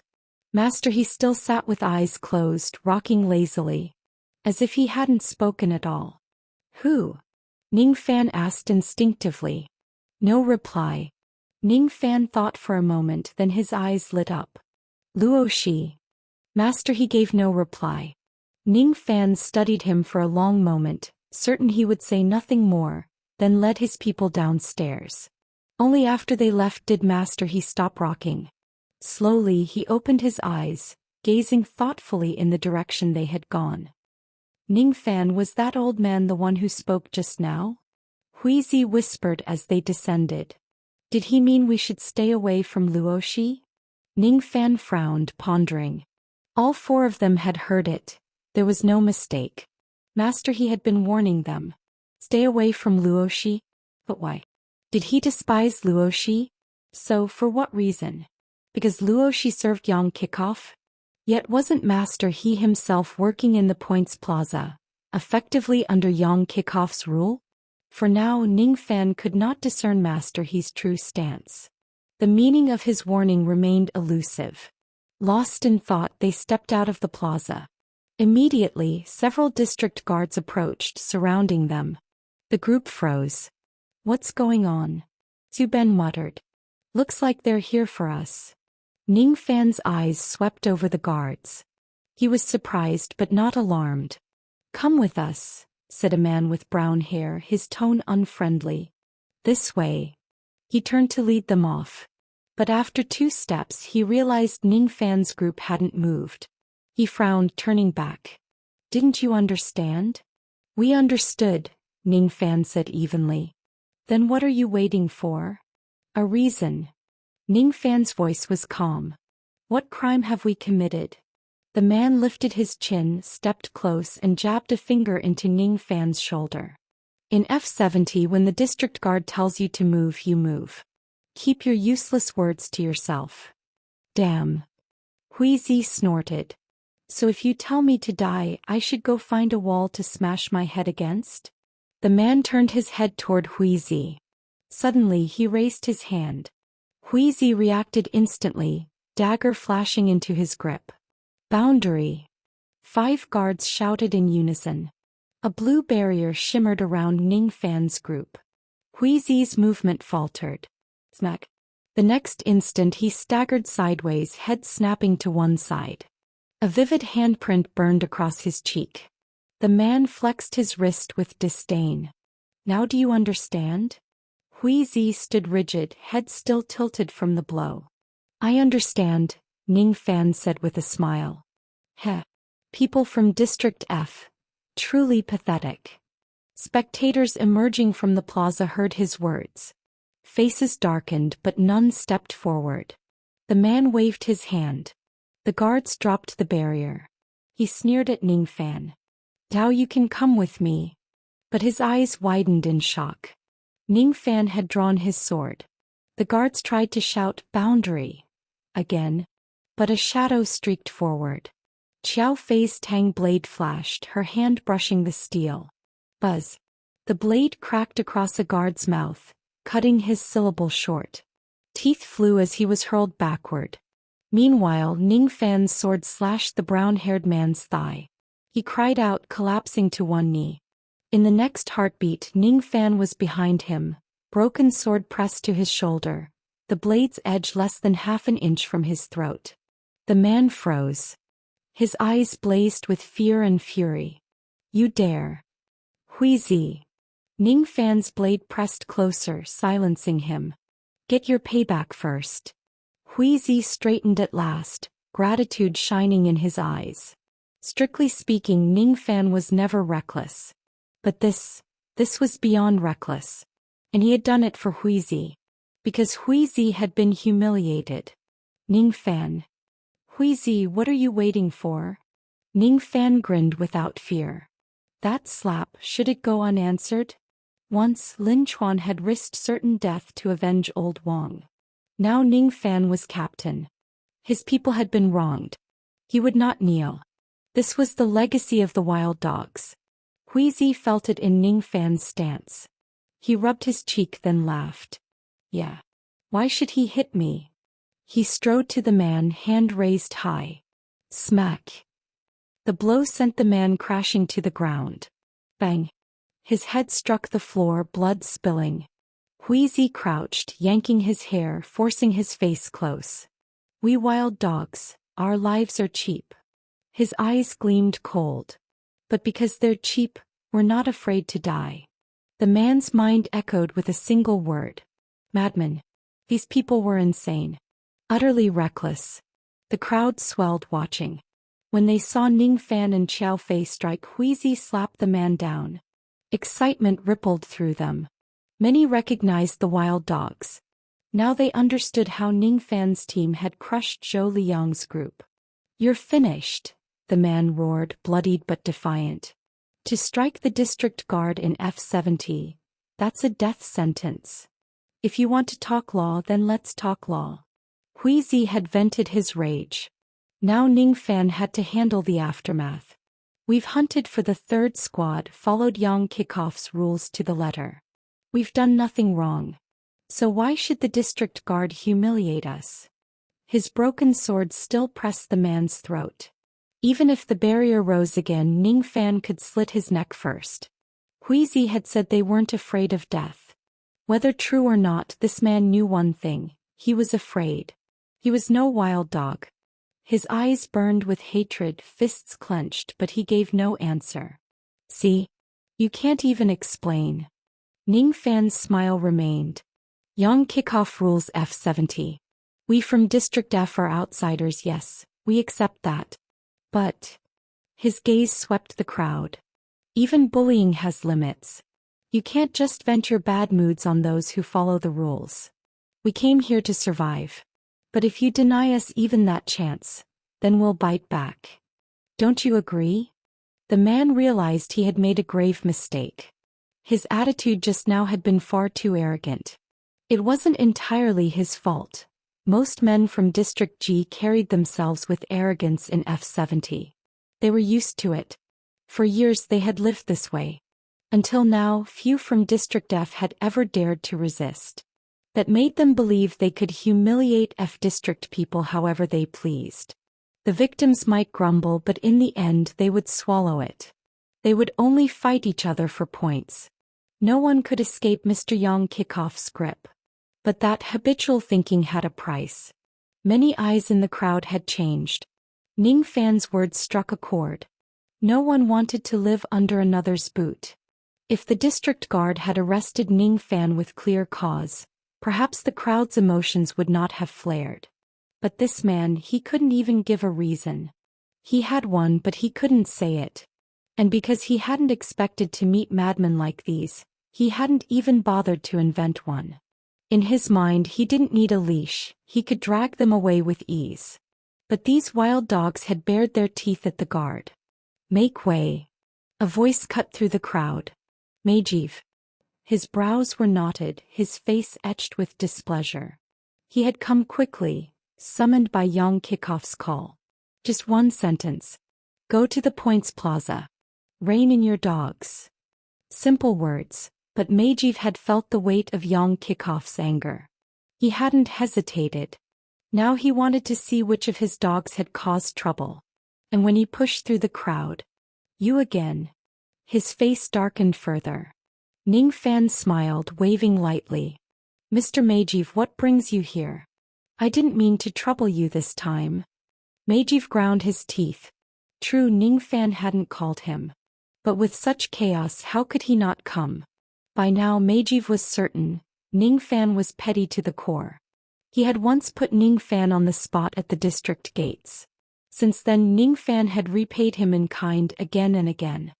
Master, he still sat with eyes closed, rocking lazily, as if he hadn't spoken at all. Who? Ning Fan asked instinctively. No reply. Ning Fan thought for a moment, then his eyes lit up. Luo Shi. Master, he gave no reply. Ning Fan studied him for a long moment, certain he would say nothing more, then led his people downstairs. Only after they left did Master he stop rocking. Slowly he opened his eyes, gazing thoughtfully in the direction they had gone. Ning Fan, was that old man the one who spoke just now? Huizi whispered as they descended. Did he mean we should stay away from Luoshi? Ning Fan frowned, pondering. All 4 of them had heard it. There was no mistake. Master, he had been warning them. Stay away from Luoshi? But why? Did he despise Luoshi? So, for what reason? Because Luoshi served Yang Kickoff? Yet wasn't Master he himself working in the Points Plaza, effectively under Yang Kickoff's rule? For now, Ning Fan could not discern Master he's true stance. The meaning of his warning remained elusive. Lost in thought, they stepped out of the plaza. Immediately, several district guards approached, surrounding them. The group froze. What's going on? Zhu Ben muttered. Looks like they're here for us. Ning Fan's eyes swept over the guards. He was surprised but not alarmed. Come with us, said a man with brown hair, his tone unfriendly. This way. He turned to lead them off. But after 2 steps he realized Ning Fan's group hadn't moved. He frowned, turning back. Didn't you understand? We understood, Ning Fan said evenly. Then what are you waiting for? A reason. Ning Fan's voice was calm. What crime have we committed? The man lifted his chin, stepped close and jabbed a finger into Ning Fan's shoulder. In F70, when the district guard tells you to move, you move. Keep your useless words to yourself. Damn. Huizi snorted. So if you tell me to die, I should go find a wall to smash my head against? The man turned his head toward Huizi. Suddenly he raised his hand. Huizi reacted instantly, dagger flashing into his grip. Boundary. 5 guards shouted in unison. A blue barrier shimmered around Ning Fan's group. Huizi's movement faltered. Smack. The next instant he staggered sideways, head snapping to one side. A vivid handprint burned across his cheek. The man flexed his wrist with disdain. Now do you understand? Huizi stood rigid, head still tilted from the blow. I understand, Ning Fan said with a smile. Heh. People from District F. Truly pathetic. Spectators emerging from the plaza heard his words. Faces darkened but none stepped forward. The man waved his hand. The guards dropped the barrier. He sneered at Ning Fan. Now you can come with me. But his eyes widened in shock. Ning Fan had drawn his sword. The guards tried to shout, "Boundary!" again. But a shadow streaked forward. Xiao Fei's tang blade flashed, her hand brushing the steel. Buzz. The blade cracked across a guard's mouth, cutting his syllable short. Teeth flew as he was hurled backward. Meanwhile, Ning Fan's sword slashed the brown-haired man's thigh. He cried out, collapsing to one knee. In the next heartbeat, Ning Fan was behind him, broken sword pressed to his shoulder, the blade's edge less than half an inch from his throat. The man froze. His eyes blazed with fear and fury. You dare. Huizi. Ning Fan's blade pressed closer, silencing him. Get your payback first. Huizi straightened at last, gratitude shining in his eyes. Strictly speaking, Ning Fan was never reckless. But this was beyond reckless. And he had done it for Huizi. Because Huizi had been humiliated. Ning Fan. Huizi, what are you waiting for? Ning Fan grinned without fear. That slap, should it go unanswered? Once, Lin Chuan had risked certain death to avenge old Wang. Now Ning Fan was captain. His people had been wronged. He would not kneel. This was the legacy of the wild dogs. Huizi felt it in Ning Fan's stance. He rubbed his cheek then laughed. Yeah. Why should he hit me? He strode to the man, hand raised high. Smack. The blow sent the man crashing to the ground. Bang. His head struck the floor, blood spilling. Huizi crouched, yanking his hair, forcing his face close. We wild dogs, our lives are cheap. His eyes gleamed cold. But because they're cheap, we're not afraid to die. The man's mind echoed with a single word. Madman. These people were insane. Utterly reckless. The crowd swelled watching. When they saw Ning Fan and Xiao Fei strike, Huizi slapped the man down. Excitement rippled through them. Many recognized the wild dogs. Now they understood how Ning Fan's team had crushed Zhou Liang's group. You're finished, the man roared, bloodied but defiant. To strike the district guard in F70, that's a death sentence. If you want to talk law, then let's talk law. Huizi had vented his rage. Now Ning Fan had to handle the aftermath. We've hunted for the third squad, followed Yang Kickoff's rules to the letter. We've done nothing wrong. So why should the district guard humiliate us? His broken sword still pressed the man's throat. Even if the barrier rose again, Ning Fan could slit his neck first. Huizi had said they weren't afraid of death. Whether true or not, this man knew one thing. He was afraid. He was no wild dog. His eyes burned with hatred, fists clenched, but he gave no answer. See? You can't even explain. Ning Fan's smile remained. Yang Kickoff rules F70. We from District F are outsiders, yes, we accept that. But... His gaze swept the crowd. Even bullying has limits. You can't just vent your bad moods on those who follow the rules. We came here to survive. But if you deny us even that chance, then we'll bite back. Don't you agree? The man realized he had made a grave mistake. His attitude just now had been far too arrogant. It wasn't entirely his fault. Most men from District G carried themselves with arrogance in F70. They were used to it. For years they had lived this way. Until now, few from District F had ever dared to resist. That made them believe they could humiliate F District people however they pleased. The victims might grumble, but in the end they would swallow it. They would only fight each other for points. No one could escape Mr. Yang Kickoff's grip. But that habitual thinking had a price. Many eyes in the crowd had changed. Ning Fan's words struck a chord. No one wanted to live under another's boot. If the district guard had arrested Ning Fan with clear cause, perhaps the crowd's emotions would not have flared. But this man, he couldn't even give a reason. He had one but he couldn't say it. And because he hadn't expected to meet madmen like these, he hadn't even bothered to invent one. In his mind he didn't need a leash, he could drag them away with ease. But these wild dogs had bared their teeth at the guard. "Make way." A voice cut through the crowd. "Majeev." His brows were knotted, his face etched with displeasure. He had come quickly, summoned by young Kickoff's call. Just one sentence. "Go to the Points Plaza. Rein in your dogs." Simple words, but Majeev had felt the weight of young Kickoff's anger. He hadn't hesitated. Now he wanted to see which of his dogs had caused trouble. And when he pushed through the crowd, "You again." His face darkened further. Ning Fan smiled, waving lightly. "Mr. Majeev, what brings you here? I didn't mean to trouble you this time." Majeev ground his teeth. True, Ning Fan hadn't called him. But with such chaos, how could he not come? By now Majeev was certain, Ning Fan was petty to the core. He had once put Ning Fan on the spot at the district gates. Since then Ning Fan had repaid him in kind again and again.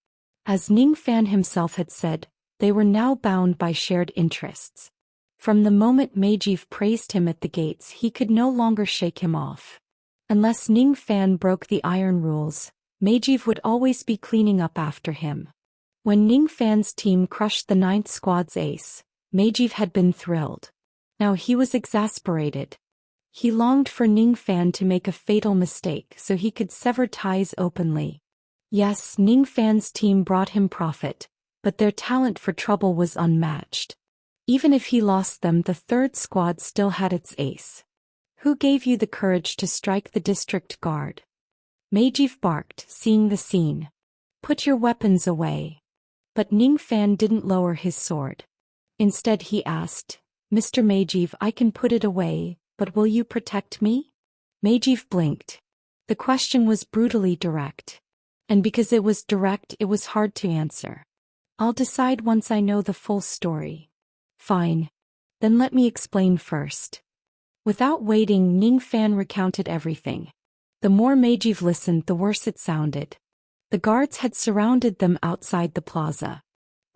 As Ning Fan himself had said, they were now bound by shared interests. From the moment Majeev praised him at the gates, he could no longer shake him off. Unless Ning Fan broke the iron rules, Majeev would always be cleaning up after him. When Ning Fan's team crushed the 9th Squad's ace, Majeev had been thrilled. Now he was exasperated. He longed for Ning Fan to make a fatal mistake so he could sever ties openly. Yes, Ning Fan's team brought him profit, but their talent for trouble was unmatched. Even if he lost them, the 3rd Squad still had its ace. "Who gave you the courage to strike the district guard?" Majeev barked, seeing the scene. "Put your weapons away." But Ning Fan didn't lower his sword. Instead he asked, "Mr. Majeev, I can put it away, but will you protect me?" Majeev blinked. The question was brutally direct. And because it was direct, it was hard to answer. "I'll decide once I know the full story." "Fine. Then let me explain first." Without waiting, Ning Fan recounted everything. The more Majeev listened, the worse it sounded. The guards had surrounded them outside the plaza.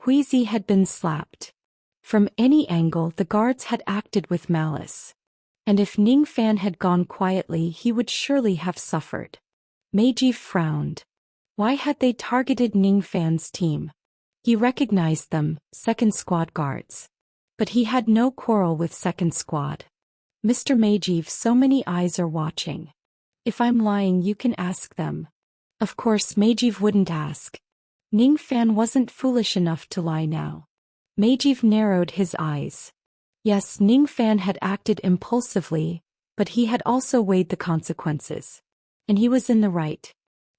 Huizi had been slapped. From any angle, the guards had acted with malice. And if Ning Fan had gone quietly, he would surely have suffered. Majeev frowned. Why had they targeted Ning Fan's team? He recognized them, 2nd Squad guards. But he had no quarrel with 2nd Squad. "Mr. Majeev, so many eyes are watching. If I'm lying, you can ask them." Of course, Majeev wouldn't ask. Ning Fan wasn't foolish enough to lie now. Majeev narrowed his eyes. Yes, Ning Fan had acted impulsively, but he had also weighed the consequences. And he was in the right.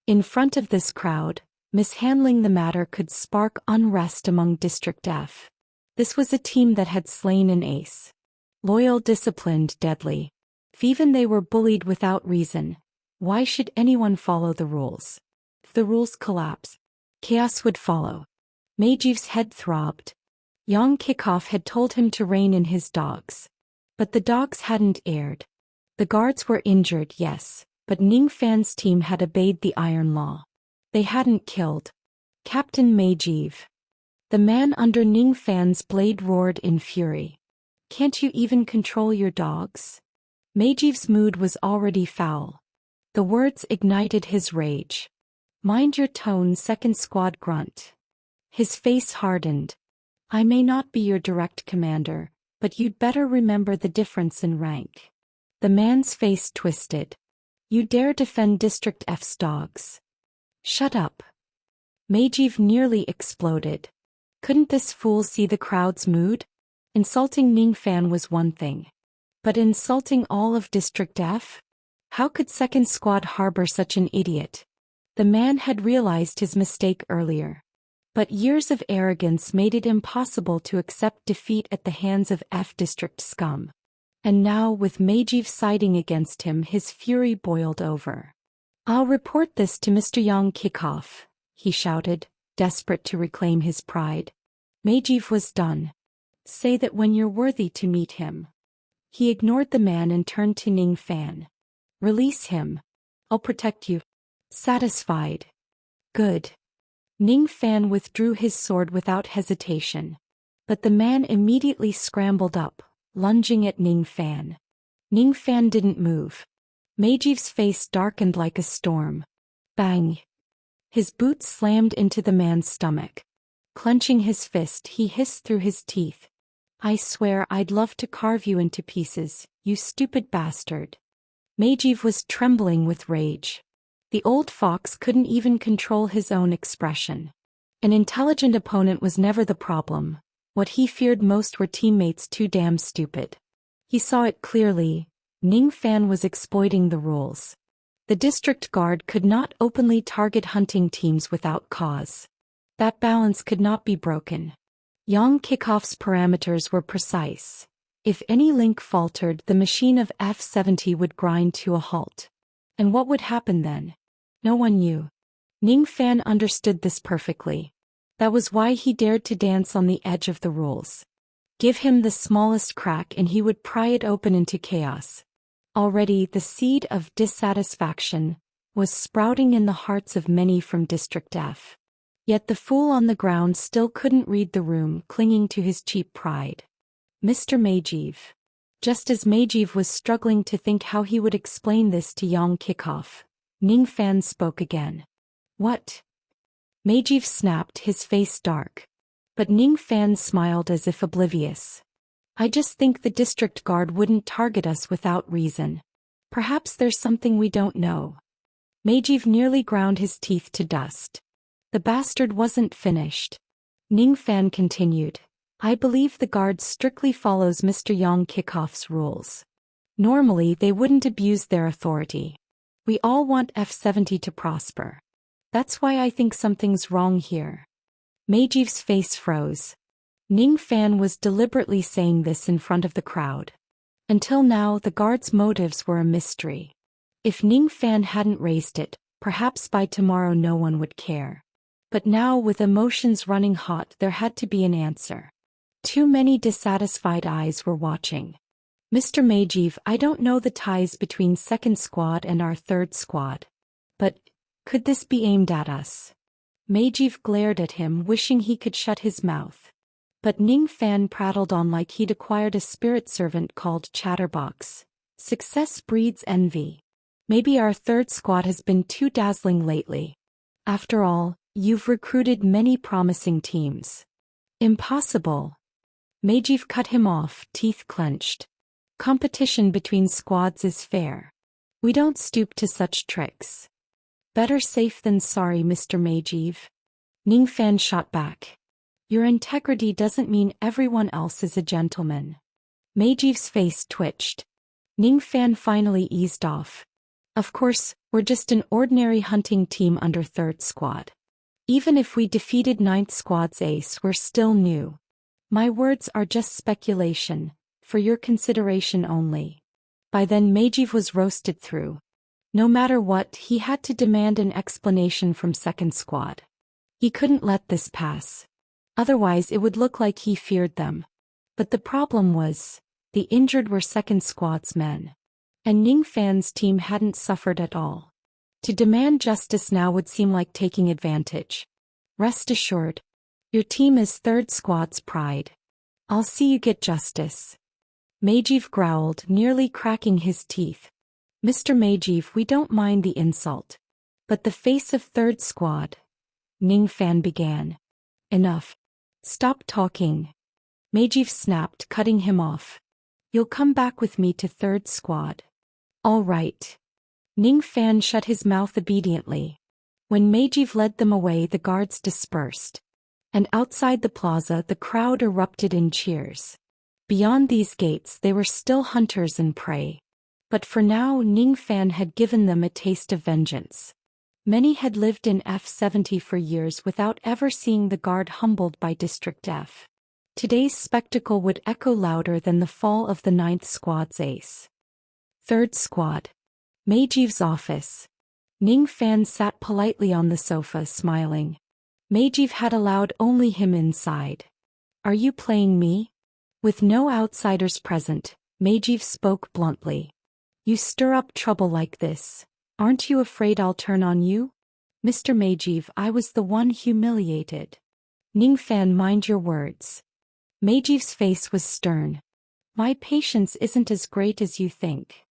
In front of this crowd, mishandling the matter could spark unrest among District F. This was a team that had slain an ace. Loyal, disciplined, deadly. If even they were bullied without reason, why should anyone follow the rules? If the rules collapse, chaos would follow. Majeev's head throbbed. Young Kickoff had told him to rein in his dogs. But the dogs hadn't erred. The guards were injured, yes, but Ning Fan's team had obeyed the iron law. They hadn't killed. Captain Majeev. The man under Ning Fan's blade roared in fury. "Can't you even control your dogs?" Majeev's mood was already foul. The words ignited his rage. "Mind your tone, 2nd Squad grunt." His face hardened. "I may not be your direct commander, but you'd better remember the difference in rank." The man's face twisted. "You dare defend District F's dogs?" "Shut up." Majeev nearly exploded. Couldn't this fool see the crowd's mood? Insulting Ning Fan was one thing. But insulting all of District F? How could 2nd Squad harbor such an idiot? The man had realized his mistake earlier. But years of arrogance made it impossible to accept defeat at the hands of F District scum. And now, with Majeev siding against him, his fury boiled over. "I'll report this to Mr. Young Kickoff," he shouted, desperate to reclaim his pride. Majeev was done. "Say that when you're worthy to meet him." He ignored the man and turned to Ning Fan. Release him. I'll protect you. Satisfied. Good. Ning Fan withdrew his sword without hesitation. But the man immediately scrambled up, lunging at Ning Fan. Ning Fan didn't move. Meijiv's face darkened like a storm. Bang! His boot slammed into the man's stomach. Clenching his fist, he hissed through his teeth. I swear I'd love to carve you into pieces, you stupid bastard. Meijiv was trembling with rage. The old fox couldn't even control his own expression. An intelligent opponent was never the problem. What he feared most were teammates too damn stupid. He saw it clearly. Ning Fan was exploiting the rules. The district guard could not openly target hunting teams without cause. That balance could not be broken. Yang Kickoff's parameters were precise. If any link faltered, the machine of F-70 would grind to a halt. And what would happen then? No one knew. Ning Fan understood this perfectly. That was why he dared to dance on the edge of the rules. Give him the smallest crack and he would pry it open into chaos. Already the seed of dissatisfaction was sprouting in the hearts of many from District F. Yet the fool on the ground still couldn't read the room, clinging to his cheap pride. Mr. Meijiv. Just as Meijiv was struggling to think how he would explain this to Yang Kickoff, Ning Fan spoke again. What? Meijiv snapped, his face dark. But Ning Fan smiled as if oblivious. I just think the district guard wouldn't target us without reason. Perhaps there's something we don't know. Meijiv nearly ground his teeth to dust. The bastard wasn't finished. Ning Fan continued. I believe the guard strictly follows Mr. Yang Kickoff's rules. Normally they wouldn't abuse their authority. We all want F-70 to prosper. That's why I think something's wrong here. Meijiv's face froze. Ning Fan was deliberately saying this in front of the crowd. Until now the guard's motives were a mystery. If Ning Fan hadn't raised it, perhaps by tomorrow no one would care. But now, with emotions running hot, there had to be an answer. Too many dissatisfied eyes were watching. Mr. Meijiv, I don't know the ties between second squad and our third squad. But could this be aimed at us? Meijiv glared at him, wishing he could shut his mouth. But Ning Fan prattled on like he'd acquired a spirit servant called Chatterbox. Success breeds envy. Maybe our third squad has been too dazzling lately. After all, you've recruited many promising teams. Impossible. Meijiv cut him off, teeth clenched. Competition between squads is fair. We don't stoop to such tricks. Better safe than sorry, Mr. Meijiv. Ning Fan shot back. Your integrity doesn't mean everyone else is a gentleman. Meijiv's face twitched. Ning Fan finally eased off. Of course, we're just an ordinary hunting team under 3rd Squad. Even if we defeated 9th Squad's ace, we're still new. My words are just speculation, for your consideration only. By then Meijiv was roasted through. No matter what, he had to demand an explanation from 2nd Squad. He couldn't let this pass. Otherwise it would look like he feared them. But the problem was, the injured were 2nd Squad's men. And Ning Fan's team hadn't suffered at all. To demand justice now would seem like taking advantage. Rest assured, your team is 3rd Squad's pride. I'll see you get justice. Meijiv growled, nearly cracking his teeth. Mr. Meijiv, we don't mind the insult. But the face of 3rd Squad. Ning Fan began. Enough. Stop talking. Meijiv snapped, cutting him off. You'll come back with me to 3rd Squad. All right. Ning Fan shut his mouth obediently. When Meijiv led them away, the guards dispersed. And outside the plaza, the crowd erupted in cheers. Beyond these gates, they were still hunters and prey. But for now, Ning Fan had given them a taste of vengeance. Many had lived in F-70 for years without ever seeing the guard humbled by District F. Today's spectacle would echo louder than the fall of the 9th Squad's ace. 3rd Squad. Meijiv's office. Ning Fan sat politely on the sofa, smiling. Meijiv had allowed only him inside. Are you playing me? With no outsiders present, Meijiv spoke bluntly. You stir up trouble like this. Aren't you afraid I'll turn on you? Mr. Majiv, I was the one humiliated. Ningfan, mind your words. Majiv's face was stern. My patience isn't as great as you think.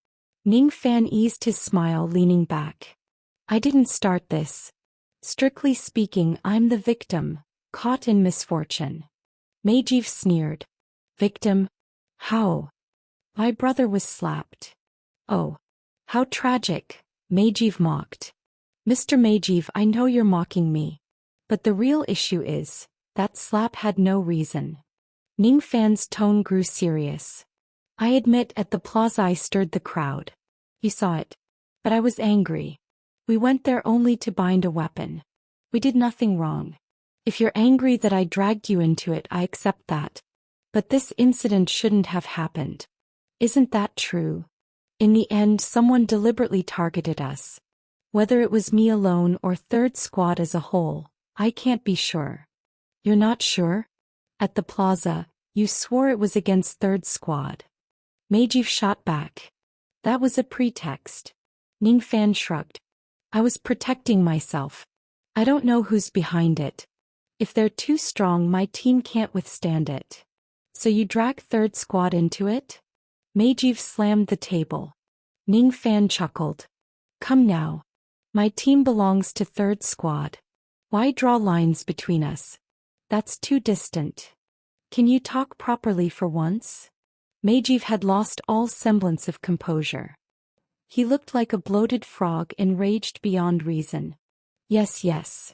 Ningfan eased his smile, leaning back. I didn't start this. Strictly speaking, I'm the victim, caught in misfortune. Majiv sneered. Victim? How? My brother was slapped. Oh. How tragic, Majiv mocked. Mr. Majiv, I know you're mocking me. But the real issue is, that slap had no reason. Ningfan's tone grew serious. I admit at the plaza I stirred the crowd. You saw it. But I was angry. We went there only to bind a weapon. We did nothing wrong. If you're angry that I dragged you into it, I accept that. But this incident shouldn't have happened. Isn't that true? In the end, someone deliberately targeted us. Whether it was me alone or Third Squad as a whole, I can't be sure. You're not sure? At the plaza, you swore it was against Third Squad. Majiv shot back. That was a pretext. Ningfan shrugged. I was protecting myself. I don't know who's behind it. If they're too strong, my team can't withstand it. So you drag Third Squad into it? Majiv slammed the table. Ningfan chuckled. Come now. My team belongs to Third Squad. Why draw lines between us? That's too distant. Can you talk properly for once? Majiv had lost all semblance of composure. He looked like a bloated frog, enraged beyond reason. Yes.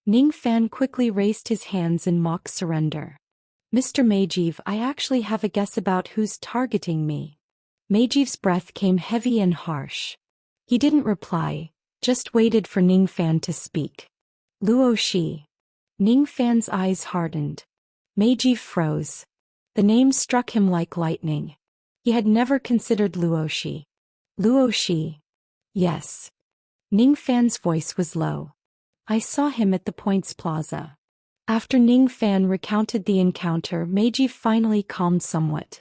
Ningfan quickly raised his hands in mock surrender. Mr. Majiv, I actually have a guess about who's targeting me. Majiv's breath came heavy and harsh. He didn't reply, just waited for Ningfan to speak. Luo Shi. Ningfan's eyes hardened. Majiv froze. The name struck him like lightning. He had never considered Luo Shi. Luo Shi. Yes. Ningfan's voice was low. I saw him at the Points Plaza. After Ningfan recounted the encounter, Majiv finally calmed somewhat.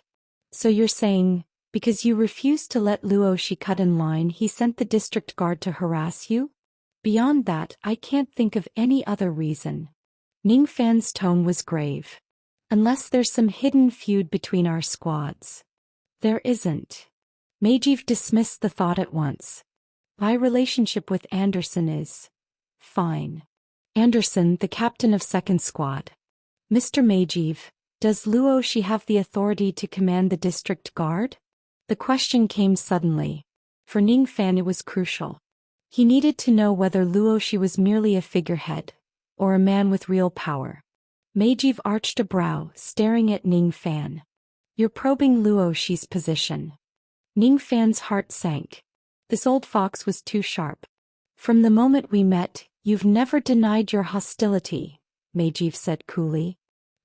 So you're saying, because you refused to let Luo Shi cut in line, he sent the district guard to harass you? Beyond that, I can't think of any other reason. Ningfan's tone was grave. Unless there's some hidden feud between our squads. There isn't. Majiv dismissed the thought at once. My relationship with Anderson is fine. Anderson, the captain of Second Squad. Mr. Majiv, does Luo Shi have the authority to command the district guard? The question came suddenly. For Ningfan it was crucial. He needed to know whether Luo Shi was merely a figurehead, or a man with real power. Majiv arched a brow, staring at Ningfan. You're probing Luo Shi's position. Ningfan's heart sank. This old fox was too sharp. From the moment we met, you've never denied your hostility, Majiv said coolly.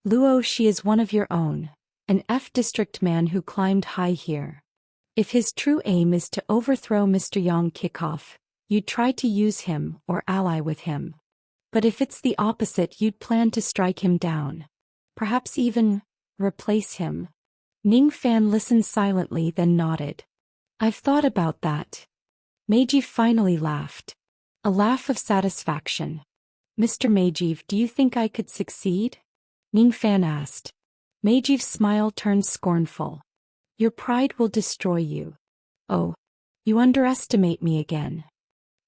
Luo Shi is one of your own, an F-district man who climbed high here. If his true aim is to overthrow Mr. Yang Kickoff, you'd try to use him or ally with him. But if it's the opposite, you'd plan to strike him down. Perhaps even replace him. Ningfan listened silently, then nodded. I've thought about that. Majiv finally laughed. A laugh of satisfaction. Mr. Majiv, do you think I could succeed? Ningfan asked. Majiv's smile turned scornful. Your pride will destroy you. Oh, you underestimate me again.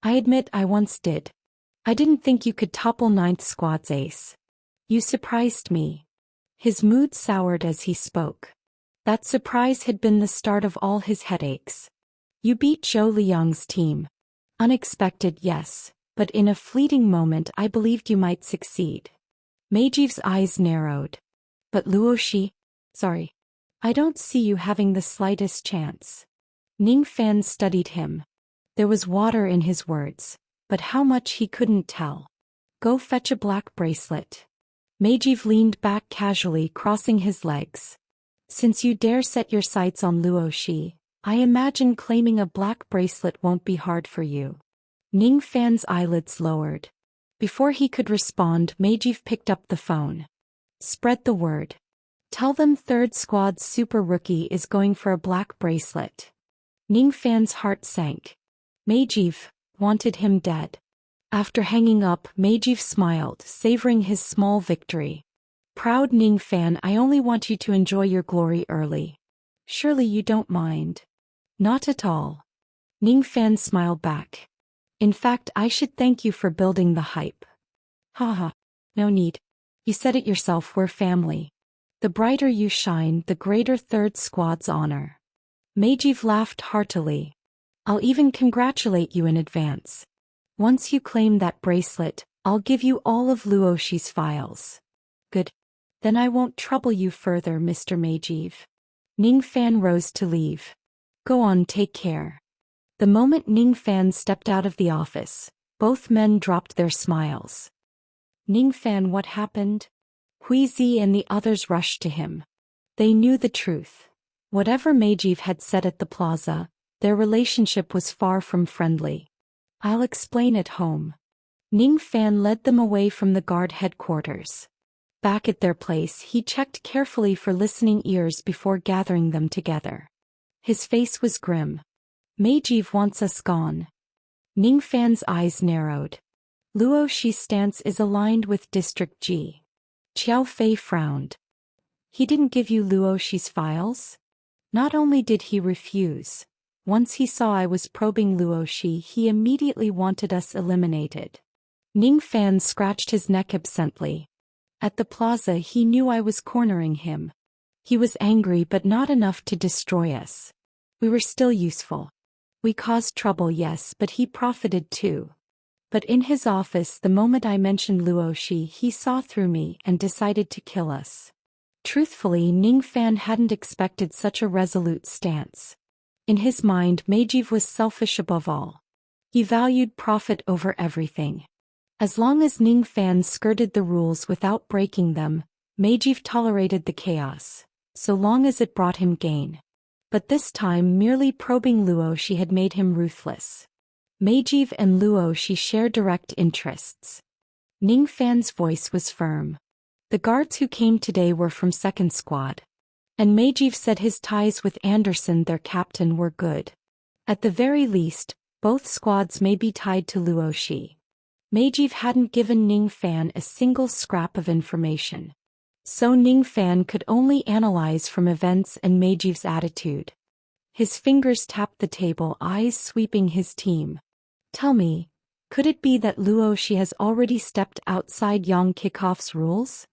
I admit I once did. I didn't think you could topple Ninth Squad's ace. You surprised me. His mood soured as he spoke. That surprise had been the start of all his headaches. You beat Zhou Liang's team. Unexpected, yes, but in a fleeting moment I believed you might succeed. Majiv's eyes narrowed. But Luo Shi? Sorry. I don't see you having the slightest chance. Ningfan studied him. There was water in his words, but how much he couldn't tell. Go fetch a black bracelet. Majiv leaned back casually, crossing his legs. Since you dare set your sights on Luo Shi, I imagine claiming a black bracelet won't be hard for you. Ningfan's eyelids lowered. Before he could respond, Majiv picked up the phone. Spread the word. Tell them Third Squad's super rookie is going for a black bracelet. Ning Fan's heart sank. Majiv wanted him dead. After hanging up, Majiv smiled, savoring his small victory. Proud Ning Fan, I only want you to enjoy your glory early. Surely you don't mind. Not at all. Ning Fan smiled back. In fact, I should thank you for building the hype. Haha. No need. You said it yourself, we're family. The brighter you shine, the greater third squad's honor. Majiv laughed heartily. I'll even congratulate you in advance. Once you claim that bracelet, I'll give you all of Luoshi's files. Good. Then I won't trouble you further, Mr. Majiv. Ning Fan rose to leave. Go on, take care. The moment Ning Fan stepped out of the office, both men dropped their smiles. Ning Fan, what happened? Hui Zi and the others rushed to him. They knew the truth. Whatever Majiv had said at the plaza, their relationship was far from friendly. I'll explain at home. Ning Fan led them away from the guard headquarters. Back at their place, he checked carefully for listening ears before gathering them together. His face was grim. Majiv wants us gone. Ning Fan's eyes narrowed. Luoshi's stance is aligned with District G. Qiao Fei frowned. He didn't give you Luoshi's files? Not only did he refuse, once he saw I was probing Luoshi, he immediately wanted us eliminated. Ning Fan scratched his neck absently. At the plaza, he knew I was cornering him. He was angry, but not enough to destroy us. We were still useful. We caused trouble, yes, but he profited too. But in his office, the moment I mentioned Luoshi, he saw through me and decided to kill us. Truthfully, Ning Fan hadn't expected such a resolute stance. In his mind, Majiv was selfish above all. He valued profit over everything. As long as Ning Fan skirted the rules without breaking them, Majiv tolerated the chaos, so long as it brought him gain. But this time, merely probing Luoshi had made him ruthless. Majiv and Luoshi share direct interests. Ning Fan's voice was firm. The guards who came today were from Second Squad. And Majiv said his ties with Anderson, their captain, were good. At the very least, both squads may be tied to Luoshi. Majiv hadn't given Ning Fan a single scrap of information. So Ning Fan could only analyze from events and Majiv's attitude. His fingers tapped the table, eyes sweeping his team. Tell me, could it be that Luoshi has already stepped outside Yang Kickoff's rules?